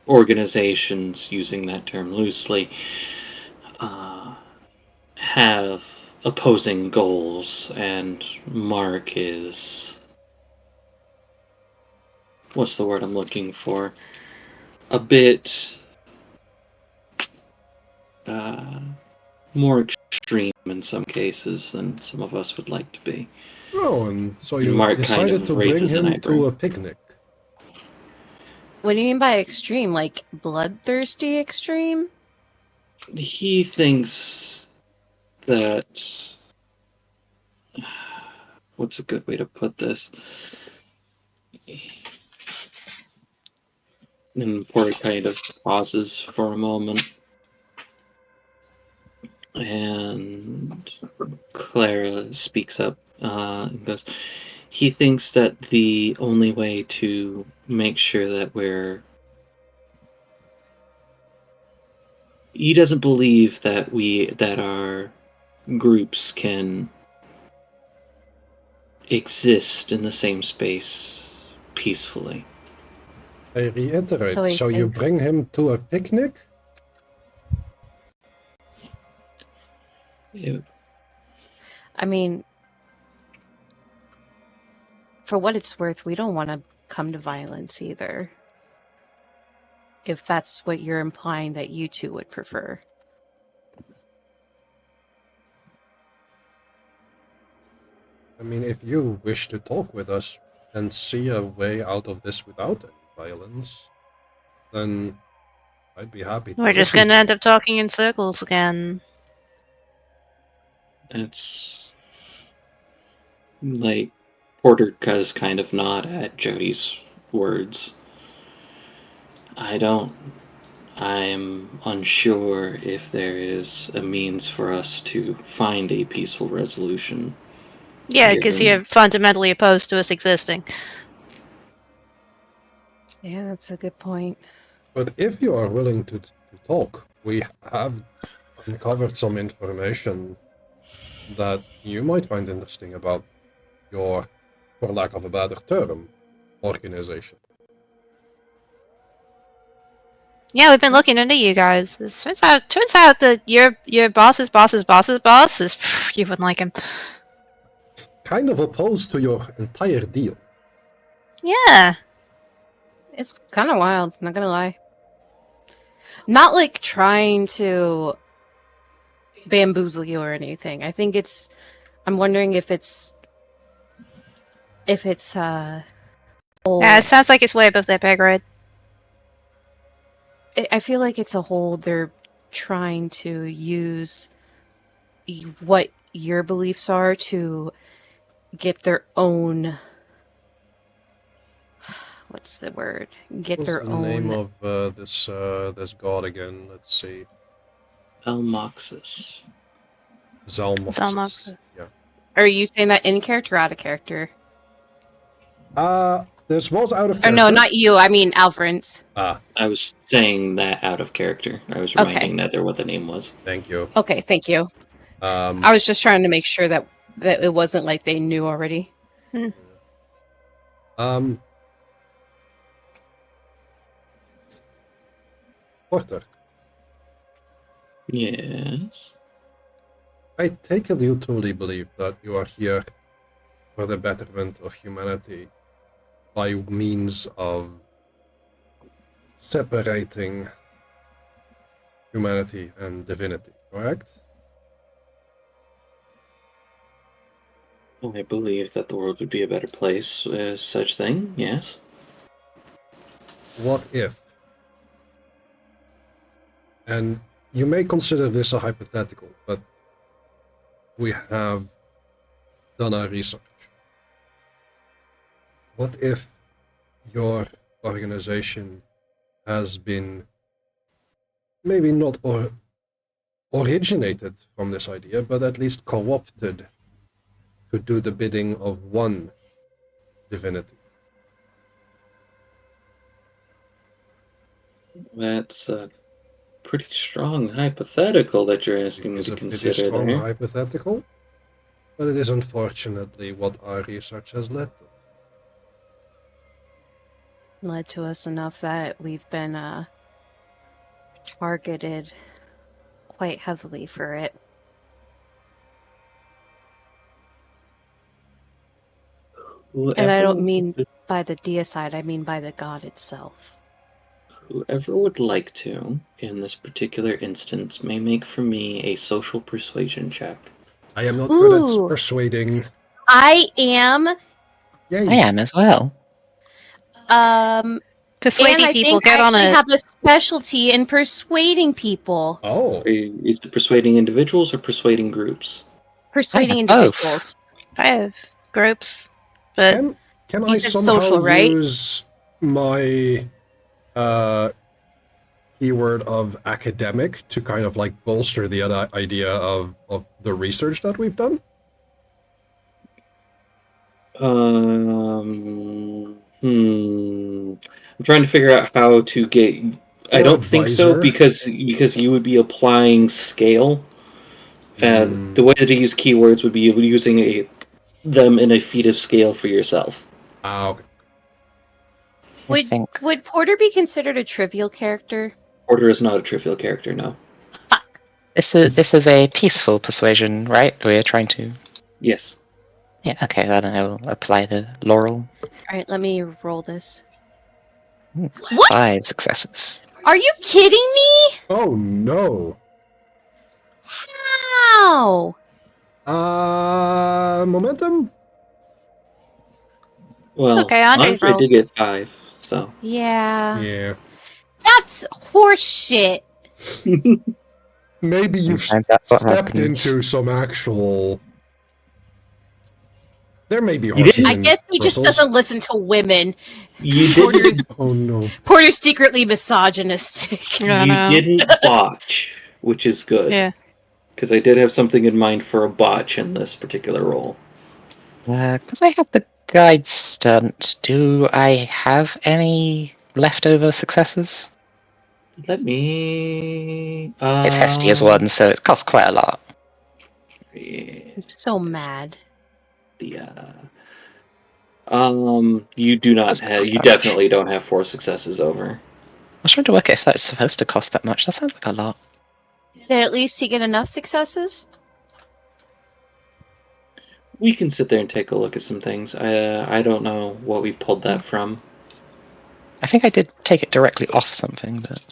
organizations, using that term loosely, have opposing goals, and Mark is, what's the word I'm looking for? A bit more extreme in some cases than some of us would like to be. Oh, and so And you Mark kind decided of to bring raises an him eyebrow. to a picnic. What do you mean by extreme? Like bloodthirsty extreme? He thinks that, what's a good way to put this? And Porter kind of pauses for a moment. And Clara speaks up and goes, he thinks that the only way to make sure that he doesn't believe that our groups can exist in the same space peacefully. I reiterate, So he so you thinks- bring him to a picnic? I mean, for what it's worth, we don't want to come to violence either. If that's what you're implying that you two would prefer. I mean, if you wish to talk with us and see a way out of this without any violence, then I'd be happy to We're just listen gonna to end up talking in circles again. It's like Porter does kind of nod at Jody's words. I'm unsure if there is a means for us to find a peaceful resolution. Yeah, because given- you're fundamentally opposed to us existing. Yeah, that's a good point. But if you are willing to talk, we have uncovered some information that you might find interesting about your, for lack of a better term, organization. Yeah, we've been looking into you guys. It turns out that your boss's boss's boss's boss is you wouldn't like him. Kind of opposed to your entire deal. Yeah. It's kind of wild, not gonna lie. Not like trying to bamboozle you or anything. I think I'm wondering if it's Yeah, it sounds like it's way above their pay grade. I feel like it's a whole they're trying to use what your beliefs are to get their own what's the word? Get What's their the own name of this god again? Let's see. Elmoxis. Zalmoxis. Yeah. Are you saying that in character or out of character? This was out of Or character. no, not you. I mean Alfred's. I was saying that out of character. I was reminding Nether what the name was. Thank you. Okay, thank you. I was just trying to make sure that it wasn't like they knew already. Porter. Yes. I take it you truly believe that you are here for the betterment of humanity by means of separating humanity and divinity, correct? I believe that the world would be a better place as such thing, yes. What if? And you may consider this a hypothetical, but we have done our research. What if your organization has been maybe not originated from this idea, but at least co-opted to do the bidding of one divinity? That's a pretty strong hypothetical that you're asking me to It is consider a strong there. hypothetical, but it is unfortunately what our research has led to. Led to us enough that we've been targeted quite heavily for it. And I don't mean by the deicide, I mean by the god itself. Whoever would like to, in this particular instance, may make for me a social persuasion check. I am not good Ooh. at persuading. I am. Yay. I am as well. Persuading and I people, think get I on actually it. have a specialty in persuading people. Oh. Is it persuading individuals or persuading groups? Persuading I have both. individuals. I have groups, but Can You I said somehow social, right? use my keyword of academic to kind of like bolster the idea of the research that we've done? I'm trying to figure out how to get. I Or don't think so advisor? because you would be applying scale, and the way to use keywords would be using them in a feat of scale for yourself. Okay. Would Porter be considered a trivial character? Porter is not a trivial character, no. This is a peaceful persuasion, right? We're trying to. Yes. Yeah. Okay. Then I will apply the laurel. Alright, let me roll this. What? What? 5 successes. Are you kidding me? Oh no. How? Momentum? Well, okay, Andre I rolled. did get 5, so. Yeah. Yeah. That's horseshit. Maybe you've Sometimes that's what stepped happens. into some actual. There may be You horses I in guess he just Brussels. doesn't listen to women. You Porter's, Oh no. Porter's secretly misogynistic. I You know. didn't botch, which is good. Yeah. Because I did have something in mind for a botch in this particular role. Because I have the guide stunt, do I have any leftover successes? Let me. It's Hestia's one, so it costs quite a lot. I'm so mad. You do not Doesn't have. cost You that much. definitely don't have 4 successes over. I was trying to work out if that's supposed to cost that much. That sounds like a lot. Did at least he get enough successes? We can sit there and take a look at some things. I don't know what we pulled that from. I think I did take it directly off something, but.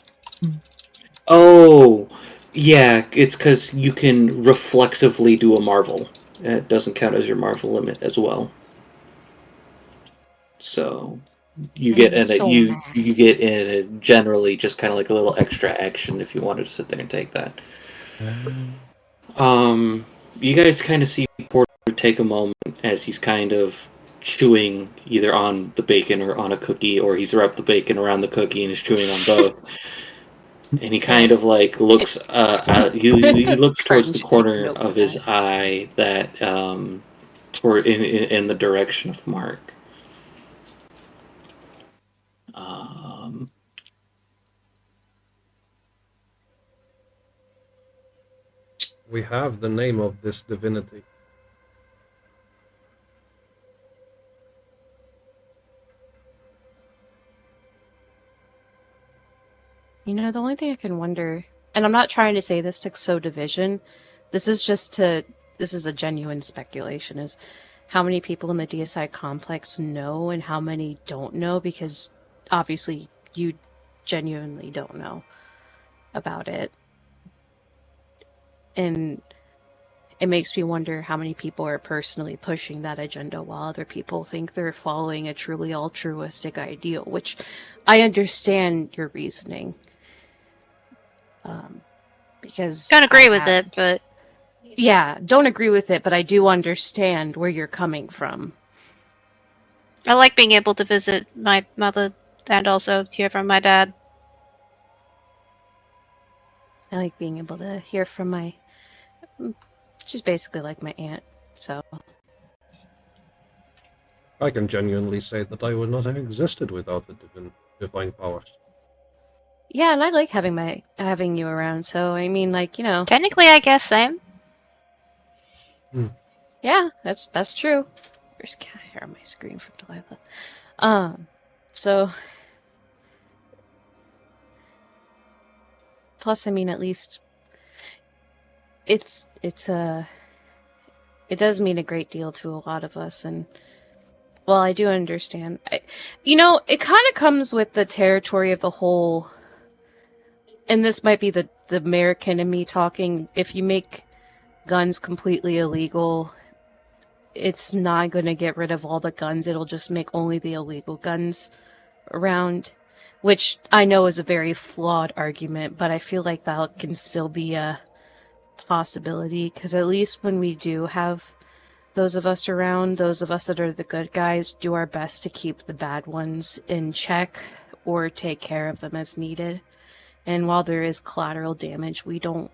Oh, yeah. It's because you can reflexively do a marvel. It doesn't count as your marvel limit as well. So you get you get in it generally just kind of like a little extra action if you wanted to sit there and take that. You guys kind of see Porter take a moment as he's kind of chewing either on the bacon or on a cookie, or he's wrapped the bacon around the cookie and is chewing on both. And he kind of like looks. He looks towards the corner of his eye that toward in the direction of Mark. We have the name of this divinity. You know, the only thing I can wonder, and I'm not trying to say this to sow division, this is a genuine speculation, is how many people in the DSI complex know and how many don't know, because obviously you genuinely don't know about it. And it makes me wonder how many people are personally pushing that agenda while other people think they're following a truly altruistic ideal, which I understand your reasoning. Because Don't agree with it, but yeah, don't agree with it, but I do understand where you're coming from. I like being able to visit my mother and also hear from my dad. I like being able to hear from my... She's basically like my aunt, so... I can genuinely say that I would not have existed without the divine powers. Yeah, and I like having you around, so I mean, like, you know... Technically, I guess same. Yeah, that's true. There's cat hair on my screen from Delilah. So... Plus, I mean, at least... It does mean a great deal to a lot of us, and... Well, I do understand. You know, it kind of comes with the territory of the whole... And this might be the American in me talking. If you make guns completely illegal, it's not going to get rid of all the guns. It'll just make only the illegal guns around. Which I know is a very flawed argument, but I feel like that can still be a possibility. Because at least when we do have those of us around, those of us that are the good guys, do our best to keep the bad ones in check or take care of them as needed. And while there is collateral damage, we don't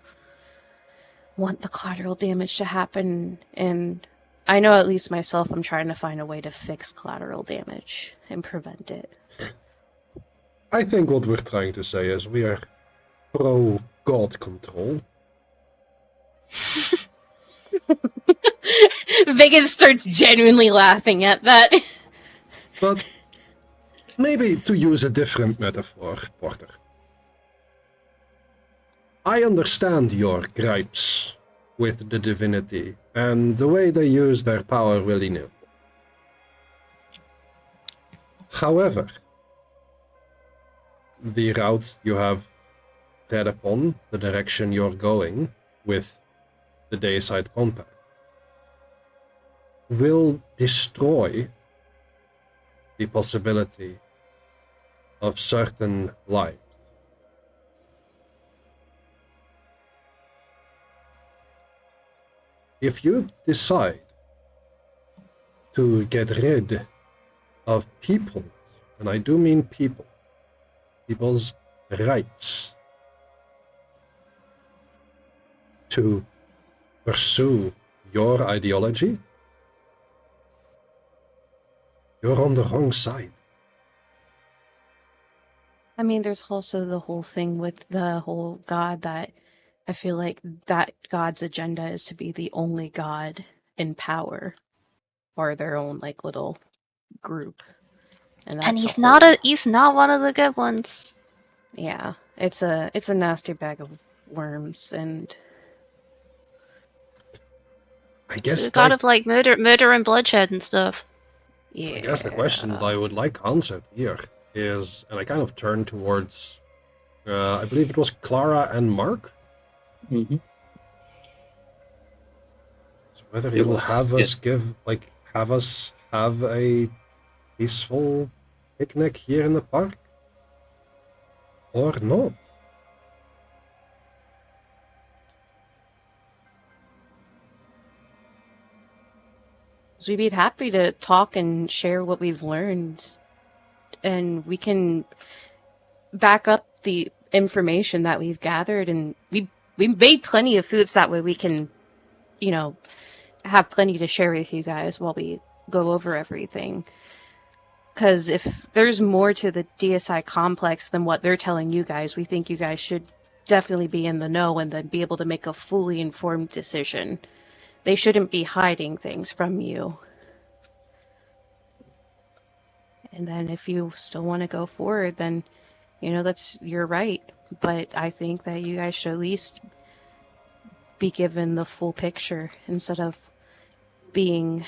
want the collateral damage to happen. And I know at least myself, I'm trying to find a way to fix collateral damage and prevent it. I think what we're trying to say is we are pro God control. Vegas starts genuinely laughing at that. But maybe to use a different metaphor, Porter. I understand your gripes with the divinity and the way they use their power willy-nilly. However, the route you have tread upon, the direction you're going with the Dayside Compact, will destroy the possibility of certain lives. If you decide to get rid of people, and I do mean people, people's rights to pursue your ideology, you're on the wrong side. I mean, there's also the whole thing with the whole God that I feel like that God's agenda is to be the only God in power, or their own like little group. And that's he's whole... not one of the good ones. Yeah, it's a nasty bag of worms, and I guess It's a god of like murder and bloodshed and stuff. yeah. I guess the question that I would like answered here is, and I kind of turn towards, I believe it was Clara and Mark. Mm-hmm. So whether you will have us have a peaceful picnic here in the park or not. So we'd be happy to talk and share what we've learned, and we can back up the information that we've gathered, and we made plenty of foods that way we can, you know, have plenty to share with you guys while we go over everything. Because if there's more to the DSI complex than what they're telling you guys, we think you guys should definitely be in the know and then be able to make a fully informed decision. They shouldn't be hiding things from you. And then if you still want to go forward, then, you know, you're right. But I think that you guys should at least be given the full picture instead of being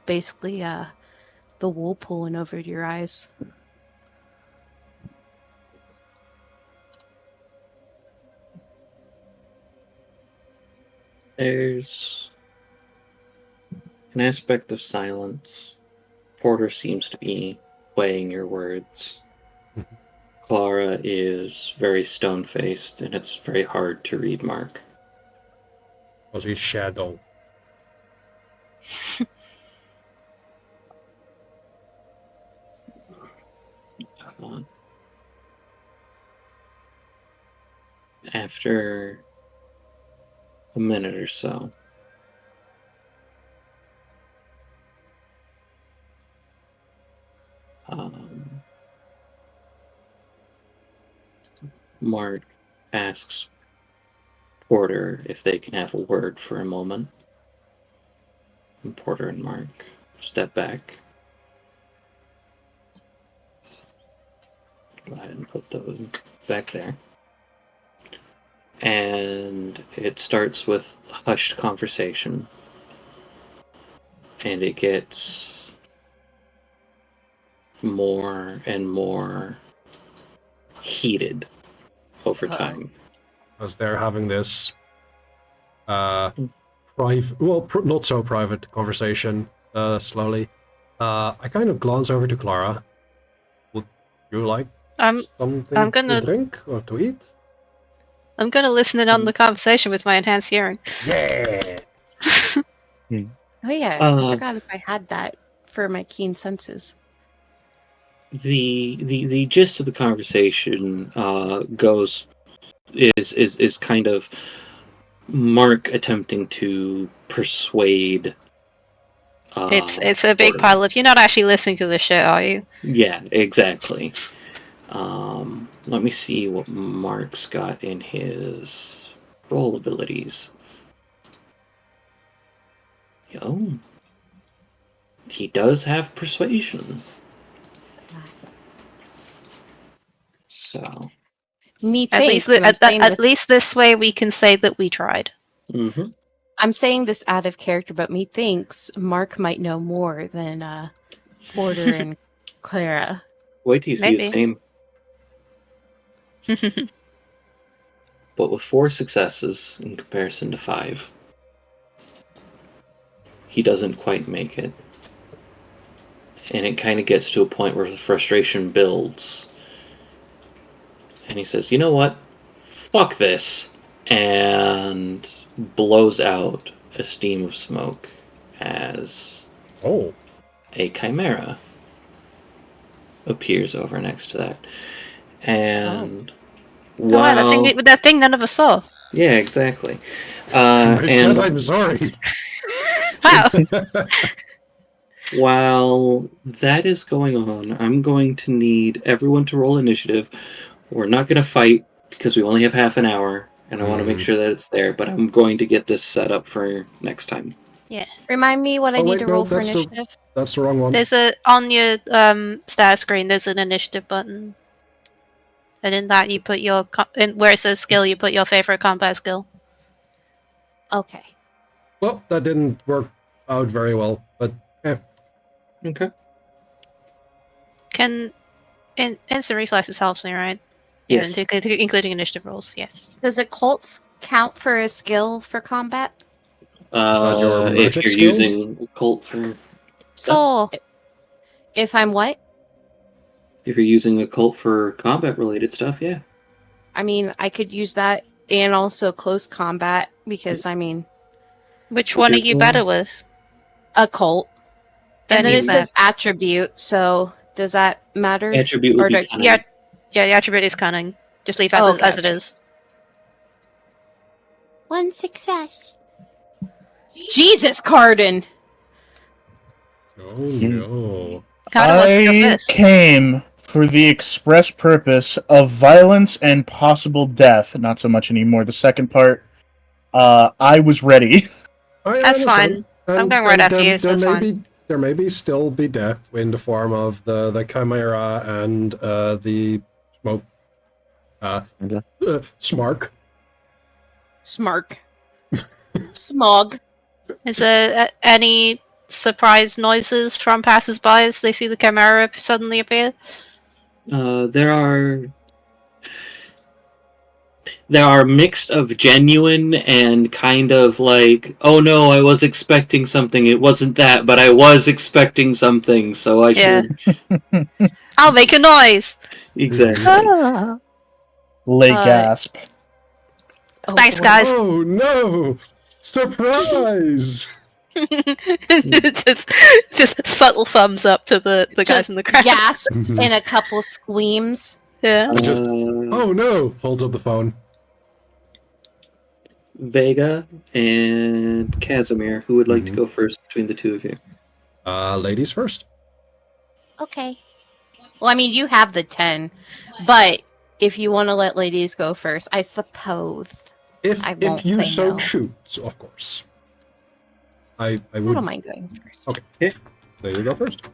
basically the wool pulling over your eyes. There's an aspect of silence. Porter seems to be weighing your words. Clara is very stone-faced, and it's very hard to read Mark. Was his shadow? After a minute or so, Mark asks Porter if they can have a word for a moment. And Porter and Mark step back. Go ahead and put those back there. And it starts with a hushed conversation. And it gets more and more heated over time. As they're having this private, well, not so private conversation, slowly, I kind of glance over to Clara. Would you like something to drink or to eat? I'm gonna listen in on the conversation with my enhanced hearing. Yeah. Oh yeah, I forgot if I had that for my keen senses. the gist of the conversation is kind of Mark attempting to persuade. It's a big Porter. pile of, you're not actually listening to this shit, are you? Yeah, exactly. Let me see what Mark's got in his role abilities. Oh, he does have persuasion. So, Methinks, and I'm saying At this, least this way we can say that we tried. mhm. I'm saying this out of character, but methinks Mark might know more than Porter and Clara. Wait till you see his Maybe. name. But with 4 successes in comparison to 5, he doesn't quite make it. And it kind of gets to a point where the frustration builds. And he says, you know what? Fuck this. And blows out a steam of smoke as a chimera appears over next to that. And wow, that thing none of us saw. Yeah, exactly. I said I'm sorry. Wow. While that is going on, I'm going to need everyone to roll initiative. We're not going to fight because we only have half an hour, and I want to make sure that it's there, but I'm going to get this set up for next time. Yeah. Remind me what I need to roll for initiative. That's the wrong one. There's on your stat screen. There's an initiative button, and in that you put your where it says skill, you put your favorite combat skill. Okay. Well, that didn't work out very well, but Okay. Instant reflexes helps me, right? Yes. Yeah, including initiative rolls. Yes. Does occults count for a skill for combat? that your If magic you're skill? using occult for stuff. If I'm what? If you're using occult for combat related stuff, yeah. I mean, I could use that and also close combat because I mean, which one are you better with? Occult. Then And then it use says that. attribute. So does that matter? Attribute would be cunning. Yeah, the attribute is cunning. Just leave it as it is. 1 success. Jesus, Carden! Oh no. I came for the express purpose of violence and possible death. Not so much anymore. The second part, I was ready. That's fine. I'm going right after you, so that's fine. There may still be death in the form of the chimera and the smoke. Smark. Smark. Smog. Is there any surprise noises from passers-by as they see the chimera suddenly appear? There are mixed of genuine and kind of like, oh no, I was expecting something. It wasn't that, but I was expecting something, so I should. I'll make a noise. Exactly. Late gasp. Thanks, guys. Oh no! Surprise! just subtle thumbs up to the guys in the crowd. Gasps and a couple screams. Yeah. Oh no! Holds up the phone. Vega and Casimir, who would like to go first between the two of you? Ladies first. Okay. Well, I mean, you have the 10, but if you want to let ladies go first, I suppose. If you so choose, of course. I would. I don't mind going first. Okay. Yeah. There you go first.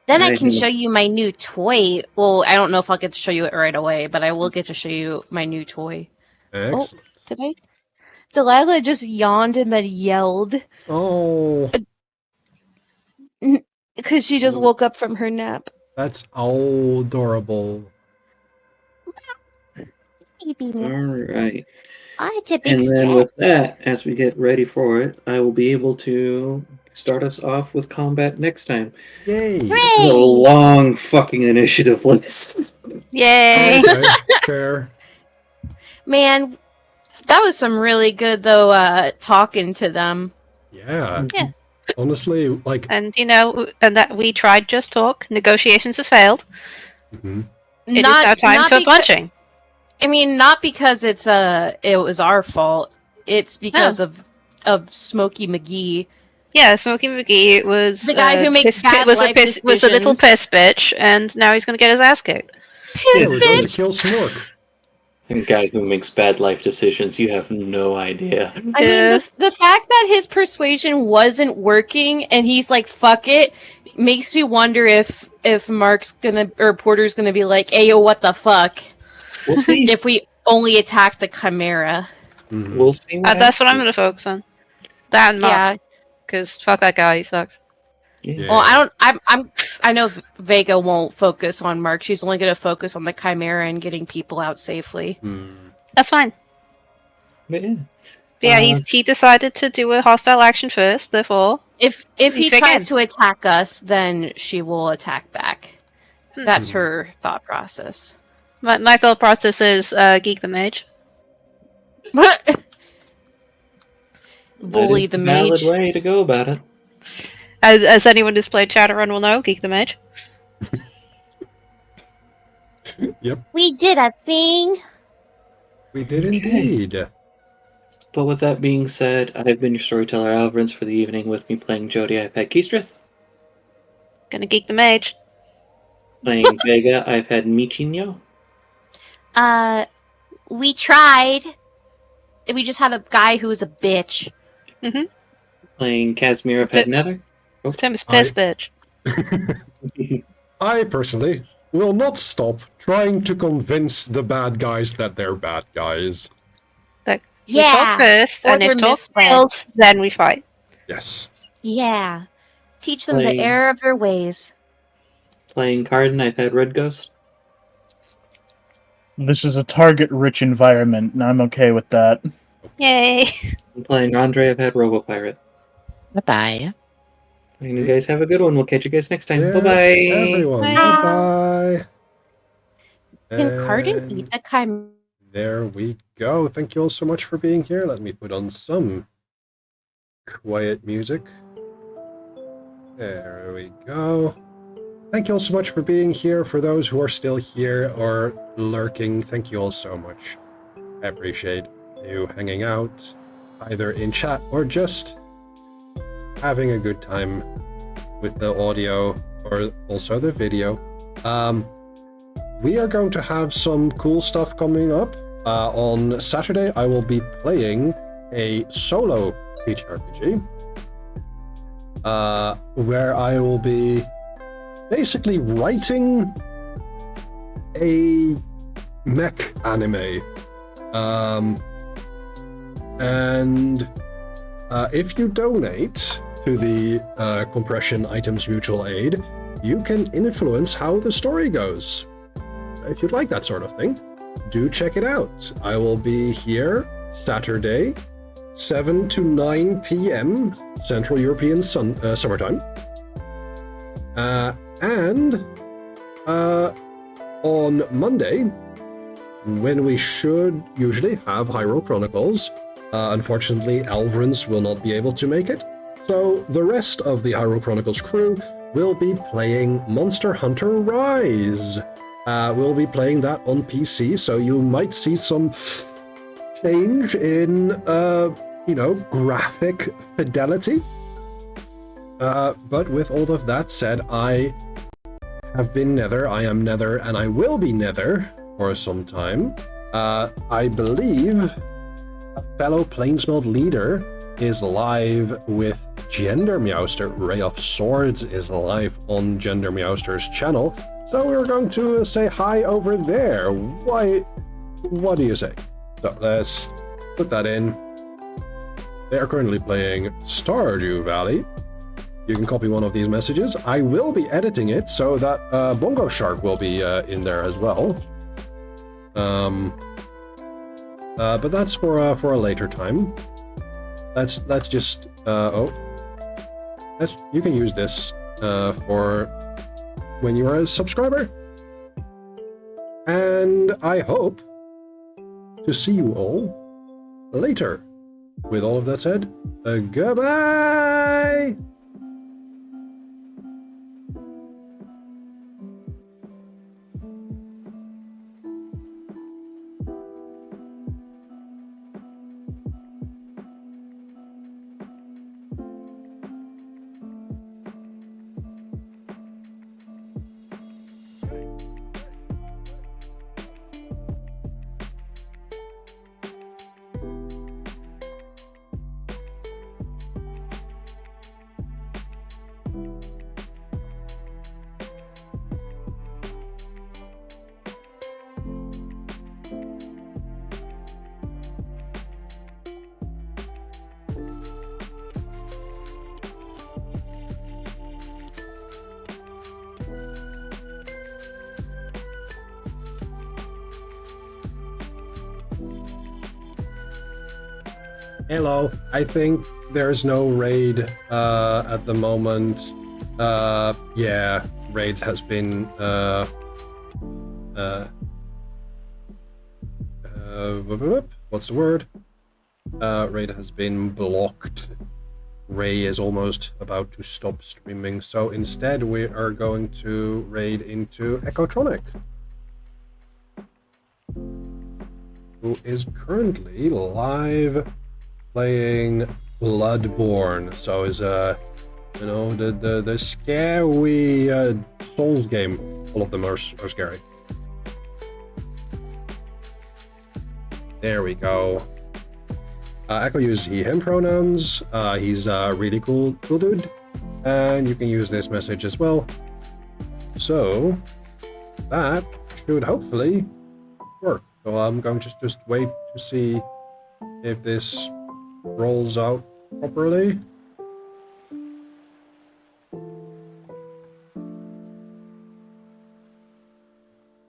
Then I can show you my new toy. Well, I don't know if I'll get to show you it right away, but I will get to show you my new toy. Excellent. Oh, did I? Delilah just yawned and then yelled. Oh. Because she just woke up from her nap. That's adorable. Alright. It's a big And then stress. with that, as we get ready for it, I will be able to start us off with combat next time. Yay! This is a long fucking initiative list. Yay! Okay, fair. Man, that was some really good, though, talking to them. Yeah. Yeah. honestly, like, And and that we tried just talk. Negotiations have failed. mhm. It is now time for punching. I mean, not because it was our fault. It's because of Smokey McGee. Yeah, Smokey McGee was The guy who makes bad was life was a little decisions. piss bitch, and now he's gonna get his ass kicked. Yeah, we're going to kill Snork. A guy who makes bad life decisions, you have no idea. I mean, the fact that his persuasion wasn't working and he's like, fuck it, makes me wonder if Mark's gonna, or Porter's gonna be like, ayo, what the fuck? We'll see. If we only attack the Chimera. We'll see. That's what I'm gonna focus on. That and Mark. Yeah. Because fuck that guy, he sucks. Yeah. Well, I know Vega won't focus on Mark. She's only gonna focus on the Chimera and getting people out safely. That's fine. But yeah. But yeah, he decided to do a hostile action first, therefore... If he He's tries to attack us, then she will attack back. That's Hmm. her thought process. My thought process is Geek the Mage. Bully the mage. Valid way to go about it. As anyone who's played Shadowrun will know, Geek the Mage. Yep, We did a thing. we did indeed. But with that being said, I've been your storyteller Alvarez for the evening. With me playing Jody, I've had Keestrith. Gonna Geek the Mage. Playing Vega, I've had Michinyo. We tried. We just had a guy who was a bitch. Playing Casimir, I've had Nether. Tim is piss bitch. I personally will not stop trying to convince the bad guys that they're bad guys. We talk first, and if talk fails, then we fight. Yes. Yeah. Teach them Playing- the error of their ways. Playing Cardin, I've had Red Ghost. This is a target-rich environment, and I'm okay with that. Yay! And playing Andre, I've had Robo Pirate. Bye-bye. And you guys have a good one. We'll catch you guys next time. Yes, Bye-bye. everyone. Bye. Bye-bye. Can Cardin eat the Chimera? There we go. Thank you all so much for being here. Let me put on some quiet music. There we go. Thank you all so much for being here. For those who are still here or lurking, thank you all so much. I appreciate you hanging out, either in chat or just having a good time with the audio or also the video. We are going to have some cool stuff coming up. On Saturday, I will be playing a solo TTRPG, where I will be basically writing a mech anime. And if you donate to the Compression Items Mutual Aid, you can influence how the story goes. If you'd like that sort of thing, do check it out. I will be here Saturday, 7 to 9 p.m. Central European summertime. And on Monday, when we should usually have Hyrule Chronicles, unfortunately, Alvrins will not be able to make it. So the rest of the Hyrule Chronicles crew will be playing Monster Hunter Rise. We'll be playing that on PC, so you might see some change in, graphic fidelity. But with all of that said, I have been Nether, I am Nether, and I will be Nether for some time. I believe a fellow Plainsmeld leader is live with Gender Meowster. Ray of Swords is live on Gender Meowster's channel. So we're going to say hi over there. What do you say? So let's put that in. They are currently playing Stardew Valley. You can copy one of these messages. I will be editing it so that Bongo Shark will be in there as well. But that's for a later time. That's just you can use this for when you are a subscriber. And I hope to see you all later. With all of that said, goodbye! Hello. I think there's no raid at the moment. Yeah, raid has been what's the word? Raid has been blocked. Ray is almost about to stop streaming, so instead we are going to raid into Echotronic, who is currently live playing Bloodborne. So is you know, the scary Souls game. All of them are scary. There we go. Echo uses he/him pronouns. He's a really cool dude, and you can use this message as well. So that should hopefully work. So I'm going to just wait to see if this rolls out properly.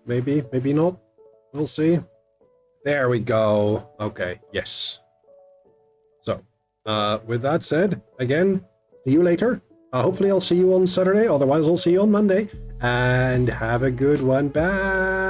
Maybe, maybe not. We'll see. There we go. Okay, yes. So, with that said, again, see you later. Hopefully I'll see you on Saturday, otherwise I'll see you on Monday. And have a good one. Bye!